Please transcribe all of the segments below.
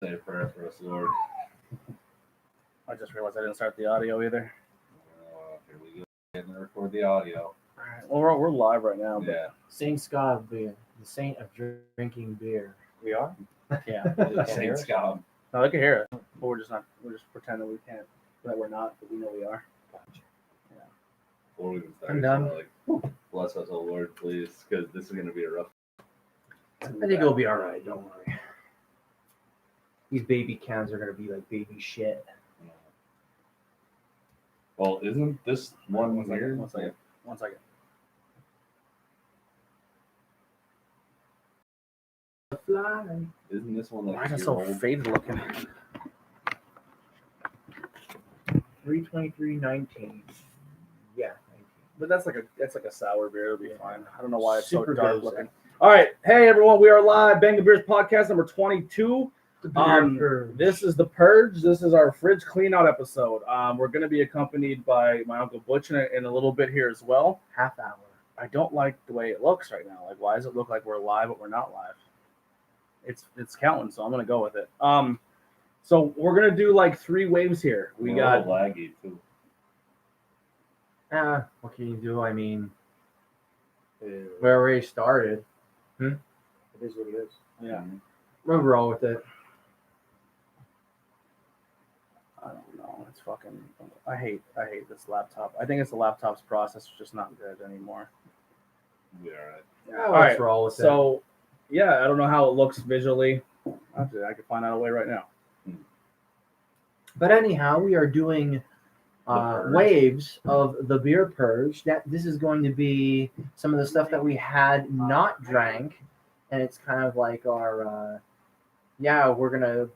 Say a prayer for us, Lord. I just realized I didn't start the audio either. Here we go. Getting to record the audio. All right. Well, we're live right now. But Yeah. Saint Scott of beer, the saint of drinking beer. we are. Yeah. Saint Scott. No, they can hear it, but we're just not. We're just pretending we can't. That we're not, but we know we are. Gotcha. Yeah. Before we even start, I'm done. Like, bless us, oh Lord, please, because this is gonna be a rough. I think it'll be all right. Don't worry. These baby cans are gonna be like baby shit. Well, isn't this one One second. weird? One second. One second. Fly. Isn't this one like Why is a it year so old? faded looking? 323.19. Yeah. 19. But that's like a sour beer. It'll be fine. I don't know why it's Super so dark goes looking. All right, hey everyone, we are live. Bangin Beers podcast number 22. The beer purge. This is the purge. This is our fridge clean out episode. We're going to be accompanied by my uncle Butch in a little bit here as well. half hour. I don't like the way it looks right now. Like, why does it look like we're live but we're not live? It's counting, so I'm going to go with it. So we're going to do like 3 waves here. We We're got a little laggy too. What can you do? I mean, we already started. It is what it is. yeah. We'll roll with it. I don't know. It's fucking. I hate this laptop. I think it's the laptop's processor just not good anymore. We all right. Yeah, All let's right. roll with it. So, yeah, I don't know how it looks visually. Actually, I can find out a way right now. But anyhow, we are doing purge. waves of the beer purge. This is going to be some of the stuff that we had not drank, and it's kind of like our, we're gonna,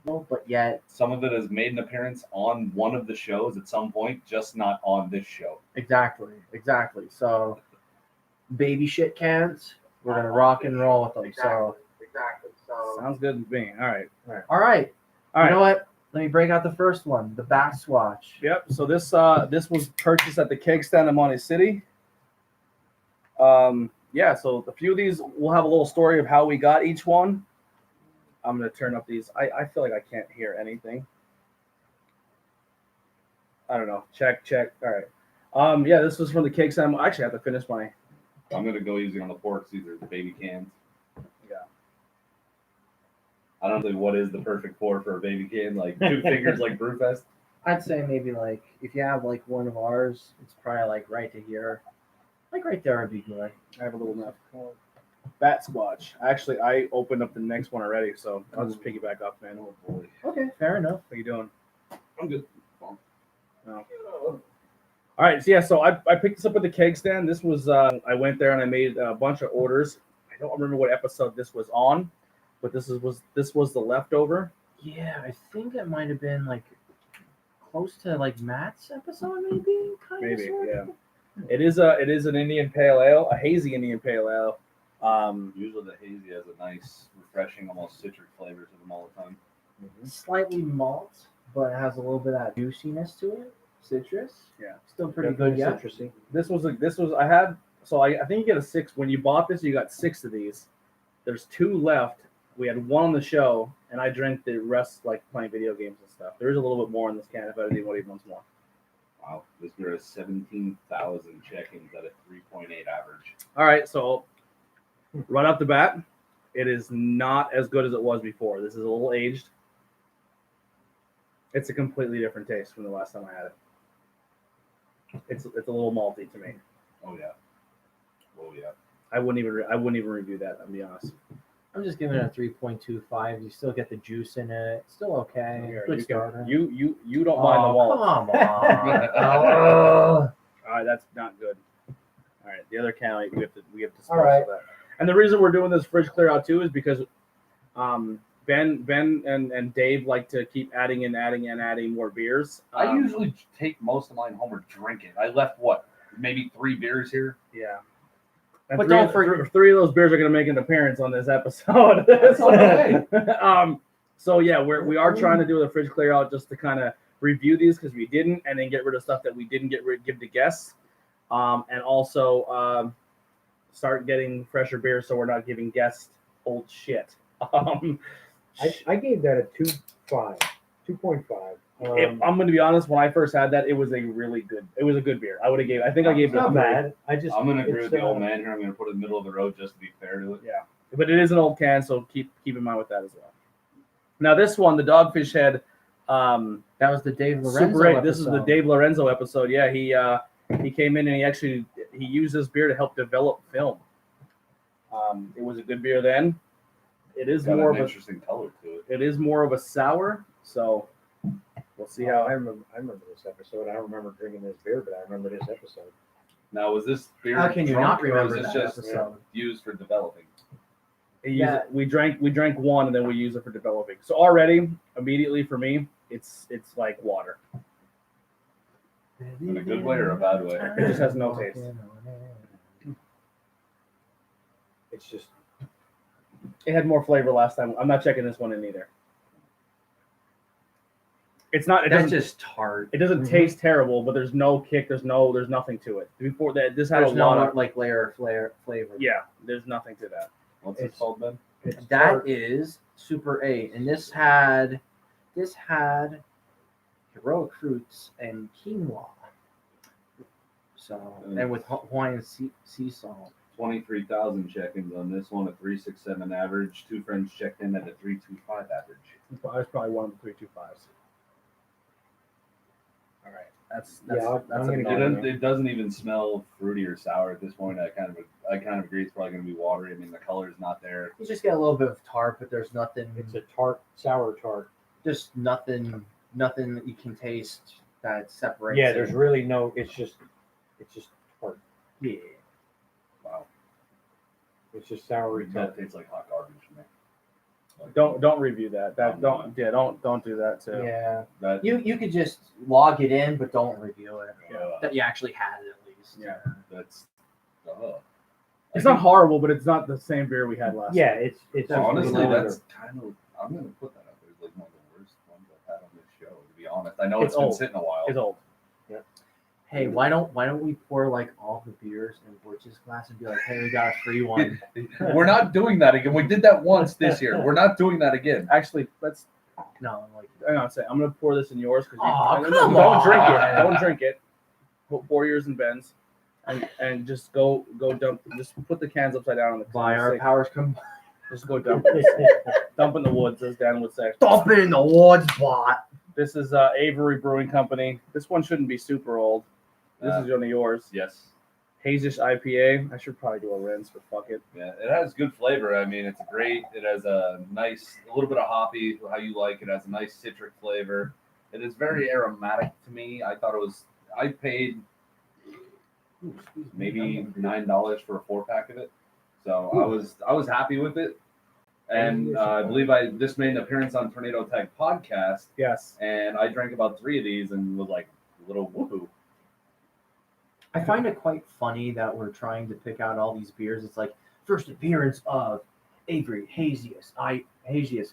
well, but yet Some of it has made an appearance on one of the shows at some point, just not on this show. exactly. So, baby shit cans, we're gonna rock and roll with them. So, Sounds good to me. All right. all right. All right. You know what? Let me break out the first one, the Bat Swatch. Yep. So this was purchased at the keg stand in Monte City. Yeah. So a few of these, we'll have a little story of how we got each one. I'm gonna turn up these. I feel like I can't hear anything. I don't know. Check. All right. Yeah. This was from the keg stand. I actually have to finish my. I'm gonna go easy on the forks. These are the baby cans. Yeah. I don't know what is the perfect pour for a baby can. Like 2 fingers, like Brewfest. I'd say maybe like if you have like one of ours, it's probably like right to here, like right there would be good. I have a little enough. Bat Squatch. Actually, I opened up the next one already, so I'll just piggyback off, man. Oh boy. Okay, fair enough. What are you doing? I'm good. No. All right, so yeah, so I picked this up at the keg stand. This was I went there and I made a bunch of orders. I don't remember what episode this was on, but this was the leftover. Yeah, I think it might have been like close to like Matt's episode, maybe. Maybe, yeah. It is an Indian Pale Ale, a hazy Indian Pale Ale. Usually the hazy has a nice, refreshing, almost citric flavor to them all the time. Slightly malt, but it has a little bit of that juiciness to it. Citrus. Yeah. Still pretty good, yeah. Citrusy. This was I had so I think you get a 6 when you bought this. You got 6 of these. There's 2 left. We had 1 on the show, and I drank the rest like playing video games and stuff. There is a little bit more in this can if I didn't want even once more. Wow, this beer has 17,000 check-ins at a 3.8 average. All right, so right off the bat, it is not as good as it was before. This is a little aged. It's a completely different taste from the last time I had it. It's a little malty to me. Oh yeah. I wouldn't even review that. I'll be honest. I'm just giving it a 3.25. You still get the juice in it. Still okay. Here, Good you starter. don't mind the wall. Come on. All right, that's not good. All right, the other can we have to dispose All right. of that. And the reason we're doing this fridge clear out too is because Ben and Dave like to keep adding more beers. I usually take most of mine home or drink it. I left maybe 3 beers here. Yeah. And But 3 don't forget- 3 of those beers are going to make an appearance on this episode. That's okay. So yeah, we are trying to do the fridge clear out just to kind of review these because we didn't, and then get rid of stuff that we didn't give to guests, and also start getting fresher beers so we're not giving guests old shit. I gave that a 2.5. 2.5. I'm going to be honest. When I first had that, it was a good beer. I would have gave. I think I gave It's it a not 3. bad. I'm gonna agree it's, with the old man here. I'm gonna put it in the middle of the road just to be fair to it. Yeah, but it is an old can, so keep in mind with that as well. Now this one, the Dogfish Head. That was the Dave Lorenzo Super 8. episode. This is the Dave Lorenzo episode. Yeah, he came in and he used this beer to help develop film. It was a good beer then. It is Got more an of a interesting color to it. it is more of a sour, so we'll see how. I remember this episode. I don't remember drinking this beer, but I remember this episode. Now, was this beer How can you drunk, not or remember is this that just episode? used for developing? We drank one and then we use it for developing. So already, immediately for me, it's like water. In a good way or a bad way? It just has no taste. It's just It had more flavor last time. I'm not checking this one in either. It's not. It That's doesn't. just tart. It doesn't taste terrible, but there's no kick. There's nothing to it. Before that, this had There's a no lot of. like layer flavor. Yeah, there's nothing to that. What's it It's- called then? it's That tart. is Super 8, and this had heroic fruits and quinoa. So and with Hawaiian sea salt. 23,000 check-ins on this one, a 3.67 average. Two friends checked in at a 3.25 average. I was probably one of the 3.25s. All right, that's I'm gonna a give no. It doesn't even smell fruity or sour at this point. I kind of agree. It's probably going to be watery. I mean, the color is not there. You just get a little bit of tart, but there's nothing. It's a tart, sour tart. Just nothing that you can taste that separates. Yeah, it. there's really no. It's just tart. Yeah. Wow, It's just soury that tart. tastes like hot garbage to me. Don't review that. Don't do that too. Yeah. That You could just log it in, but don't review it. uh, That you actually had it at least. Yeah. that's. It's not horrible, but it's not the same beer we had last. Yeah, time. it's Honestly, just that's kind of. I'm going to put that up there as like one of the worst ones I've had on this show. To be honest, I know It's it's been old. sitting a while. It's old. Hey, why don't we pour like all the beers in Butch's glass and be like, hey, we got a free one. We're not doing that again. We did that once this year. We're not doing that again. Actually, let's. No, I'm like, Hang on a second. I'm gonna pour this in yours because Aw, come don't drink on. it. Don't drink it. Pour yours in Ben's, and just go dump. Just put the cans upside down on the by our sink. powers combined. Just go dump it. Dump in the woods, as Dan would say. Dump it in the woods, bot. This is Avery Brewing Company. This one shouldn't be super old. This is one of yours. Yes. Hazish IPA. I should probably do a rinse, but fuck it. Yeah, it has good flavor. I mean, it's great. It has a little bit of hoppy, how you like it. It has a nice citric flavor. It is very aromatic to me. I thought it was. I paid maybe $9 for a 4-pack of it, so I was happy with it. And I believe this made an appearance on Tornado Tag Podcast, Yes. and I drank about 3 of these and was like a little woohoo. I find it quite funny that we're trying to pick out all these beers. It's like first appearance of Avery Hazius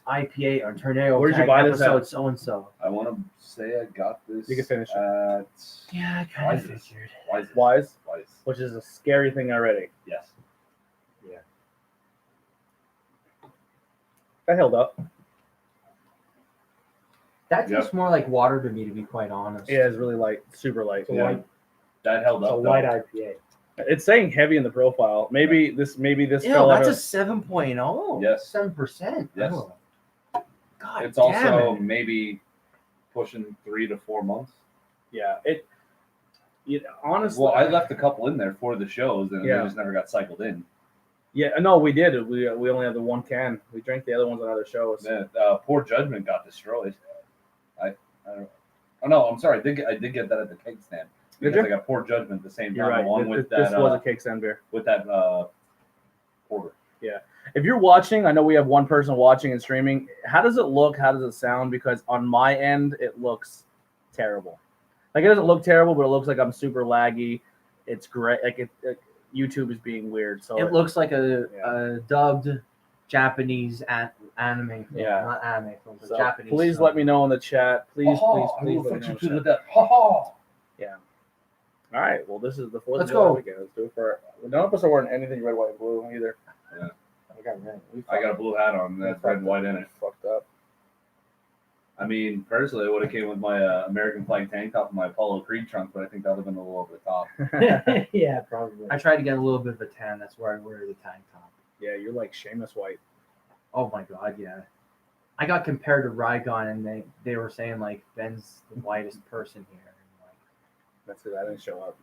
IPA on Tornado. Where'd you Tag buy this episode at? so and so. I want to say I got this. You can finish it. At Yeah, I kind of Wise's. figured. Wise, Wise. which is a scary thing already. Yes. That held up. That Yep. tastes more like water to me, to be quite honest. Yeah, it's really light, super light. It's a Yeah. light, That held it's a up. light though. IPA. It's saying heavy in the profile. Maybe this Ew, fell out that's a of. 7.0. Yes. 7%. Yes. Oh. God It's damn also it. maybe pushing 3 to 4 months. Yeah, honestly. Well, I left a couple in there for the shows, and Yeah. they just never got cycled in. Yeah, no, we did. We only had the one can. We drank the other ones on other shows. Yeah, Poor Judgment got destroyed. I don't. Oh no, I'm sorry. I did get that at the keg stand. Did Because you? I got Poor Judgment the same You're time right. along This, with this that was a cake stand beer. porter. If you're watching, I know we have one person watching and streaming. How does it look? How does it sound? Because on my end, it looks terrible. Like, it doesn't look terrible, but it looks like I'm super laggy. It's great. Like, YouTube is being weird. So It looks like Yeah. a dubbed Japanese anime film. Yeah. Not anime film, but So Japanese please film. let me know in the chat. Please, Ha-ha, please, I please will let me fix know you in to the the chat. death. Ha ha. All right. Well, this is the 4th Let's of July go. weekend. Let's do it for. None of us are wearing anything red, white, and blue either. I got red. I got a blue hat on that's red and white in it. Fucked up. I mean, personally, it would have came with my American flag tank top and my Apollo Creed trunk, but I think that would have been a little over the top. Yeah, probably. I tried to get a little bit of a tan. That's where I wear the tank top. Yeah, you're like Seamus White. Oh my god, yeah. I got compared to Rygon, and they were saying like Ben's the whitest person here. And, like, That's because I didn't show up.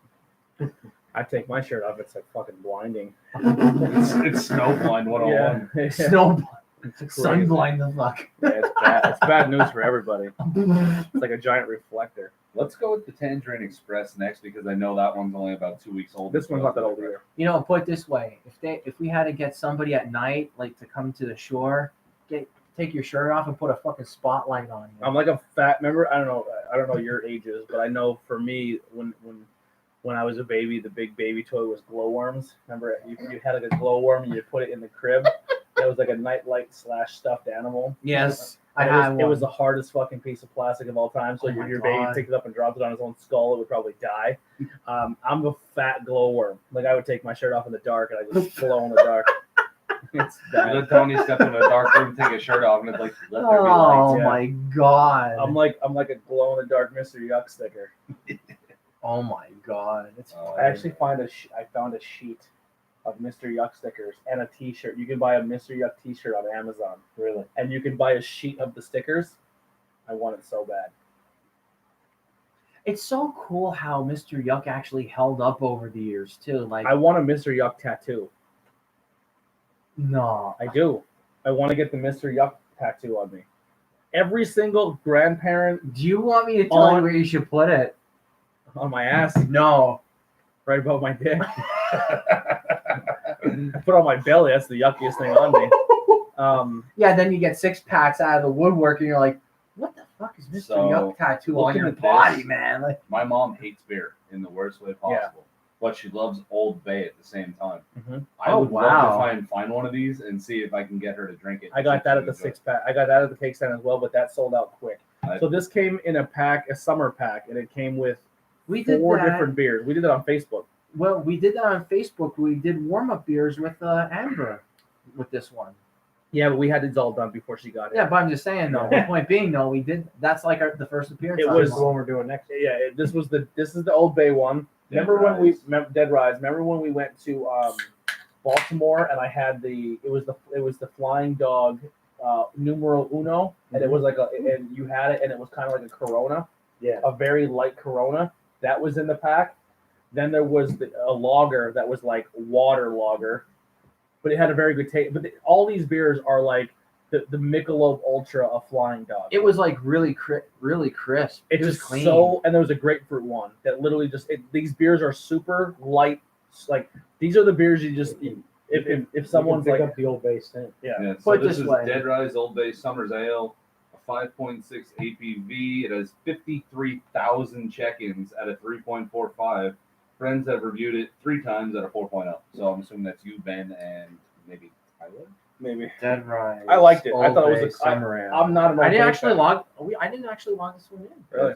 I take my shirt off. It's like fucking blinding. It's snow blind 101. Yeah. snow, It's sun crazy. blind the fuck. Yeah, it's bad. It's bad news for everybody. It's like a giant reflector. Let's go with the Tangerine Express next because I know that one's only about 2 weeks old. This one's not that old either. You know, put it this way: if we had to get somebody at night, like to come to the shore, take your shirt off and put a fucking spotlight on you. I'm like a fat. Remember, I don't know your ages, but I know for me, when I was a baby, the big baby toy was glowworms. Remember, you had like a glowworm and you put it in the crib. That was like a nightlight / stuffed animal. Yes, It was the hardest fucking piece of plastic of all time. So Oh my your baby God. picked it up and dropped it on his own skull, it would probably die. I'm a fat glowworm. Like I would take my shirt off in the dark and I just glow in the dark. It's You bad. let Tony step in a dark room, take his shirt off, and it's like, let there be Oh lights. yeah. my god! I'm like a glow in the dark Mr. Yuck sticker. Oh my god! It's I actually found I found a sheet of Mr. Yuck stickers and a T-shirt. You can buy a Mr. Yuck T-shirt on Amazon, Really? and you can buy a sheet of the stickers. I want it so bad. It's so cool how Mr. Yuck actually held up over the years too. Like, I want a Mr. Yuck tattoo. no, I do. I want to get the Mr. Yuck tattoo on me. Every single grandparent do you want me to tell you On- where you should put it? on my ass, No. right above my dick. I put on my belly. That's the yuckiest thing on me. Yeah, then you get 6-packs out of the woodwork, and you're like, what the fuck is Mr. So, Yuck tattoo on looking your at body, this- man? Like, My mom hates beer in the worst way possible, Yeah. but she loves Old Bay at the same time. Mhm. I Oh, would love wow. to try and find one of these and see if I can get her to drink it. I got that at the She's gonna 6-pack. I got that at the cake stand as well, but that sold out quick. I- So this came in a summer pack, and it came with we did 4 that. different beers. We did it on Facebook. Well, we did that on Facebook. We did warm-up beers with Amber with this one. Yeah, but we had it all done before she got it. Yeah, but I'm just saying, though. The point being, though, we did. That's like the first appearance. It on was- This is the one we're doing next. Yeah, this is the Old Bay one. Dead Remember when we Rise. Dead Rise? Remember when we went to Baltimore and I had it was the Flying Dog numero uno, and it was like and you had it and it was kind of like a Corona, Yeah. a very light Corona that was in the pack. Then there was a lager that was like water lager, but it had a very good taste. But all these beers are like the Michelob Ultra of Flying Dog. It was like really crisp. It's It was just clean. so, and there was a grapefruit one that literally these beers are super light. Like these are the beers you just if someone's pick like up the Old Base thing. yeah. Yeah, so Put it this this is way. Dead Rise Old Bay Summer's Ale, a 5.6 ABV. It has 53,000 check-ins at a 3.45. Friends have reviewed it 3 times at a 4.0. So I'm assuming that's you, Ben, and maybe Tyler. Maybe Dead Rise. I liked it. I Old thought it was Bay a- summer ale. I'm not an Old I didn't Bay actually fan. log. I didn't actually log this one in. Really?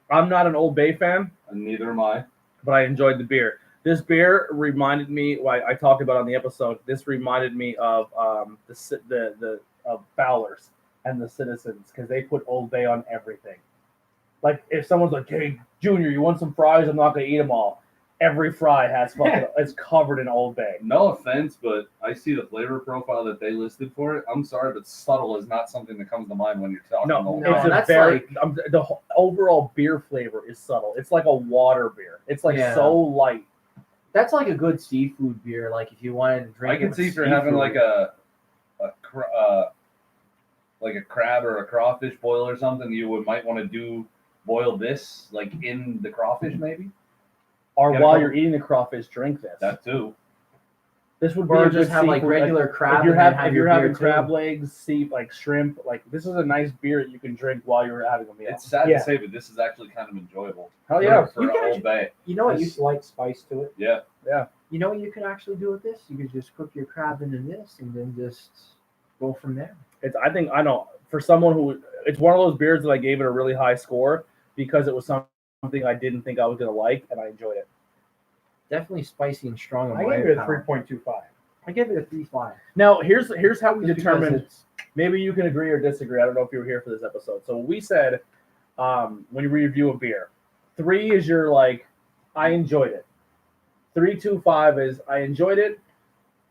I'm not an Old Bay fan, And neither am I. but I enjoyed the beer. This beer reminded me. Well, I talked about it on the episode. This reminded me of the of Fowlers and the Citizens because they put Old Bay on everything. Like if someone's like, "Hey, Junior, you want some fries? I'm not gonna eat them all." Every fry has fucking it's covered in Old Bay. No offense, but I see the flavor profile that they listed for it. I'm sorry, but subtle is not something that comes to mind when you're talking No, Old no, Bay. it's a that's very like- the overall beer flavor is subtle. It's like a water beer. It's like Yeah. so light. That's like a good seafood beer. Like if you wanted to drink. I it can with see if you're having seafood. like a crab or a crawfish boil or something, you might want to boil this like in the crawfish maybe. Or Yeah, while but- you're eating the crawfish, drink this. That too. This would be Or a just good have like seafood, regular crab. if you're, and then have if your you're having beer, too. crab legs, like shrimp, like this is a nice beer that you can drink while you're having a meal. It's sad Yeah. to say, but this is actually kind of enjoyable. Hell yeah. For You can Old Bay. You know what? A You slight spice to it. Yeah. You know what you could actually do with this? You could just cook your crab into this and then just go from there. I know for someone who it's one of those beers that I gave it a really high score because it was something I didn't think I was gonna like and I enjoyed it. Definitely spicy and strong. I gave it a 3.25. I give it a 3.5. Now, here's how we Just because determine. it's- Maybe you can agree or disagree. I don't know if you were here for this episode. So we said when you review a beer, 3 is your like, I enjoyed it. 3, 2, 5 is I enjoyed it.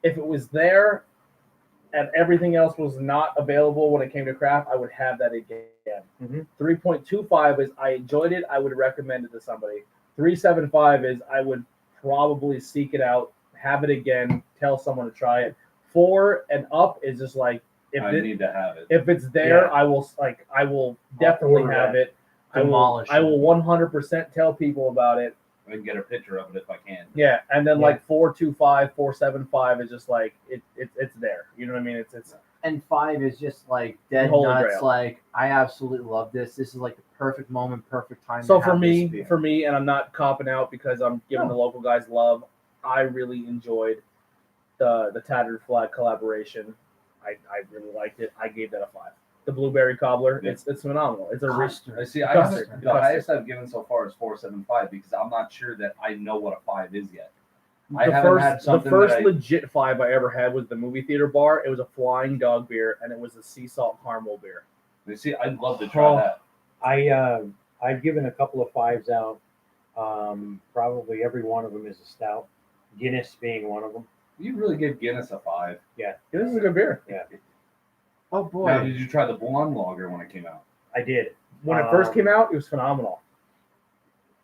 If it was there and everything else was not available when it came to craft, I would have that again. Mhm. 3.25 is I enjoyed it. I would recommend it to somebody. 3.75 is I would probably seek it out, have it again, tell someone to try it. 4 and up is just like I need to have it. if it's there, Yeah. I will definitely order have it. Demolish I it. will 100% tell people about it. I can get a picture of it if I can. Yeah, and then Yeah. like 4.25, 4.75 is just like it's there. You know what I mean? It's And 5 is just like dead Holy nuts. Grail. Like I absolutely love this. This is like the perfect moment, perfect time. so to for have me, this beer. and I'm not copping out because I'm giving No. the local guys love. I really enjoyed the Tattered Flag collaboration. I really liked it. I gave that a 5. The blueberry cobbler, Yeah. it's phenomenal. It's a Custard. I see. Custard. The Custard. highest I've given so far is 4.75 because I'm not sure that I know what a 5 is yet. I the haven't first, had the something first that I- legit 5 I ever had was the movie theater bar. It was a Flying Dog beer, and it was a sea salt caramel beer. You see, I'd love to try Oh. that. I've given a couple of 5s out. Probably every one of them is a stout. Guinness being one of them. You really give Guinness a 5. Yeah, this is a good beer. Oh boy. Now, did you try the blonde lager when it came out? I did. When it first came out, it was phenomenal.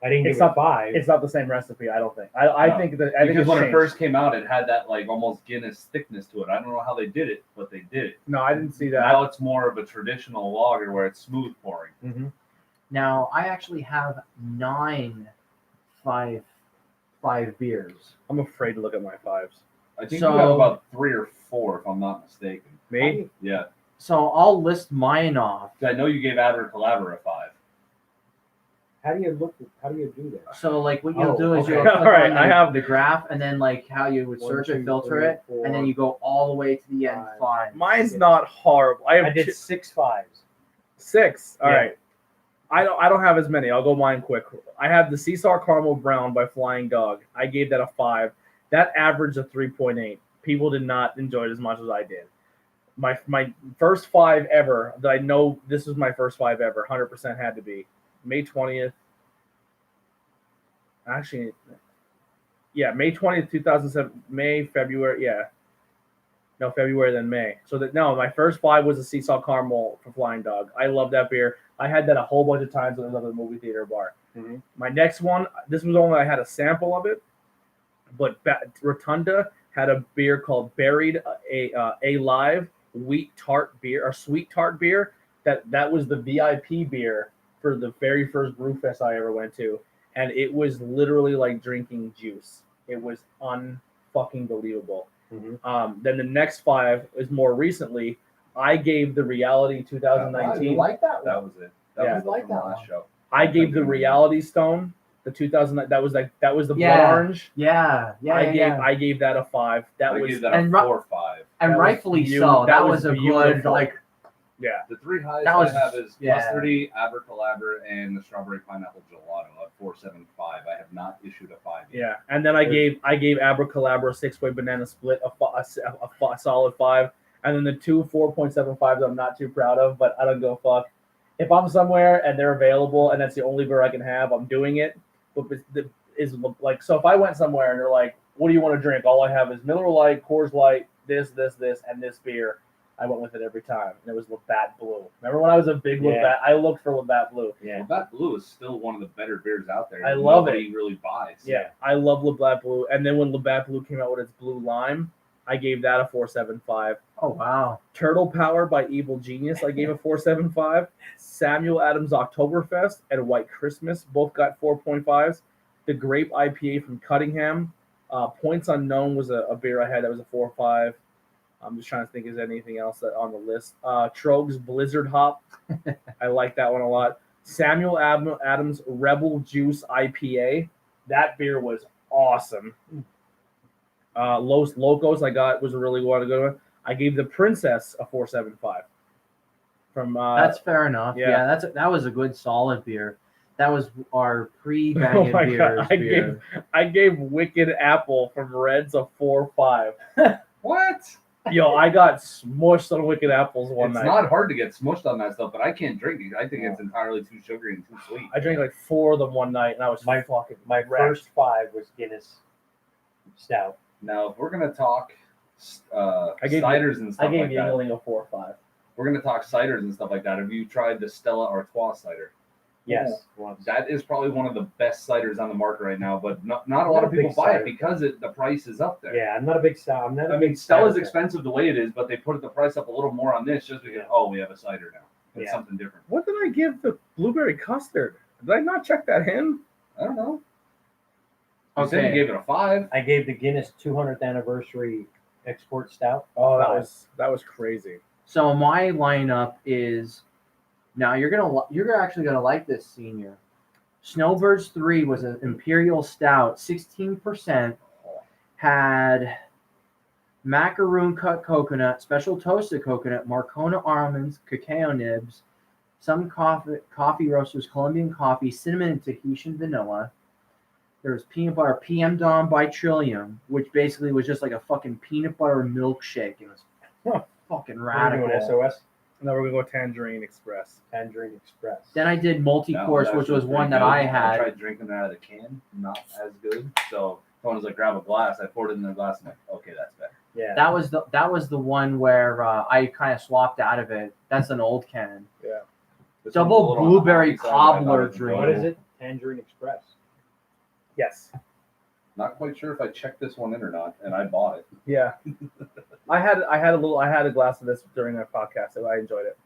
I didn't It's give it not- 5. It's not the same recipe, I don't think. I No. think that I think Because it's when it changed. first came out, it had that like almost Guinness thickness to it. I don't know how they did it, but they did it. No, I didn't see that. Now it's more of a traditional lager where it's smooth pouring. Mhm. Now I actually have 9 5 beers. I'm afraid to look at my 5s. I think So- you have about 3 or 4, if I'm not mistaken. Me? Yeah, So I'll list mine off. I know you gave Abracadabra a 5. How do you do that? So like what you'll Oh, do is okay. you'll click All right, on the, I have- the graph and then like how you would 1, search 2, it, filter 3, it, 4. and then you go all the way to the end. 5. Mine's not horrible. I have I did two- 6 5s. 6. All Yeah. right. I don't have as many. I'll go mine quick. I have the Sea Salt Caramel Brown by Flying Dog. I gave that a 5. That averaged a 3.8. People did not enjoy it as much as I did. My first 5 ever that I know this was my first 5 ever. 100% had to be May 20th. Actually, yeah, May 20th, 2007. February. Yeah. No, February, then May. So my first 5 was a sea salt caramel for Flying Dog. I love that beer. I had that a whole bunch of times when I was at the movie theater bar. Mhm. My next one, this was only I had a sample of it, but Rotunda had a beer called Buried a Live Wheat Tart Beer or Sweet Tart Beer. That was the VIP beer for the very first brew fest I ever went to, and it was literally like drinking juice. It was unfucking believable. Mhm. Then the next 5 is more recently. I gave the Reality You 2019. like that That one? was it. Yeah. That was I like from the that last one. show. I gave the Reality Stone, the 2000. That was the blood Yeah. orange. Yeah. I gave that a 5. That I was gave that and a Ru- 4.5. And that was rightfully beautiful. so. That That was was a good beautiful. like. yeah. The 3 highest That was- I have is yeah. Mustardy, Abracadabra, and the Strawberry Pineapple Gelato at 4.75. I have not issued a 5 yet. Yeah, and then I gave Abracadabra 6-way banana split a solid 5, and then the 2 4.75s I'm not too proud of, but I don't go fuck. If I'm somewhere and they're available and that's the only beer I can have, I'm doing it. But is like so if I went somewhere and they're like, "What do you want to drink?" All I have is Miller Lite, Coors Light, this, and this beer. I went with it every time, and it was Labatt Blue. Remember when I was a big Yeah. Labatt? I looked for Labatt Blue. Yeah. Labatt Blue is still one of the better beers out there. I love Nobody really buys. Yeah, I love Labatt Blue. And then when Labatt Blue came out with its Blue Lime, I gave that a 4.75. Oh wow. Turtle Power by Evil Genius, I gave a 4.75. Samuel Adams Oktoberfest and White Christmas both got 4.5s. The Grape IPA from Cuttingham, Points Unknown was a beer I had that was a 4.5. I'm just trying to think, is there anything else that on the list? Trogues Blizzard Hop, I like that one a lot. Samuel Adams Rebel Juice IPA, that beer was awesome. Los Locos I got was a really good one. I gave the Princess a 4.75. From That's fair enough. yeah. Yeah, that was a good solid beer. That was our Oh pre-Bangin my God, beers beer. I gave Wicked Apple from Reds a 4.5. What? Yo, I got smushed on Wicked Apples one It's night. not hard to get smushed on that stuff, but I can't drink it. I think it's entirely too sugary and too sweet. I drank like 4 of them one night, and I was My wrecked. first 5 was Guinness Stout. Now, if we're gonna talk I gave ciders and I stuff gave like that, Yingling a 4 or 5. we're gonna talk ciders and stuff like that. Have you tried the Stella Artois cider? Yes, once. That is probably one of the best ciders on the market right now, but not a I'm lot not of a people big buy it cider because the price is up there. Yeah, I'm not a big stout. I mean, Stella's expensive the way it is, but they put the price up a little more on this just because, we have a cider now. It's Yeah. something different. What did I give the blueberry custard? Did I not check that in? I don't know. You said you Okay. gave it a 5. I gave the Guinness 200th anniversary export stout. Oh, Five. that was crazy. So my lineup is now you're actually gonna like this, senior. Snowbirds 3 was an imperial stout, 16%, had macaroon cut coconut, special toasted coconut, Marcona almonds, cacao nibs, some coffee roasters, Colombian coffee, cinnamon and Tahitian vanilla. There's peanut butter PM Dom by Trillium, which basically was just like a fucking peanut butter milkshake. It was fucking We're radical. doing SOS, And then we're gonna go Tangerine Express. Tangerine Express. Then I did multi-course, No, which that was pretty one that good. I I had. tried drinking it out of the can, not as good. So someone was like, grab a glass. I poured it in the glass. I'm like, okay, that's better. Yeah. That was the one where I kind of swapped out of it. That's an old can. Yeah. This Double one's a little on the blueberry hoppy side, but I thought cobbler it was drink. What enjoyable. is it? Tangerine Express. Yes. Not quite sure if I checked this one in or not, and I bought it. Yeah. I had a glass of this during our podcast, so I enjoyed it.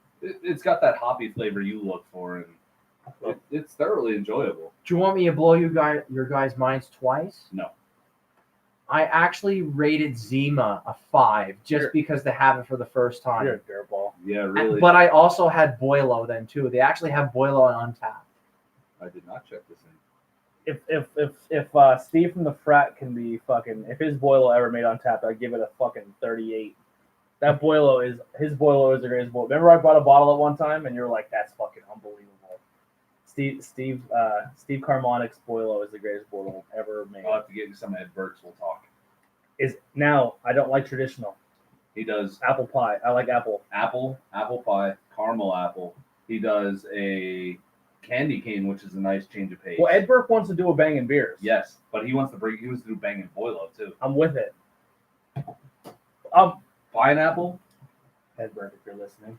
It's got that hoppy flavor you look for, and it's thoroughly enjoyable. Do you want me to blow your guys' minds twice? No. I actually rated Zima a 5 just You're- because they have it for the first time. You're a dirtball. Yeah, really. But I also had Boilo then too. They actually have Boilo on tap. I did not check this in. If Steve from the frat can be fucking, if his Boilo ever made on tap, I'd give it a fucking 38. That Boilo is the greatest Boilo. Remember I bought a bottle at one time and you were like, that's fucking unbelievable. Steve Carmonic's Boilo is the greatest Boilo ever made. I'll have to get you some Ed Burke's. We'll talk. Is now I don't like traditional He does apple pie. I like apple. apple pie, caramel apple. He does a candy cane, which is a nice change of pace. Well, Ed Burke wants to do a Bangin' beers. Yes, but he wants to do Bangin' Boilo too. I'm with it. Pineapple. Edberg, if you're listening,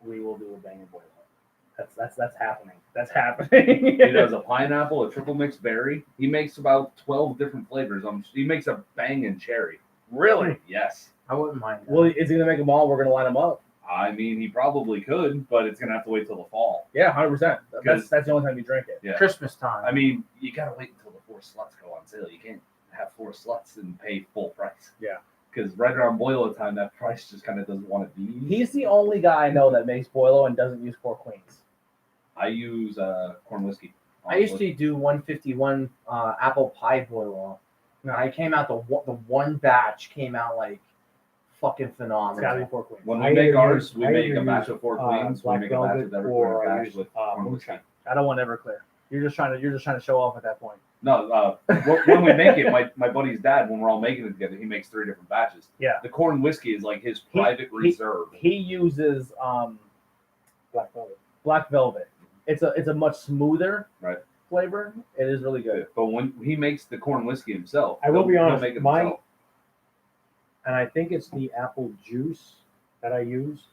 we will do a Bangin' Boilo. That's happening. That's happening. He does a pineapple, a triple mixed berry. He makes about 12 different flavors. He makes a bangin' cherry. Really? Yes. I wouldn't mind that. Well, is he gonna make them all? We're gonna line them up. I mean, he probably could, but it's gonna have to wait till the fall. Yeah, 100%. Because- That's the only time you drink it. Yeah. Christmas time. I mean, you gotta wait until the 4 sluts go on sale. You can't have 4 sluts and pay full price. Yeah. Because right around Boilo time, that price just kind of doesn't want to be. He's the only guy I know that makes Boilo and doesn't use 4 queens. I use corn whiskey. I used to do 151 apple pie Boilo. No. I came out the one batch came out like fucking It's gotta be phenomenal. 4 queens. When I we make either ours, use- we I make either a batch use, of 4 queens. We Black make a batch Velvet, of every or I batch use, with corn whiskey. moonshine. I don't want Everclear. You're just trying to show off at that point. No, when we make it, my buddy's dad, when we're all making it together, he makes 3 different batches. Yeah. The corn whiskey is like his private reserve. He uses Black Velvet. Black Velvet. It's a much smoother Right. flavor. It is really good. But when he makes the corn whiskey himself, I will be he'll honest, make it my- himself. And I think it's the apple juice that I use.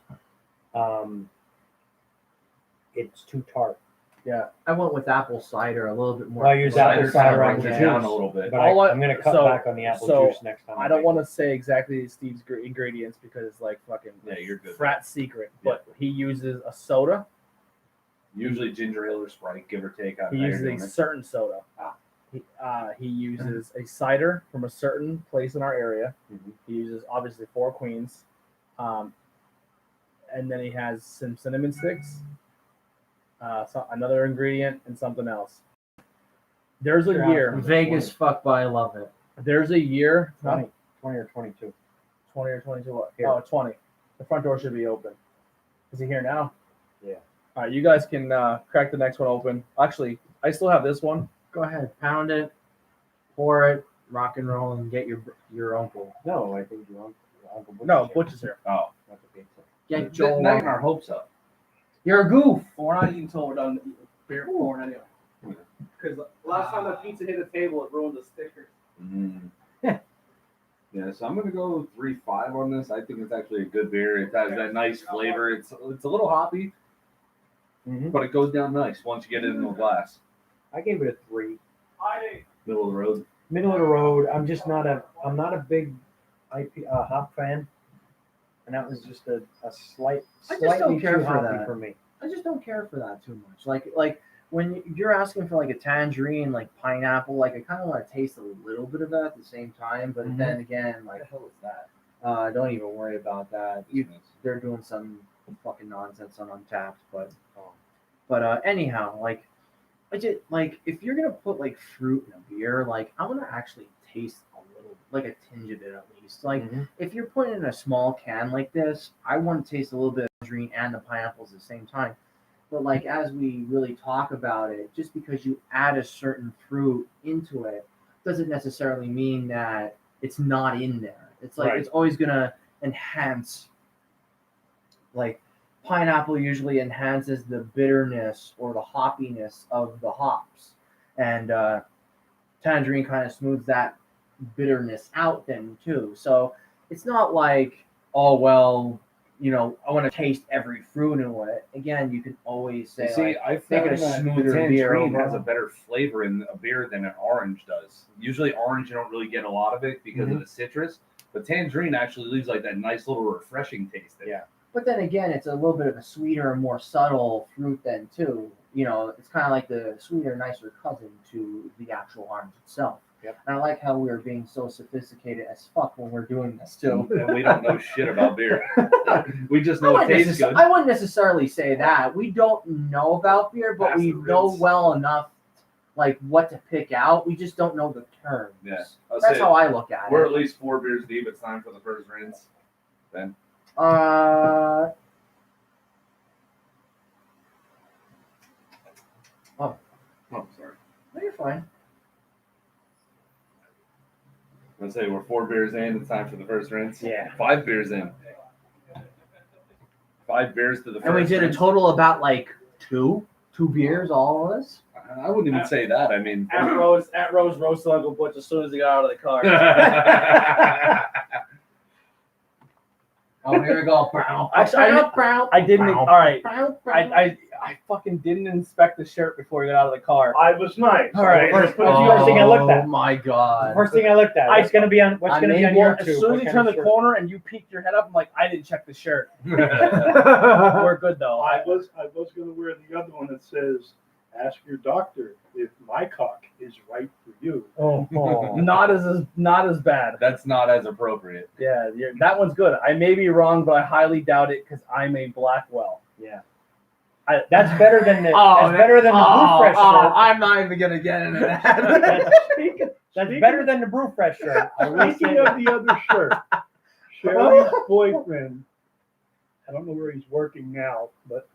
It's too tart. Yeah. I went with apple cider, a little bit more. Well, I use Cider apple kind of cider on brings the it juice. down a little bit. But I'm going to cut back on the apple juice next time. I don't want to say exactly Steve's ingredients because it's like fucking Yeah, you're good. frat secret. But he uses a soda. Usually ginger ale or Sprite, give or take. He uses a certain soda. He uses a cider from a certain place in our area. Mhm. He uses obviously 4 queens, and then he has some cinnamon sticks, another ingredient, and something else. There's a Sure, year. Vegas fuck, but I love it. There's a year. 20 or 22. 20 or 22. What? Here. Oh, 20. The front door should be open. Is he here now? Yeah. All right, you guys can crack the next one open. Actually, I still have this one. Go ahead, pound it, pour it, rock and roll, and get your uncle. No, I think you want. Uncle Butch No, is here. Butch is here. Oh, That's okay. Get Joel. not getting our hopes up. You're a goof. Well, we're not eating until we're done eating beer corn anyway. Because last time that pizza hit the table, it ruined the stickers. Mm. Yeah, so I'm gonna go 3.5 on this. I think it's actually a good beer. It has that nice flavor. It's a little hoppy, Mhm. but it goes down nice once you get it in the glass. I gave it a 3. Middle of the road. Middle of the road. I'm not a big hop fan, and that was just a I just slightly don't care too for hoppy that. for me. I just don't care for that too much. Like when you're asking for like a tangerine, like pineapple, like I kind of want to taste a little bit of that at the same time. But Mhm. then again, like, What the hell is that? don't even worry about that. They're doing some fucking nonsense on Untapped, but anyhow, like I just like if you're gonna put like fruit in a beer, like I want to actually taste a little, like a tinge of it at least. Like Mhm. if you're putting it in a small can like this, I want to taste a little bit of tangerine and the pineapples at the same time. But like as we really talk about it, just because you add a certain fruit into it doesn't necessarily mean that it's not in there. It's like Right. it's always gonna enhance. Like pineapple usually enhances the bitterness or the hoppiness of the hops, and tangerine kind of smooths that bitterness out then too. So it's not like, oh well, I want to taste every fruit in it. Again, you can always say See, like, I make found it a that smoother the beer tangerine has a overall. better flavor in a beer than an orange does. Usually, orange you don't really get a lot of it because of the citrus, but tangerine actually leaves like that nice little refreshing taste. Yeah. But then again, it's a little bit of a sweeter and more subtle fruit then too. It's kind of like the sweeter, nicer cousin to the actual orange itself. Yep. And I like how we're being so sophisticated as fuck when we're doing this too. And we don't know shit about beer. We just know it tastes good. I wouldn't necessarily say that. We don't know about beer, but Pass we the know rinse. well enough like what to pick out. We just don't know the terms. Yeah, I'll That's say how I look at we're it. at least 4 beers deep. It's time for the first rinse. Then Oh, sorry. no, you're fine. Let's say we're 4 beers in. It's time for the first rinse. Yeah. 5 beers in. 5 beers to the first. And we did a rinse. total about like two beers, all of us. I wouldn't even say that. I mean, At Rose roasted Uncle Butch as soon as he got out of the car. Oh, here we go. Actually, I didn't. All right, I fucking didn't inspect the shirt before he got out of the car. I was nice. All right. First thing I looked at. Oh my god. First thing I looked at. What's gonna be on I your made YouTube? As soon as you What turn kind the of corner and you peeked your head up, I'm like, I didn't check the shirt. We're good though. I was going to wear the other one that says, "Ask your doctor if my cock is right for you." shirt? Oh. Not as bad. that's not as appropriate. Yeah, that one's good. I may be wrong, but I highly doubt it because I'm a Blackwell. Yeah. That's better than the. Oh, that's better than the Brew Fresh shirt. I'm not even gonna get into that. That's better than the Brew Fresh shirt. I will Speaking say. of the other shirt, Sherry's boyfriend, I don't know where he's working now, but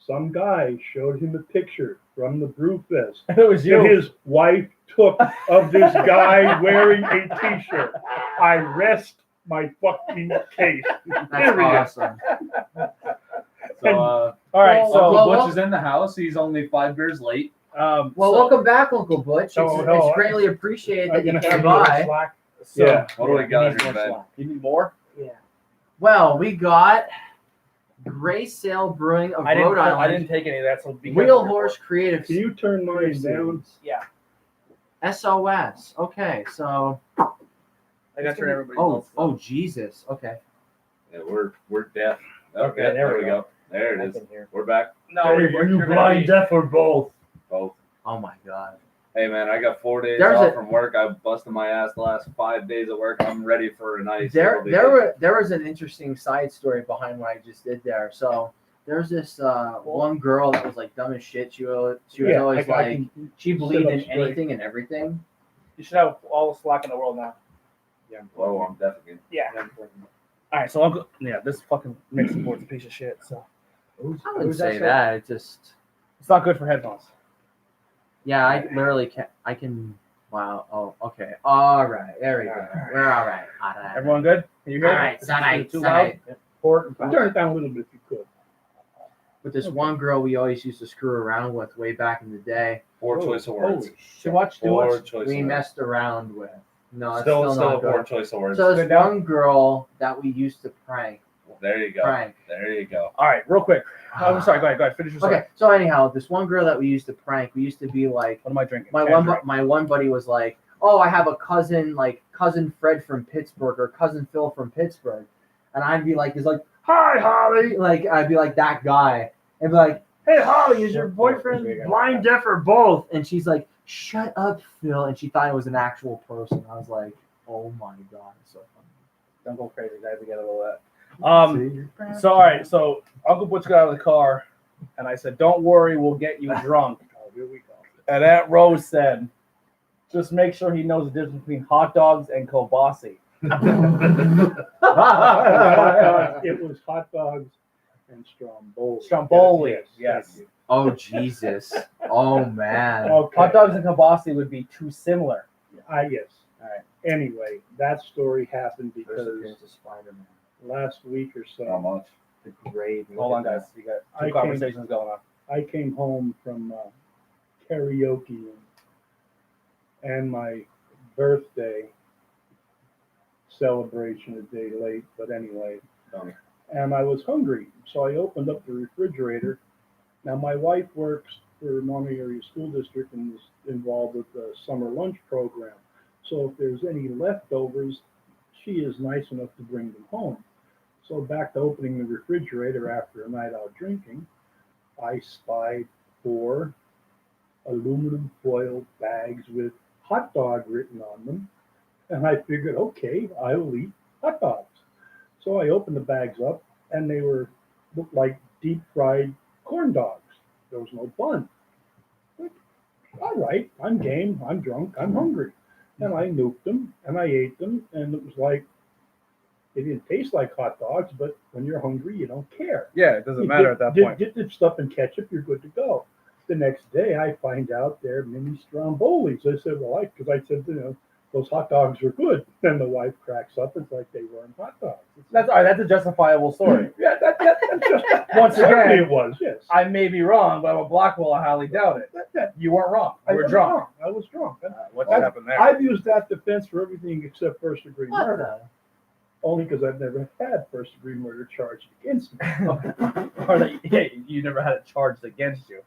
some guy showed him a picture from the Brewfest It was that you. his wife took of this guy wearing a t-shirt. I rest my fucking case. That's Period. awesome. So, All right, Well, so well, Butch is in the house. He's only 5 beers late. Well, so- welcome back, Uncle Butch. No, It's greatly appreciated that I'm you gonna came have more by. slack. So, Yeah. What do we got Needs here, more man? slack. You need more? Well, we got Gray Sail Brewing of I Rhode didn't Island, take any of that. So be Wheel careful. Horse Creative Can you turn mine down? Yeah, SOS. Okay, so I got to turn everybody else. oh Jesus. Okay. Yeah, we're deaf. Okay, Okay, there we go. There it I is. can hear. We're back. No, Hey, you're are you gonna blind, be- deaf, or both? Both. Oh my God. Hey man, I got 4 days There's off a- from work. I busted my ass the last 5 days at work. I'm ready for a nice. There little vacation. there was an interesting side story behind what I just did there. So there's this one girl that was like dumb as shit. She was always I like can she believed sit up in straight. anything and everything. You should have all the slack in the world now. Yeah. Whoa, I'm deaf again. Yeah. All right, so Uncle. Yeah, this fucking mixing board's a piece of shit. So I wouldn't Who's say that? that. It just it's not good for headphones. yeah. I literally can. I can. Wow. Oh. Okay. All right. There we go. We're all right. All right. Everyone good? Can you hear it? Alright, Is it's alright, it too it's loud? alright. Port and Turn it down a little bit if you could. With this one girl we always used to screw around with way back in the day. Four Oh, choice of words. holy Too much? Too Four much? choice We of words. messed around with. No, it's Still still a not four good. choice of words. So this Good now? one girl that we used to prank. There you go. Prank. There you go. All right, real quick. I'm sorry. Go ahead. Finish your story. Okay, so anyhow, this one girl that we used to prank, we used to be like, What am I drinking? my one buddy was like, oh, I have a cousin, like cousin Fred from Pittsburgh or cousin Phil from Pittsburgh, and I'd be like, he's like, hi Holly, like I'd be like that guy, and be like, hey Holly, is your boyfriend blind, deaf, or both? And she's like, shut up, Phil, and she thought it was an actual person. I was like, oh my god, it's so funny. Don't go crazy, guys. We got a little that. So all right. So Uncle Butch got out of the car, and I said, "Don't worry, we'll get you drunk." Oh, here we go. And Aunt Rose said, "Just make sure he knows the difference between hot dogs and kielbasa." It was hot dogs and Stromboli. Stromboli, Yes. yes. Oh Jesus, oh man. Okay. Hot dogs and kielbasa would be too similar. Yes. All right. Anyway, that story happened First because appearance of Spider-Man. last week or How so, much? The grade. Hold on, guys. You got I two came- conversations going on. I came home from karaoke and my birthday celebration a day late, but anyway. And I was hungry, so I opened up the refrigerator. Now, my wife works for Monterey Area School District and is involved with the summer lunch program. So if there's any leftovers, she is nice enough to bring them home. So back to opening the refrigerator after a night out drinking, I spied 4 aluminum foil bags with hot dog written on them. And I figured, okay, I will eat hot dogs. So I opened the bags up, and they looked like deep fried corn dogs. There was no bun. All right, I'm game, I'm drunk, I'm hungry. And I nuked them, and I ate them, and it was like, they didn't taste like hot dogs, but when you're hungry, you don't care. Yeah, it doesn't matter at that point. Dip the stuff in ketchup, you're good to go. The next day, I find out they're mini Strombolis. I said, well, because I said, those hot dogs are good. And the wife cracks up. It's like they weren't hot dogs. That's all right. That's a justifiable story. Yeah, that's just Once certainly again, it was. Yes, I may be wrong, but I'm a Blackwell. I highly doubt it. You weren't wrong. You were was drunk. drunk. I was drunk. What I- happened there? I've used that defense for everything except first degree What murder. the? Only because I've never had first degree murder charged against me. Or that you never had it charged against you.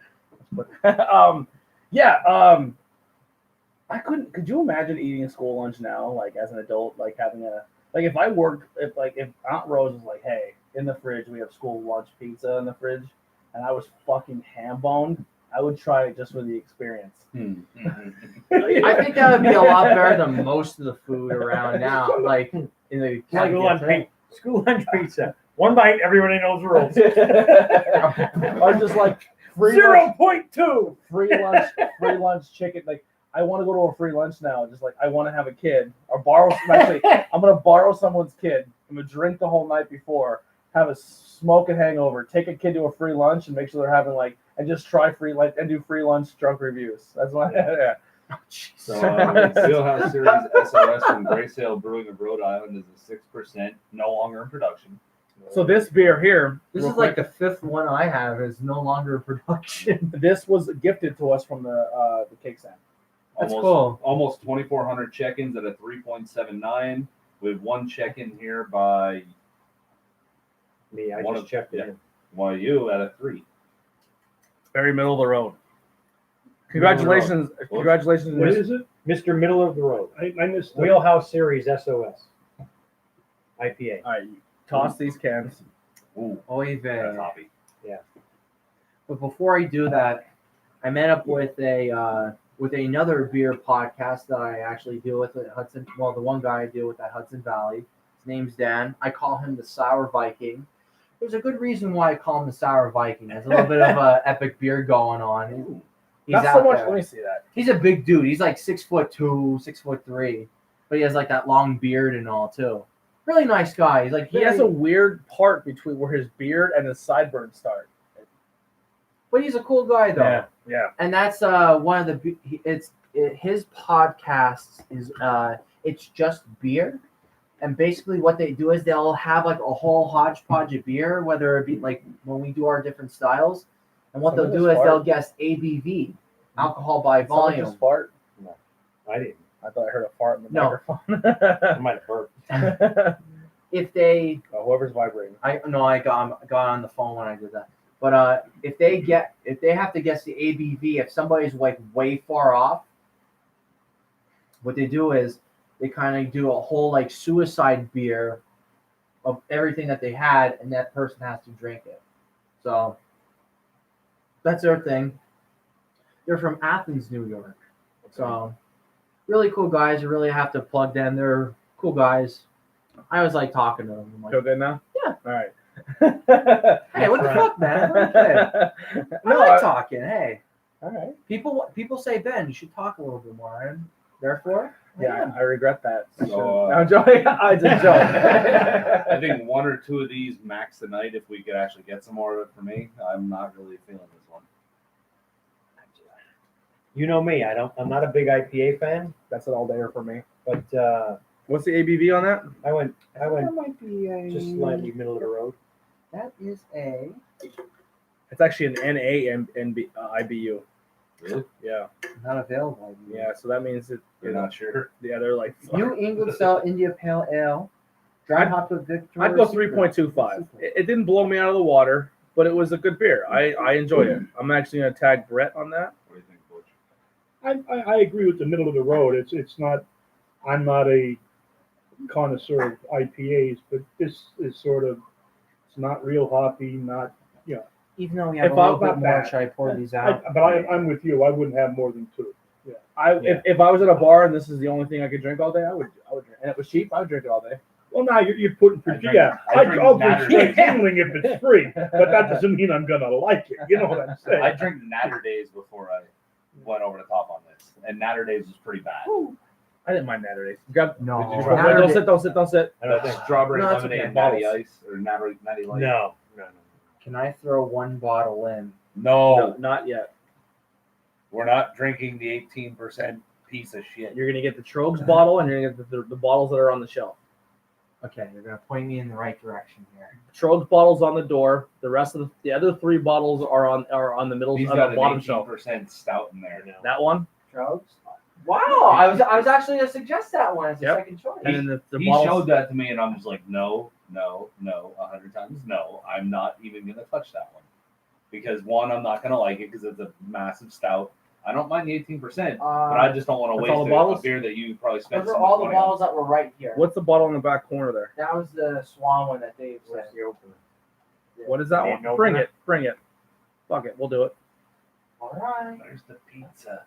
I couldn't. Could you imagine eating a school lunch now, like as an adult, like having if I worked, if Aunt Rose was like, hey, in the fridge we have school lunch pizza in the fridge, and I was fucking ham boned, I would try it just for the experience. I think that would be a lot better than most of the food around now. Like in the School lunch pizza. One bite, everybody knows the rules. Or just like free lunch, 0.2. free lunch chicken. Like I want to go to a free lunch now. Just like I want to have a kid or borrow. Actually, I'm gonna borrow someone's kid. I'm gonna drink the whole night before, have a smoking hangover, take a kid to a free lunch, and make sure they're having and just try and do free lunch drunk reviews. That's what. Yeah. So, Wheelhouse Series SOS from Graysale Brewing of Rhode Island is a 6%, no longer in production. So this beer here, This real is like quick, the 5th one I have is no longer in production. this was gifted to us from the cake stand. That's cool. Almost 2,400 check-ins at a 3.79. We have one check-in here by Me, I One just of- checked yeah. it in. YU at a 3. Very middle of the road. Congratulations! Congratulations! What Miss- is it? Mr. Middle of the Road. I missed the Wheelhouse Series SOS. IPA. All right, toss these cans. Ooh, Oy that's vey. hoppy. But before I do that, I met up with another beer podcast that I actually deal with at Hudson. Well, the one guy I deal with at Hudson Valley. His name's Dan. I call him the Sour Viking. There's a good reason why I call him the Sour Viking. There's a little bit of a epic beer going on. He's Not out so much. there. Let me see that. He's a big dude. He's like 6'2", 6'3", but he has like that long beard and all too. Really nice guy. He's like He has a weird part between where his beard and his sideburns start. but he's a cool guy though. Yeah. And that's one of his podcasts is it's just beer, And basically, what they do is they'll have like a whole hodgepodge of beer, whether it be like when we do our different styles. And what Someone they'll do just is they'll fart. guess ABV, alcohol by Someone volume. just fart. I didn't. I thought I heard a fart in the No. I microphone. might have burped. If they, Whoever's vibrating. I got on the phone when I did that. But if they have to guess the ABV, if somebody's like way far off, what they do is they kind of do a whole like suicide beer of everything that they had, and that person has to drink it. So that's their thing. They're from Athens, New York. So really cool guys. You really have to plug them. They're cool guys. I always like talking to them. I'm like, Feel good now? Yeah. All right. hey, what the fuck, man? Okay. No, I like talking. Hey, all right. people say, Ben, you should talk a little bit more. And therefore, Yeah, I regret that. So, I'm joking. I just joke. I think one or two of these max tonight, if we could actually get some more of it for me. I'm not really feeling this one. You know me. I'm not a big IPA fan, That's an all-dayer for me. but What's the ABV on that? I went that might be a. just slightly middle of the road. That is a. It's actually an NA and IBU. Really? Yeah. Not available. Yeah. So that means that You're not sure? Yeah, they're like. New England Style India Pale Ale. Dry hopped with Victoria. I'd go Secret. 3.25. It didn't blow me out of the water, but it was a good beer. I enjoyed it. I'm actually gonna tag Brett on that. What do you think, Butch? I agree with the middle of the road. It's not. I'm not a connoisseur of IPAs, but this is sort of. It's not real hoppy. Not Even though we have If a little I'm bit not more, bad. should I pour these out? I'm with you. I wouldn't have more than two. Yeah. If I was at a bar and this is the only thing I could drink all day, I would drink. And it was cheap, I would drink it all day. Well, now you're putting for I drink- yeah. I drink I'll drink Natter straight Days. Yingling if it's free, but that doesn't mean I'm gonna like it. You know what I'm saying? I drank Natter Days before I went over the top on this, and Natter Days was pretty bad. I didn't mind Natter Days. Grab. No, Did you Wait, try Natter don't Day- sit. Don't sit. Don't sit. I don't think. Strawberry No, it's lemonade, okay. and Natty Bottles. Ice, or Natty Light. No. Can I throw one bottle in? No, No, not yet. we're not drinking the 18% piece of shit. You're gonna get the Trogs bottle, and you're gonna get the bottles that are on the shelf. Okay, you're gonna point me in the right direction here. Trogs bottles on the door. The rest of the other three bottles are on the middle He's on got the an bottom shelf. 18% stout in there. No. That one, Trogs. Wow, I was actually gonna suggest that one as a Yep. second choice. and then the He bottles. showed that to me, and I'm just like, no, 100 times no. I'm not even gonna touch that one because one, I'm not gonna like it because it's a massive stout. I don't mind the 18%, but I just don't want to That's waste all the a bottles? beer that you probably spent. Those are so all much the money on. bottles that were right here. What's the bottle in the back corner there? That was the Swan one that Dave said. Where's the opener? What is that Name one? opener? Bring it. Fuck it, we'll do it. All right. There's the pizza.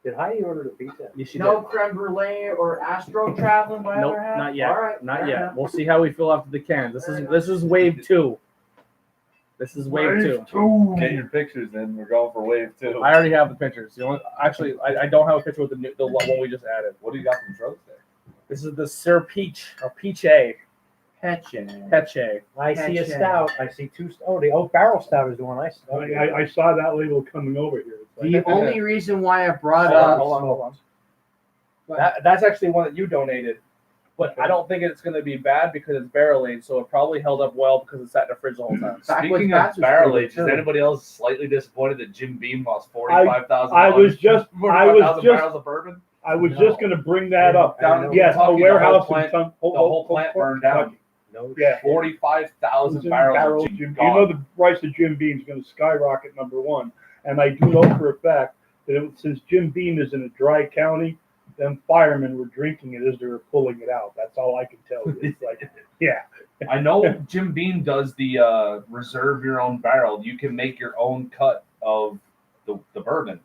Did Heidi order the pizza? You should. No creme brulee or Astro traveling by Nope, other half? not yet. All right. Not fair yet. enough. We'll see how we feel after the cans. This is wave 2. This is wave 2. Get your pictures in. We're going for wave 2. I already have the pictures. Actually, I don't have a picture with the one we just added. What do you got from Trogs there? This is the Sir Peach or Peachy. Peche. Peche. I see a Peche. stout. I see two. The oak barrel stout is the one I saw. I saw that label coming over here. It's like, The only reason why I brought Hold up on. That's actually one that you donated, but I don't think it's going to be bad because it's barrel aged, so it probably held up well because it sat in the fridge the whole time. Speaking Bats of was barrel pretty age, is good, too. anybody else slightly disappointed that Jim Beam lost 45,000? I was just barrels of bourbon. I was No. just gonna bring that up. I know. Yes, a Talking warehouse the whole in Tum- The whole plant burned down. No. Yeah. 45,000 Jim barrels. Jim, of you know the price of Jim Beam is going to skyrocket #1, and I do know for a fact that since Jim Beam is in a dry county, them firemen were drinking it as they were pulling it out. That's all I can tell you. It's like, yeah, I know Jim Beam does the reserve your own barrel. You can make your own cut of the bourbon,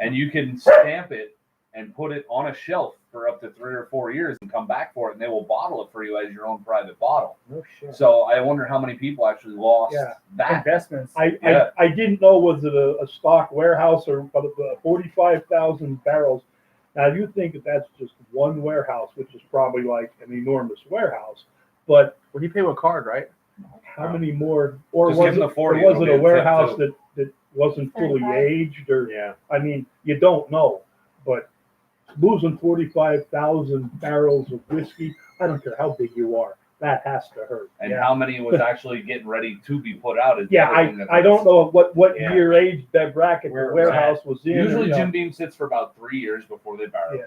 and you can stamp it and put it on a shelf for up to 3 or 4 years and come back for it, and they will bottle it for you as your own private bottle. No shit. So I wonder how many people actually lost Yeah. that. Investments. I didn't know was it a stock warehouse or 45,000 barrels. Now you think that that's just one warehouse, which is probably like an enormous warehouse, but Well, he paid with a card, right? how many more? Or Just was give it, them the 40, or was it'll it be a a tip, warehouse too. that wasn't fully 35. aged? Or Yeah. I mean, you don't know, but losing 45,000 barrels of whiskey. I don't care how big you are. That has to hurt. And Yeah. how many was actually getting ready to be put out? Is the Yeah, other thing that I don't hurts. know what Yeah. year age that bracket Where the it was warehouse was in. Usually, you know. Jim Beam sits for about 3 years before they barrel. Yeah.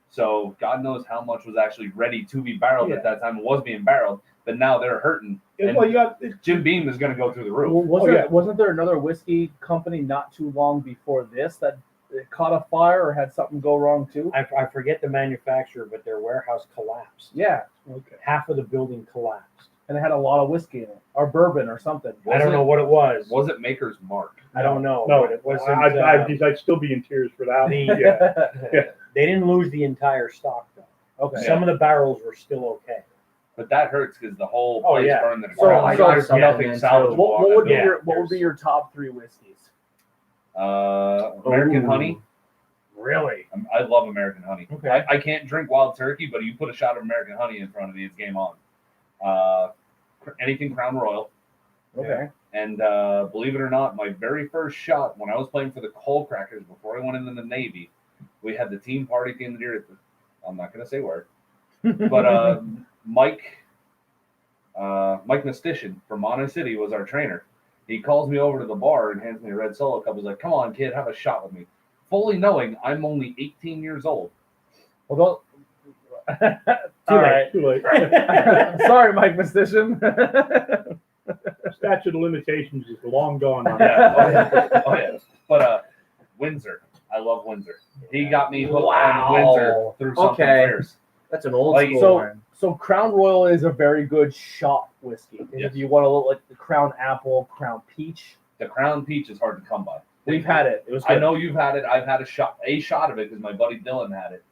So God knows how much was actually ready to be barreled Yeah. at that time. It was being barreled, but now they're hurting. And, And well, you got Jim Beam is going to go through the roof. Wasn't there another whiskey company not too long before this that it caught a fire or had something go wrong too? I forget the manufacturer, but their warehouse collapsed. Yeah, okay. Half of the building collapsed. and it had a lot of whiskey in it, or bourbon or something. I don't know what it was. Was it Maker's Mark? I don't know. No, but it wasn't. I'd still be in tears for that. Yeah. They didn't lose the entire stock though. Okay. Some of the barrels were still okay. But that hurts because the whole Oh, place yeah. burned to the So ground. I got There's something nothing then, salvageable. too. What would be Yeah, your top 3 whiskeys? American Ooh. Honey. Really? I love American Honey. Okay. I can't drink Wild Turkey, but you put a shot of American Honey in front of me, it's game on. Anything Crown Royal. Okay. And believe it or not, my very first shot when I was playing for the Coal Crackers before I went into the Navy, we had the team party at the end of the year. I'm not going to say where, but Mike Nastitian from Mono City was our trainer. He calls me over to the bar and hands me a red Solo cup. He's like, "Come on, kid, have a shot with me," fully knowing I'm only 18 years old. Well, Too all late. right. Too late. Sorry, Mike Mystician. Statute of limitations is long gone on Yeah, that. oh yeah. But Windsor, I love Windsor. He got me hooked Wow. on Windsor through something Okay. fierce. That's an old Like, school one. So Crown Royal is a very good shot whiskey. And Yes. if you want to look like the Crown Apple, Crown Peach, The Crown Peach is hard to come by. we've had it. It was I good. know you've had it. I've had a shot of it because my buddy Dylan had it.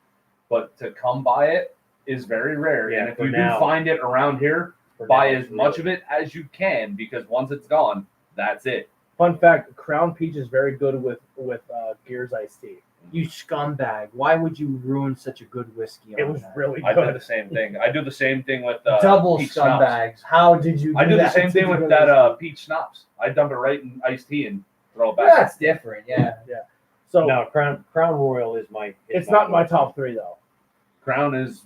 But to come by it is very rare. Yeah, and if for you now. do find it around here, For buy now, as it's much really- of it as you can because once it's gone, that's it. Fun fact: Crown Peach is very good with Gears Iced Tea. You scumbag. Why would you ruin such a good whiskey on It was that? really I do good. the same thing. I do the same thing with Double peach schnapps. scumbags. How did you do I do the that same to thing the with good that whiskey? peach schnapps. I dump it right in iced tea and throw it back. That's different, yeah. So No, Crown Royal is my. it's not my top 3 though. Crown is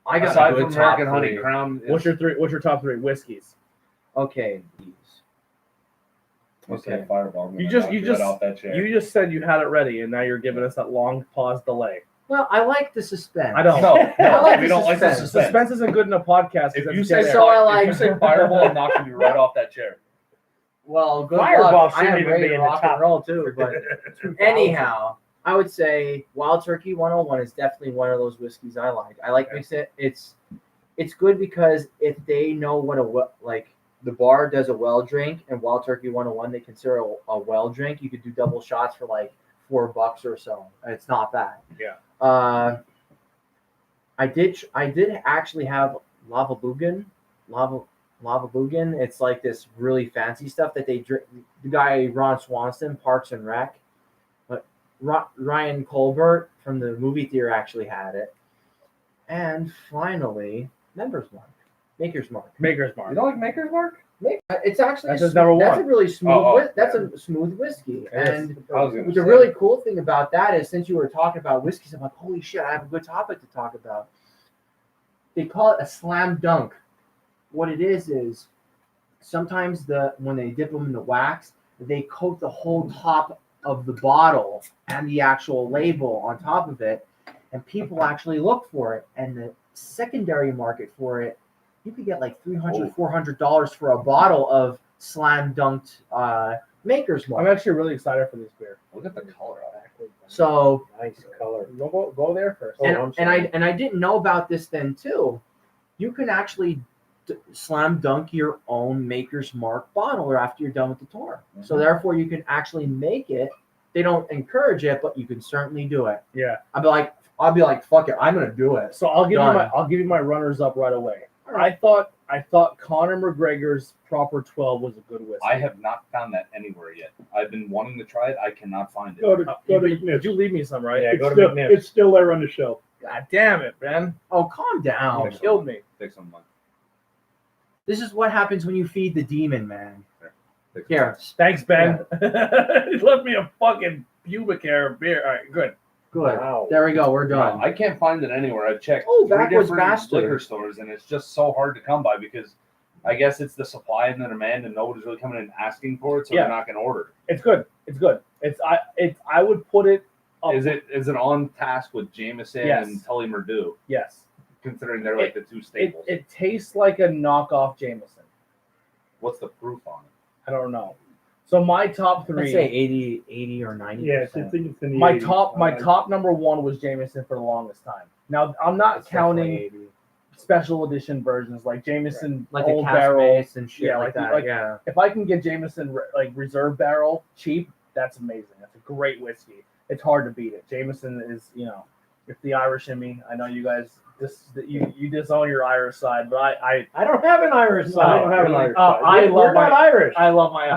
I got aside a good from American top Honey. three. Crown is What's your top 3 whiskeys? Okay. You said Okay. Fireball. I'm You gonna just- knock you your just- head off that chair. You just said you had it ready, and now you're giving us that long pause delay. Well, I like the suspense. I don't. No, I like we the don't like the suspense. suspense. Suspense isn't good in a podcast. If 'cause you that's say dead So air. I like- if you say Fireball, I'm knocking you right off that chair. Well, good Fireball luck. I shouldn't am even ready be to in the rock top. and roll too. But anyhow, I would say Wild Turkey 101 is definitely one of those whiskeys I like. I like mix it. It's good because if they know what the bar does a well drink and Wild Turkey 101 they consider a well drink, you could do double shots for like $4 or so. It's not bad. Yeah. I did actually have Lava Bugan. It's like this really fancy stuff that they drink. The guy Ron Swanson, Parks and Rec, but Ryan Colbert from the movie theater actually had it. And finally, Maker's Mark. Maker's You Mark. don't like Maker's Mark? It's actually That's his number That's a one. really smooth. Oh, That's a smooth whiskey. It is. And I was gonna the say. really cool thing about that is, since you were talking about whiskeys, I'm like, holy shit, I have a good topic to talk about. They call it a slam dunk. What it is sometimes when they dip them in the wax, they coat the whole top of the bottle and the actual label on top of it, and people actually look for it. And the secondary market for it, you could get like $300, $400 for a bottle of slam dunked Maker's I'm Mark. actually really excited for this beer. Look at the color on it. So Nice color. Go there first. Oh, I'm and sorry. I didn't know about this then too. You can actually slam dunk your own Maker's Mark bottle after you're done with the tour. So therefore, you can actually make it. They don't encourage it, but you can certainly do it. Yeah. I'll be like, fuck it, I'm gonna do it. So I'll give Done. you my runners up right away. I thought Conor McGregor's Proper 12 was a good whiskey. I have not found that anywhere yet. I've been wanting to try it. I cannot find it. Go to Did McNish. you leave me some, right? Yeah, go to Still- McNish. It's still there on the shelf. God damn it, man! Oh, calm down. You killed me. Take some money. This is what happens when you feed the demon, man. Take some Here, Thanks, Ben. He left me a fucking pubic hair of beer. All right, good. Good. Wow. There we go. We're No, done. I can't find it anywhere. I've checked Oh, 3 backwards different bastard. liquor stores, and it's just so hard to come by because I guess it's the supply and the demand, and nobody's really coming in asking for it, so Yeah. they're not going to order. It's good. It's good. I would put it up. Is it on task with Jameson Yes. and Tully Merdue, Yes. considering they're like the two It, staples? it tastes like a knockoff Jameson. What's the proof on it? I don't know. So my top Let's three. say 80 or 90%. Yes, I think it's in the My 80s. top number one was Jameson for the longest time. Now I'm not It's definitely counting 80. special edition versions like Jameson Like the Old cast Barrel. base and shit Yeah, like that. like- yeah. If I can get Jameson like Reserve Barrel cheap, that's amazing. That's a great whiskey. It's hard to beat it. Jameson is, it's the Irish in me. I know you guys you disown your Irish side, but I I don't have an Irish No, side. I don't have an Irish side. I We're love not my Irish. I love my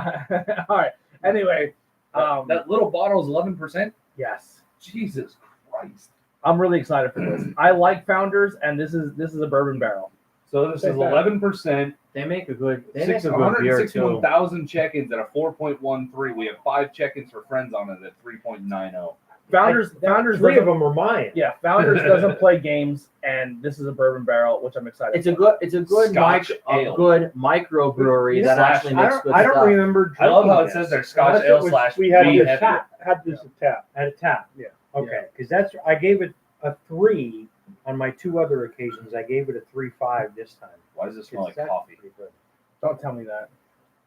all right. Anyway, That little bottle is 11%. yes. Jesus Christ! I'm really excited for this. I like Founders, and this is a bourbon barrel. So this is Take that. 11%. They make a good beer too. 161,000 check-ins at a 4.13. We have 5 check-ins for friends on it at 3.90. Founders Three of doesn't, them are mine. yeah, Founders doesn't play games, and this is a bourbon barrel, which I'm excited. It's a for. good Scotch ale. good microbrewery that Slash- actually I makes don't, good I don't stuff. remember. I love how it drinking says this. they're Scotch Unless it ale was- slash We had B this heavy. tap. Had this a tap. at a tap. Yeah. Okay, because I gave it a 3 on my 2 other occasions. I gave it a 3.5 this time. Why does it smell like It's that coffee? pretty good. Don't tell me that.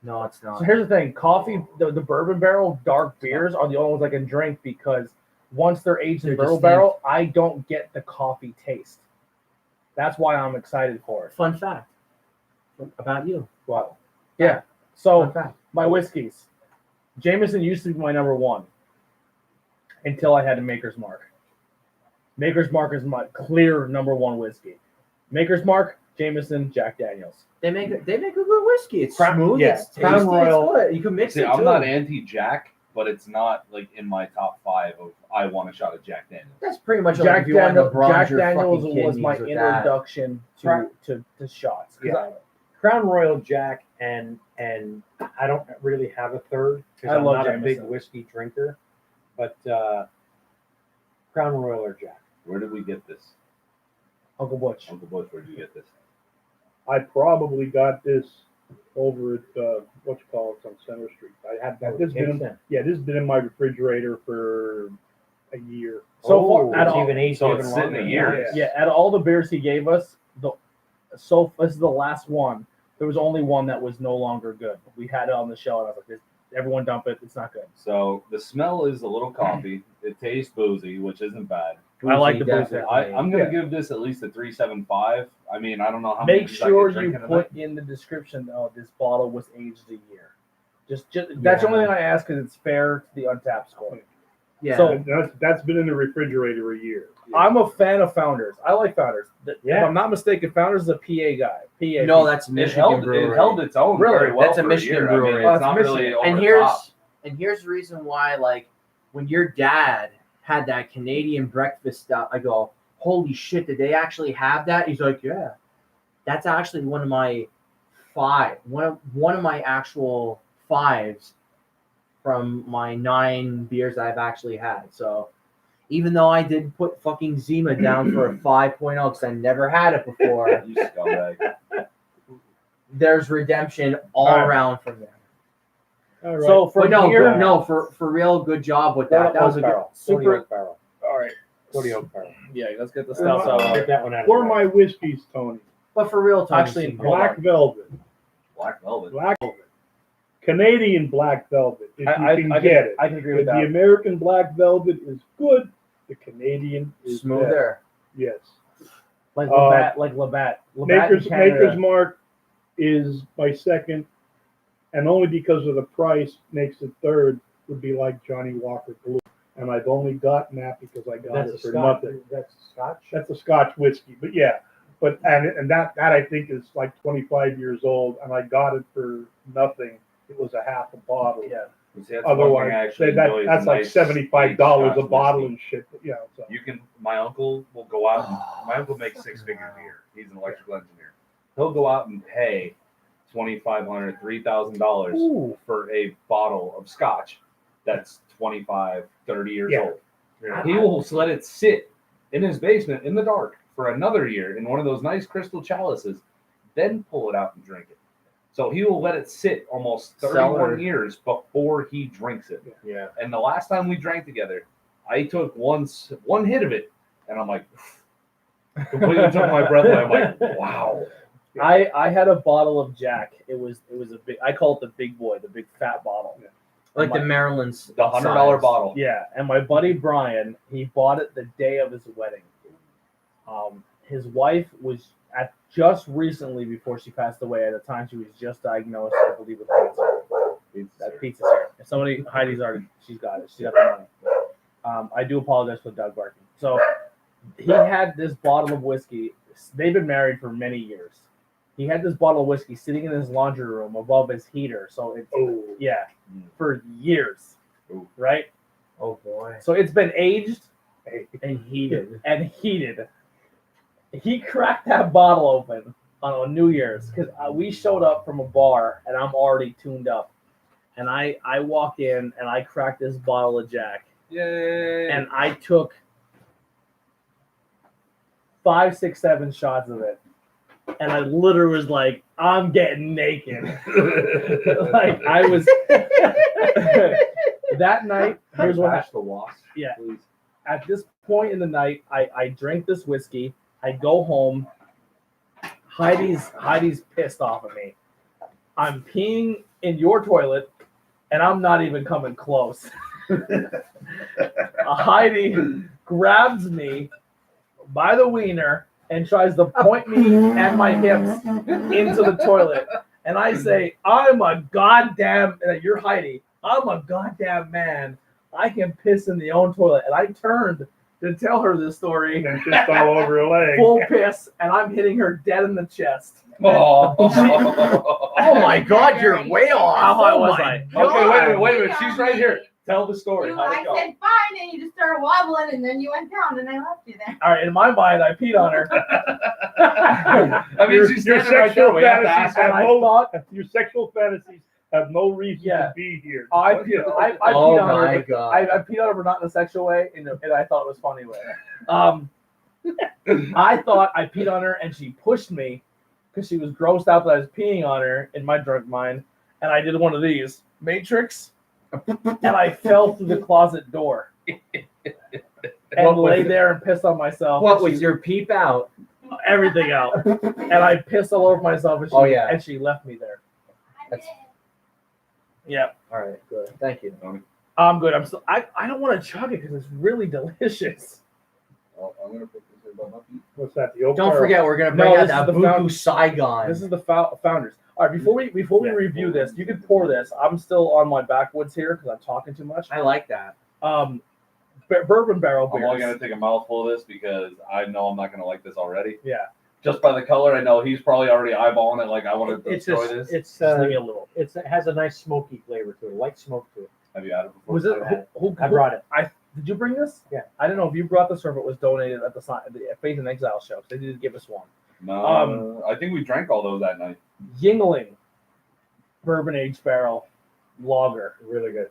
No, it's not. So here's the thing: coffee, the bourbon barrel dark beers are the only ones I can drink because once they're aged in They're bourbon distinct. barrel, I don't get the coffee taste. That's why I'm excited for it. Fun fact about you. Wow. Yeah. So Fun fact. my whiskeys, Jameson used to be my number one until I had a Maker's Mark. Maker's Mark is my clear number one whiskey. Maker's Mark, Jameson, Jack Daniels. They make a good whiskey. It's Crown- smooth. yeah, It's tasty. Crown Royal- It's good. You can mix See, it I'm too. not anti-Jack, but it's not like in my top 5 of I want a shot of Jack Daniels. That's pretty much like Jack, if you wanted to Daniel, bronze Jack your Daniels fucking was my kidneys with that. introduction to shots. 'Cause Yeah. Crown Royal, Jack, and I don't really have a third because I I'm love not a big Jameson. whiskey drinker. But Crown Royal or Jack. Where did we get this? Uncle Butch. Uncle Bush, where did you get this? I probably got this over at what you call it on Center Street. I had that. This been Kingston. this has been in my refrigerator for a year. So far, Oh, at it's all, even aged so even it's sitting a longer. year. yeah, out of all the beers he gave us, this is the last one. There was only one that was no longer good. We had it on the show, and I was like, everyone dump it. It's not good. So the smell is a little coffee. It tastes boozy, which isn't bad. I like the Boozy, boozy. definitely. I'm gonna Yeah. give this at least a 3.75. I mean, I don't know how many Make of these I sure could you drink in a put night. in the description though this bottle was aged a year. Just that's the only thing I ask because it's fair to the Untapped score. Yeah. So- And that's been in the refrigerator a year. I'm a fan of Founders. I like Founders. Yeah. If I'm not mistaken, Founders is a PA guy. PA. no, that's It Michigan held, brewery. it held its own Really? very well. That's a for Michigan year. I mean, brewery. it's Oh, it's not Michigan. really over and the top. here's the reason why, like, when your dad had that Canadian breakfast stuff, I go, holy shit, did they actually have that? He's like, yeah. That's actually one of my one of my actual 5s from my 9 beers I've actually had. So even though I did put fucking Zima down for a 5.0 because I never had it before, You scumbag. there's redemption all All right. around from there. All right. So from But here, for real, good job with that. That was a good, barrel. super- barrel. all right. 40 oak barrel. Yeah, let's get the Well, stuff I'll out. Get that one out of for the way. my whiskeys, Tony. but for real, Tony, Actually, Zima. hold Black on. Velvet. Black Velvet. Black Velvet. Canadian Black Velvet. If you can I get it. I can agree But with the that. American Black Velvet is good. The Canadian is better. smoother. Yes. Like Uh, Labatt, Labatt in Maker's Canada. Mark is my second, and only because of the price makes it third would be like Johnny Walker Blue, and I've only gotten that because I got That's it a for Scotch. nothing. That's Scotch. That's a Scotch whiskey, but yeah, but and that I think is like 25 years old, and I got it for nothing. It was a half a bottle. Yeah. You see, that's one thing Otherwise, I actually enjoy is that's a like nice $75 a Scotch bottle whiskey. and shit. But yeah, so. You can. My uncle will go out. And, my uncle makes 6-figure beer. He's an electrical engineer. He'll go out and pay $2,500, $3,000 Ooh. for a bottle of Scotch that's 25, 30 years Yeah. old. Yeah. He will let it sit in his basement in the dark for another year in one of those nice crystal chalices, then pull it out and drink it. So he will let it sit almost 31 Cellar. years before he drinks it. Yeah. And the last time we drank together, I took one hit of it, and I'm like, completely took my breath away. I'm like, wow. I had a bottle of Jack. It was a big. I call it the big boy, the big fat bottle. Yeah. Like the My- Maryland's The $100 size. bottle. Yeah, and my buddy Brian, he bought it the day of his wedding. His wife was just recently before she passed away. At the time, she was just diagnosed, I believe, with cancer. That pizza's here. If somebody, Heidi's already, she's got it. She got the money. I do apologize for Doug barking. So he had this bottle of whiskey. They've been married for many years. He had this bottle of whiskey sitting in his laundry room above his heater. So it's yeah, for years, Ooh. right? Oh boy. So it's been aged And heated. and heated. He cracked that bottle open on New Year's because we showed up from a bar and I'm already tuned up. And I walk in and I cracked this bottle of Jack. Yay. And I took 5, 6, 7 shots of it. And I literally was like, I'm getting naked. Like I was that night, here's what happened. the loss. Yeah. Please. At this point in the night, I drink this whiskey. I go home. Heidi's pissed off at me. I'm peeing in your toilet, and I'm not even coming close. Heidi grabs me by the wiener and tries to point me and my hips into the toilet. And I say, I'm a goddamn, you're Heidi, I'm a goddamn man. I can piss in the own toilet. And I turned to tell her this story. And just all over your leg. Full piss, and I'm hitting her dead in the chest. Oh. Oh my God, you're way off. How high Oh was my I? Okay, God. wait a minute. She's right here. Tell the story. You, How'd I it go? said fine, and you just started wobbling, and then you went down, and I left you there. All right, in my mind, I peed on her. I mean, Your she's your standing right there. sexual We have to fantasies ask her. have And I no thought, your sexual fantasies have no reason Yeah. to be here. I peed on my her. God. I peed on her, but not in a sexual way, and I thought it was funny way. I thought I peed on her, and she pushed me because she was grossed out that I was peeing on her in my drunk mind, and I did one of these Matrix, and I fell through the closet door and What was lay it? there and pissed on myself. What and was she- your peep out? everything out, and I pissed all over myself, and she, Oh, yeah. and she left me there. That's- Yeah, All right, good. Thank you. I'm good. I don't want to chug it because it's really delicious. Oh, I'm gonna put this in my mouth. What's that? The oak Don't barrel? forget, we're gonna No, bring out this is that the Buku fountain. Saigon. This is the founders. All right, before we Yeah. review this, you can pour this. I'm still on my backwoods here because I'm talking too much. I like that. Bourbon barrel I'm only beers. gonna take a mouthful of this because I know I'm not gonna like this already. Yeah, Just by the color, I know he's probably already eyeballing it. Like I want to It's destroy this. it's just leave me a little. it has a nice smoky flavor to it, light smoke to it. Have you had it before? Was it? Who I brought it. Did you bring this? Yeah. I don't know if you brought this or if it was donated at the Faith and Exile show. 'Cause they did give us one. No, I think we drank all those that night. Yingling bourbon aged barrel lager, Really good.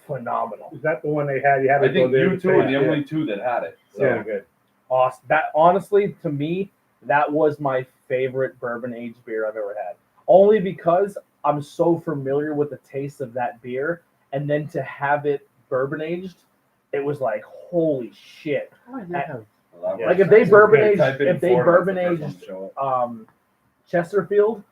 phenomenal. Is that the one they had? You had I to go think there. you to two pay. are the only two that had it. So. Really good. Awesome. That honestly, to me, that was my favorite bourbon aged beer I've ever had. Only because I'm so familiar with the taste of that beer, and then to have it bourbon aged, it was like holy shit. Well, that Yeah. Like if they was- bourbon Type aged, in if they four, bourbon that's the first one aged to show up. Chesterfield,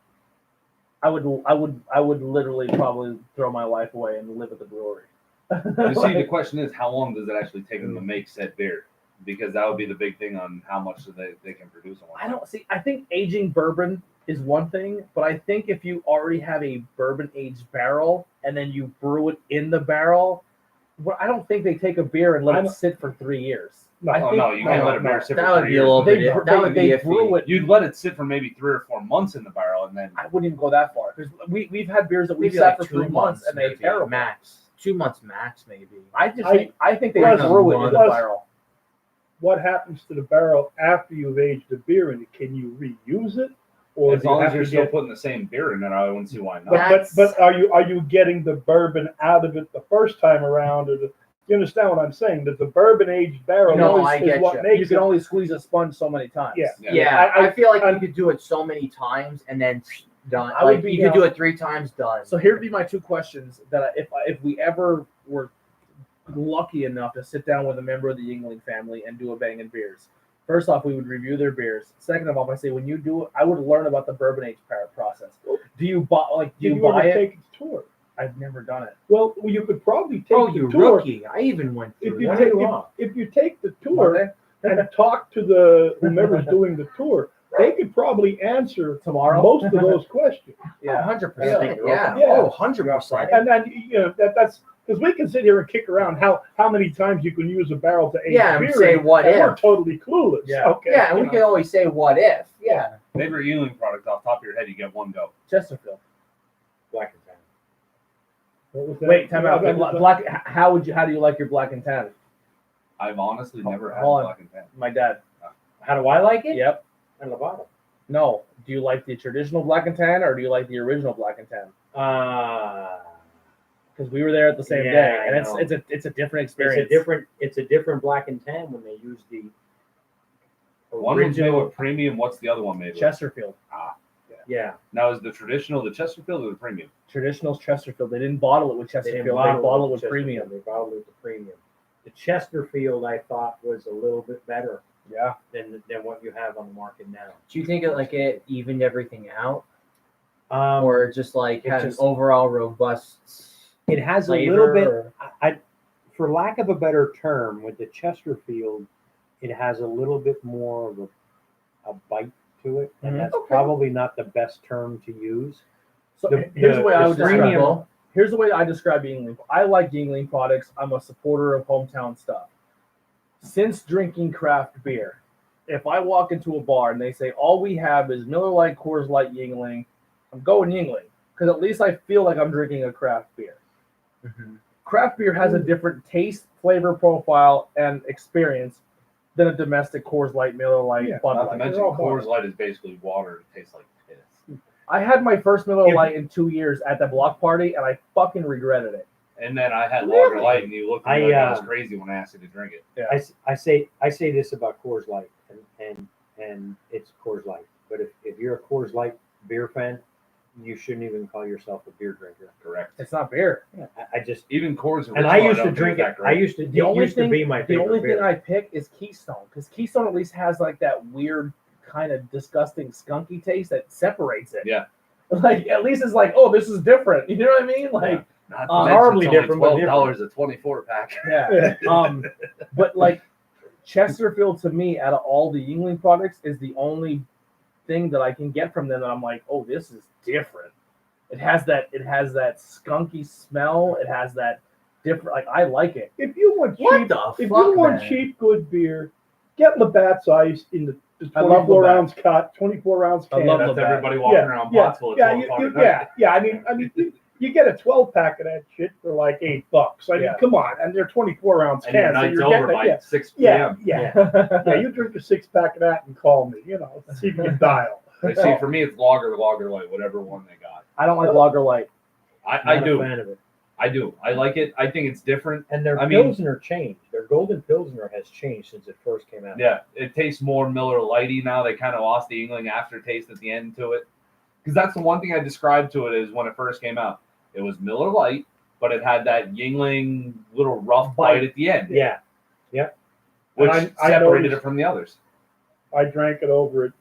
I would literally probably throw my life away and live at the brewery. You see, the question is, how long does it actually take them to make said beer? Because that would be the big thing on how much they can produce on one. I don't see. I think aging bourbon is one thing, but I think if you already have a bourbon aged barrel and then you brew it in the barrel, well, I don't think they take a beer and let it sit for 3 years. No, I Oh think no, you can't no, let a beer no. sit That for would 3 be a years. little they, bit. That would be they iffy. brew it. You'd let it sit for maybe 3 or 4 months in the barrel, and then I wouldn't even go that far because we've had beers that we've Maybe sat like for 3 months and they're maybe, terrible. max. 2 months max, maybe. I just I- think, I think they plus- brew it in the plus- barrel. What happens to the barrel after you've aged the beer in it? Can you reuse it, or as do you long as have you're to still get? putting the same beer in it, I wouldn't see why not. But are you getting the bourbon out of it the first time around, or You understand what I'm saying? That the bourbon aged barrel No, I is get what you. makes You can it. only squeeze a sponge so many times. Yeah. Yeah, I- I feel like I'm- you could do it so many times and then done. I would Like be, you could do it 3 times, done. So here'd be my 2 questions that if we ever were lucky enough to sit down with a member of the Yingling family and do a Bangin beers. First off, we would review their beers. Second of all, I say when you do it, I would learn about the bourbon age process. Do you buy Did you buy ever it? take the tour? I've never done it. Well, you could probably take Oh, the you tour. rookie! I even went If through you that. take wrong. if you take the Monday? tour and talk to the whomever's doing the tour, they could probably answer Tomorrow? most of those questions. Yeah. 100%. Yeah. Yeah. Oh, 100%. And then that's because we can sit here and kick around how many times you can use a barrel to age Yeah, and beer, say what and we're if. totally clueless. Yeah. Okay. Yeah, and we can always say what if. Yeah. Favorite Yingling product off the top of your head, you get one go. Chesterfield. Black and tan. What was that? Wait, time out. Yeah, Black. How do you like your black and tan? I've honestly never had Hold on. black and tan. My dad. How do I like it? Yep. And the bottle. No. Do you like the traditional black and tan or do you like the original black and tan? Because we were there at the same Yeah, day, I and know. it's a different experience. It's a different black and tan when they use the One was made original. with premium. What's the other one made with? Chesterfield. Yeah, Now, is the traditional the Chesterfield or the premium? Traditional's Chesterfield. They didn't bottle it with they Chesterfield. didn't They bottled it with Chesterfield, premium. They bottled it with premium. The Chesterfield I thought was a little bit better Yeah. than what you have on the market now. Do you think it evened everything out, Um, or it just like it had just- an overall robust? it has a flavor, little bit. or- I, for lack of a better term, with the Chesterfield, it has a little bit more of a bite to it, and Mhm. that's Okay. probably not the best term to use. So The- here's the way I the would premium- describe it. Here's the way I describe Yingling. I like Yingling products. I'm a supporter of hometown stuff. Since drinking craft beer, if I walk into a bar and they say all we have is Miller Lite, Coors Light, Yingling, I'm going Yingling because at least I feel like I'm drinking a craft beer. Mhm. Craft beer has a different taste, flavor profile, and experience than a domestic Coors Light, Miller Lite, Yeah, Bud Not to Light. mention, They're all Coors Light is basically water. It tastes like piss. I had my first Miller If- Lite in 2 years at the block party, and I fucking regretted it. And then I had Really? Lager Light, and you looked at me like I was I, crazy when I asked you to drink it. I say this about Coors Light, and it's Coors Light. But if you're a Coors Light beer fan, you shouldn't even call yourself a beer drinker. Correct. It's not beer. I just Even Coors and I Original, used to don't drink think it. is that I great. used to. The only used thing, to be my the favorite only beer. thing I pick is Keystone because Keystone at least has like that weird kind of disgusting skunky taste that separates it. Yeah. Like at least it's like, oh, this is different. You know what I mean? Like, Not to Uh, mention horribly it's only different, but $12 a 24 pack. yeah. But like Chesterfield to me, out of all the Yingling products, is the only thing that I can get from them that I'm like, oh, this is different. It has that skunky smell. It has that different. Like I like it. If you want What cheap, the if fuck, you want man? cheap good beer, get Labatt's Ice in the I love 24 Labatt. ounce cut, 24 ounce I can. love That's Labatt. everybody walking around yeah, Pottsville at yeah, 12 o'clock at night. yeah. I mean, you get a 12 pack of that shit for like $8. I mean, Yeah. come on, and they're 24 ounce And your cans. So night's you're over getting by it. 6 Yeah, p.m. yeah, yeah. You drink a 6-pack of that and call me. See if you can dial. They see, for me, it's Lager Light, whatever one they got. I don't like Lager Light. I Not a do. fan of it. I do. I like it. I think it's different. And their I mean- Pilsner changed. Their Golden Pilsner has changed since it first came out. Yeah, it tastes more Miller Lighty now. They kind of lost the Yingling aftertaste at the end to it. Because that's the one thing I described to it is when it first came out. It was Miller Light, but it had that Yingling little rough bite at the end, Yeah. which And I separated noticed- it from the others. I drank it over at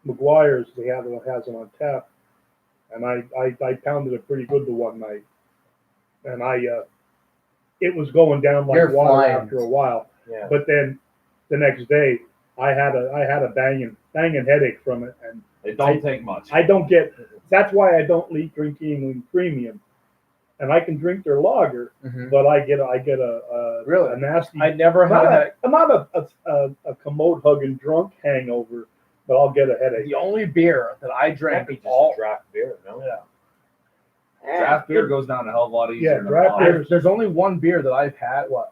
McGuire's. They has it on tap, and I pounded it pretty good the one night, and it was going down like You're water flying. after a while. Yeah. But then the next day, I had a banging headache from it, and It don't take much. I don't get. That's why I don't drink Yingling Premium, and I can drink their lager, Mhm. but I get a Really? a nasty. I never had I'm not a commode hugging drunk hangover, but I'll get a headache. the only beer that I That'd drank be just all. a draft beer, no? Yeah. Draft beer goes down a hell of a lot easier Yeah, than draft lager. beer. There's only one beer that I've had. What?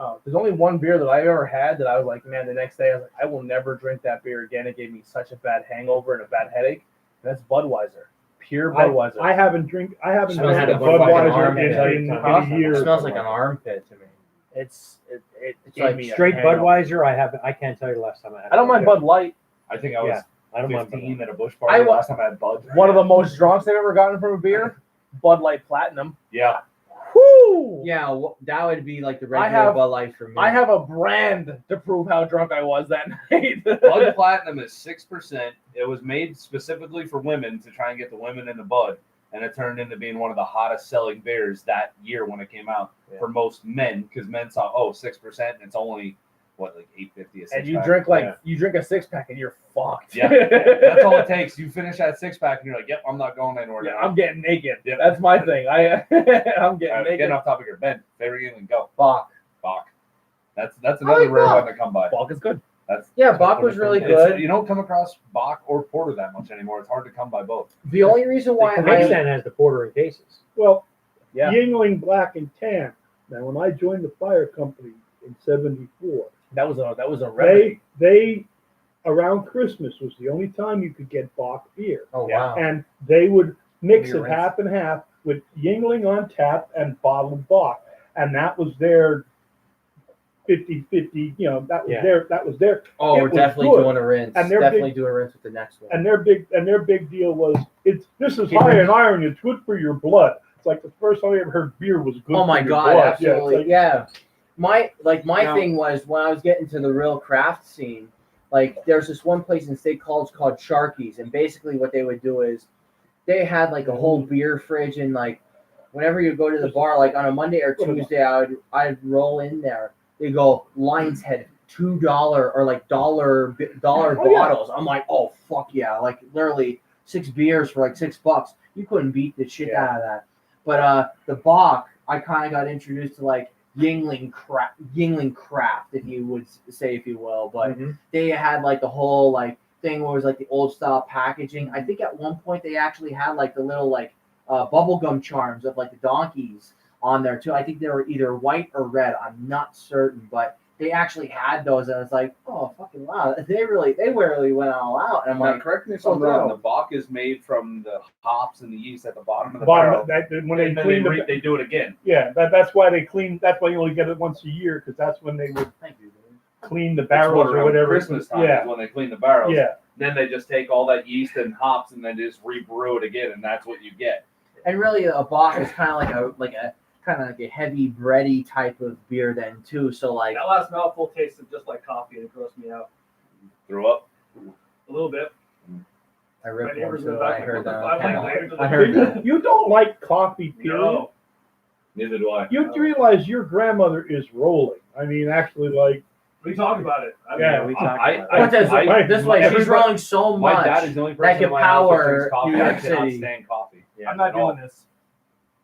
Oh, there's only one beer that I ever had that I was like, man, the next day I was like, I will never drink that beer again. It gave me such a bad hangover and a bad headache. And that's Budweiser. pure Budweiser. I haven't drank Smells a like a Budweiser Budweiser in Huh? a It year. smells like an armpit to me. It's gave like me a Straight hangover. Budweiser, I can't tell you the last time I had. I don't mind Bud Light. I think I was Yeah, I don't mind. 15 Bud at a bush I party wa- last time I had Bud. One of the most drunks I've ever gotten from a beer, Bud Light Platinum. Yeah. Whoo! Yeah, that would be like the I regular have- Bud Light for me. I have a brand to prove how drunk I was that night. Bud Platinum is 6%. It was made specifically for women to try and get the women into Bud, and it turned into being one of the hottest selling beers that year when it came out Yeah. for most men, because men saw 6%, and it's only what, like $8.50 a six-pack. And you drink Yeah. you drink a 6-pack and you're fucked. Yeah, that's all it takes. You finish that 6-pack and you're like, yep, I'm not going anywhere. Yeah, now. I'm getting naked. Yep. That's my thing. I'm getting All right, naked. getting off topic here. Ben, favorite game and go. Bach. Bach. That's another like rare Bach. one to come by. Bach is good. That's Yeah, Bach was really it's- good. You don't come across Bach or Porter that much anymore. It's hard to come by both. The only reason why The I Stand has the porter in cases. Well, Yeah. Yingling Black and Tan. Now, when I joined the fire company in '74, That was a remedy. they around Christmas was the only time you could get Bach beer, oh Yeah. wow. and they would mix Beer it rinse. half and half with Yingling on tap and bottled Bach, and that was their 50-50. That was Yeah. their. Oh, it we're was definitely good. doing a rinse. And they're Definitely do a rinse with the next one. And their big deal was this is Keep high it- in iron. It's good for your blood. It's like the first time I ever heard beer was good. Oh my for your god, blood. absolutely. Yeah, it's Yeah. My Now- thing was when I was getting to the real craft scene, like there's this one place in State College called Sharky's, and basically what they would do is they had like a whole beer fridge, and like whenever you go to the bar, like on a Monday or Tuesday, I'd roll in there. They go Lion's Head $2 or like dollar Oh, yeah. bottles. I'm like, oh fuck yeah, like literally 6 beers for like $6. You couldn't beat the shit Yeah. out of that. But the Bach, I kind of got introduced to like Yingling craft, if you would say, if you will. But they had like the whole like thing where it was like the old style packaging. I think at one point they actually had like the little like bubblegum charms of like the donkeys on there too. I think they were either white or red. I'm not certain, but they actually had those, and it's like, oh fucking wow, they really went all out. And I'm Now, like, correct me if so I'm wrong. dope. The Bach is made from the hops and the yeast at the bottom of the Bottom, barrel. when they And then clean they do it again. that's why they clean. That's why you only get it once a year, because that's when they would thank you. clean the It's barrels around or whatever. Christmas time Yeah, is when they clean the barrels. yeah. Then they just take all that yeast and hops and then just rebrew it again, and that's what you get. And really, a Bach is kind of like a heavy bready type of beer then too. So like, That last mouthful tasted just like coffee, and it grossed me out Threw up. a little bit. I ripped My neighbors one in too. the back, I like, heard what the that. fuck? Like, later to the- I heard that. You don't like coffee, period. No. Neither do I. You realize your grandmother is rolling. I mean, actually, like, We talked about it. I mean, Yeah, we I- talked I- about it. But I- this way, she's everybody- rolling so My much. dad is the only that person can in my house that power drinks coffee. New I York cannot City. stand coffee. I'm not at all. doing this.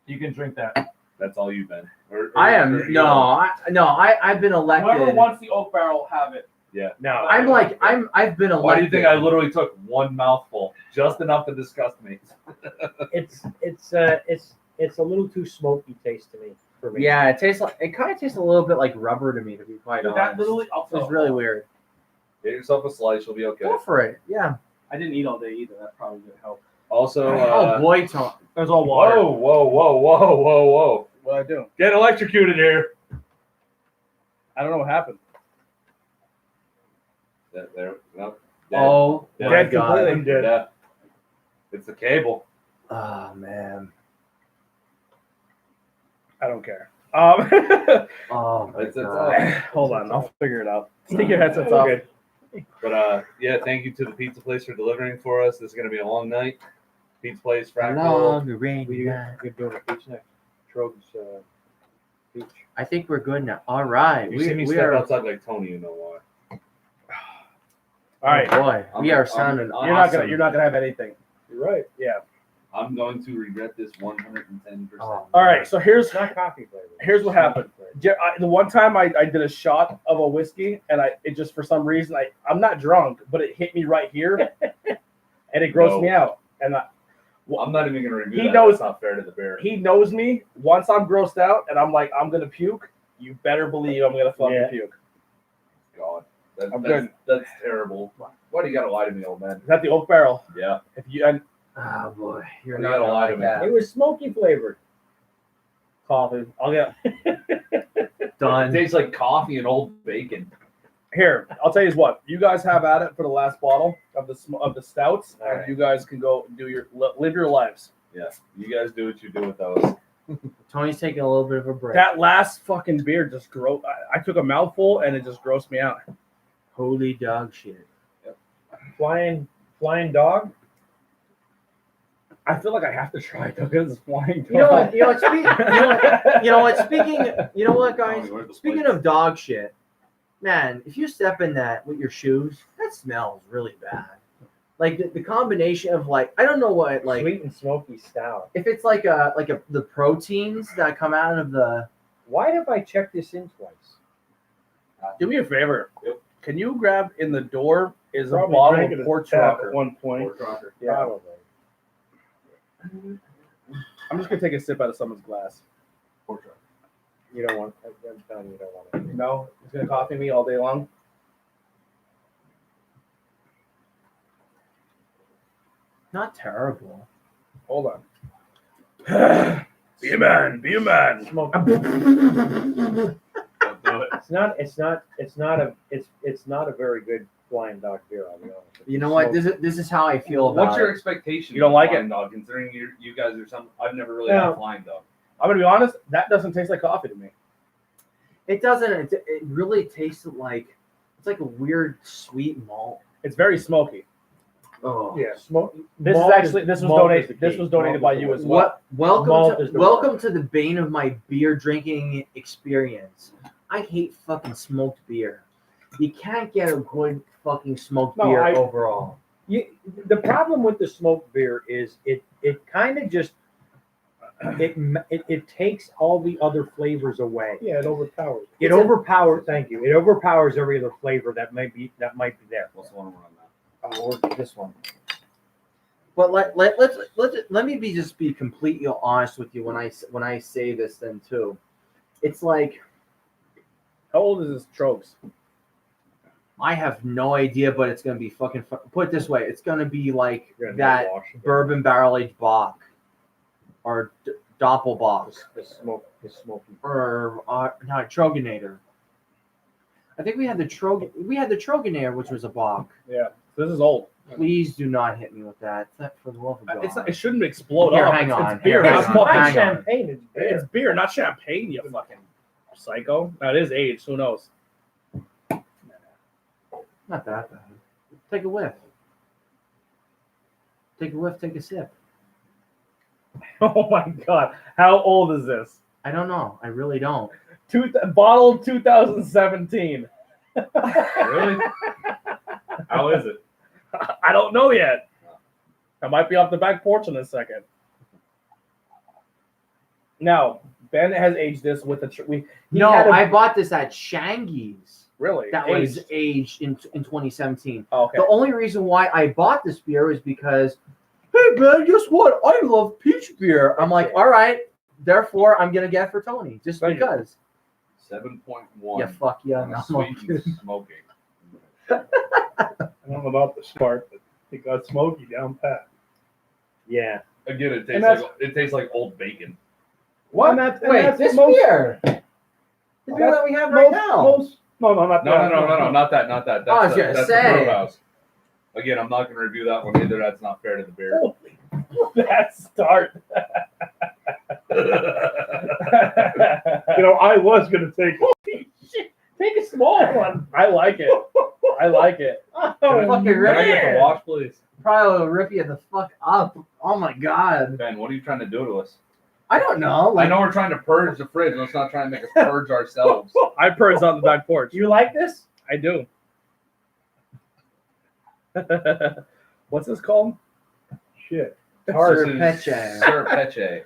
You can drink that. That's all you've been. Or I or am you're- I've been elected. Whoever wants the oak barrel, have it. Yeah. Now, I've been elected. Why do you think I literally took one mouthful, just enough to disgust me? it's a little too smoky taste to me for me. Yeah, it kind of tastes a little bit like rubber to me, to be quite That honest. literally, It's really weird. Get yourself a slice, you'll be okay. Go for it. Yeah. I didn't eat all day either. That probably didn't help. Also, Oh boy, Tom. There's all water. whoa. What I do? Get electrocuted here. I don't know what happened. There. Nope. Oh Yeah. my dead god. completely dead. Yeah. It's the cable. Oh man. I don't care. Oh my It's god. Hold on, I'll figure it out. Take your headsets off. Okay. But yeah, thank you to the pizza place for delivering for us. This is gonna be a long night. Pizza place, Fractal. Long rainy We night. We're doing a beach next. Trogs beach. I think we're good now. All right. You see me we step are. outside like Tony, you know why. All right. Oh boy, we I'm- are sounding. I'm- awesome. You're not gonna have anything. You're right. Yeah. I'm going to regret this 110%. Oh, All right. So here's It's not coffee flavor. Here's what happened. The one time I did a shot of a whiskey, and it just for some reason I'm not drunk, but it hit me right here, and it grossed No. me out. And I'm not even gonna review He that. knows- That's not fair to the bear. he knows me. Once I'm grossed out, and I'm like I'm gonna puke. You better believe I'm gonna fucking Yeah. puke. God, I'm that's terrible. Why do you gotta lie to me, old man? Is that the oak barrel? Yeah. If you and Oh boy, you're You not gotta gonna lie like to me. that. It was smoky flavored. Coffee. I'll get It Done. tastes like coffee and old bacon. here. I'll tell you what. You guys have at it for the last bottle of the stouts, All and right. you guys can go do your live your lives. Yeah, you guys do what you do with those. Tony's taking a little bit of a break. That last fucking beer just I took a mouthful and it just grossed me out. Holy dog shit. Flying dog. I feel like I have to try it because it's flying. You know what? You know what? You know what? Speaking. You know what, guys? Tony, where's the Speaking plates? of dog shit, man, if you step in that with your shoes, that smells really bad. Like the combination of like I don't know what like Sweet and smoky stout. if it's like the proteins that come out of the. Why have I checked this in twice? Do me a favor. Yep. Can you grab in the door is a Probably bottle drank it of at pork tap rocker. at one point. Pork rocker. Yeah. Probably. I'm just gonna take a sip out of someone's glass. Pork rocker. You don't want. I'm telling you, you don't want it. No, it's gonna coffee me all day long. Not terrible. Hold on. Be a man. Be a man. Smoky. Don't do it. It's not. It's not a very good flying dog beer. I'll be honest. with You know what? This is how I feel about What's your it. expectation? You don't of like Flying it? Dog, considering you guys are some. I've never really No. had flying dog. I'm gonna be honest. That doesn't taste like coffee to me. It doesn't. It really tastes like it's like a weird sweet malt. It's very smoky. Oh. Yeah, smoke. This malt is actually is- this was malt is donated. the This key. was donated Malt by is you the as key. well. Welcome Malt is to the welcome to the bane of my beer drinking experience. I hate fucking smoked beer. You can't get a good fucking smoked No, beer I- overall. The problem with the smoked beer is it kind of just it takes all the other flavors away. Yeah, it overpowers. It overpowers. Thank you. It overpowers every other flavor that might be there. What's the one we're on now? Oh, this one. But let me just be completely honest with you when I say this then too. It's like How old is this Trogs? I have no idea, but it's gonna be fucking. Put it this way, it's gonna be like You're gonna that wash it. bourbon barrel aged Bock or Doppelbock The smoky. or not Troganator. I think we had the Troganator, which was a Bock. Yeah, this is old. Please do not hit me with that. For the love of God. It's not, it shouldn't explode Here, off. hang It's- on. It's beer, Here, not hang on. fucking Hang on. Champagne. It's beer. It's beer, not champagne. You fucking psycho. That is aged. Who knows? Not that bad. Take a whiff. Take a whiff. Take a sip. Oh my god, how old is this? I don't know. I really don't. Bottle 2017. Really? How is it? I don't know yet. I might be off the back porch in a second. Now, Ben has aged this with a. No, I bought this at Shangy's. really That was aged in 2017. Oh, okay. The only reason why I bought this beer is because, hey man, guess what? I love peach beer. I'm like, all right. Therefore, I'm gonna get it for Tony just Thank you. because. 7.1. Yeah, fuck yeah. on No, a I'm sweet kidding. and smoking. I don't know about the start, but it got smoky down pat. Yeah. Again, it And tastes like old bacon. And that's, and Wait, that's this most, beer. The beer that we have right now. No, not No, that. not that. That's I was the, gonna that's say. the brew house. Again, I'm not going to review that one either. That's not fair to the beer. That start. You know, I was gonna take it. Take a small one. I like it. I like it. Fucking Can I rip get the it. wash, please? Probably will rip you the fuck up. Oh my god. Ben, what are you trying to do to us? I don't know. I Like, know we're trying to purge the fridge. Let's not try and make us purge ourselves. I purge on the back porch. You like this? I do. What's this called? Shit. Serpeche. Serpeche.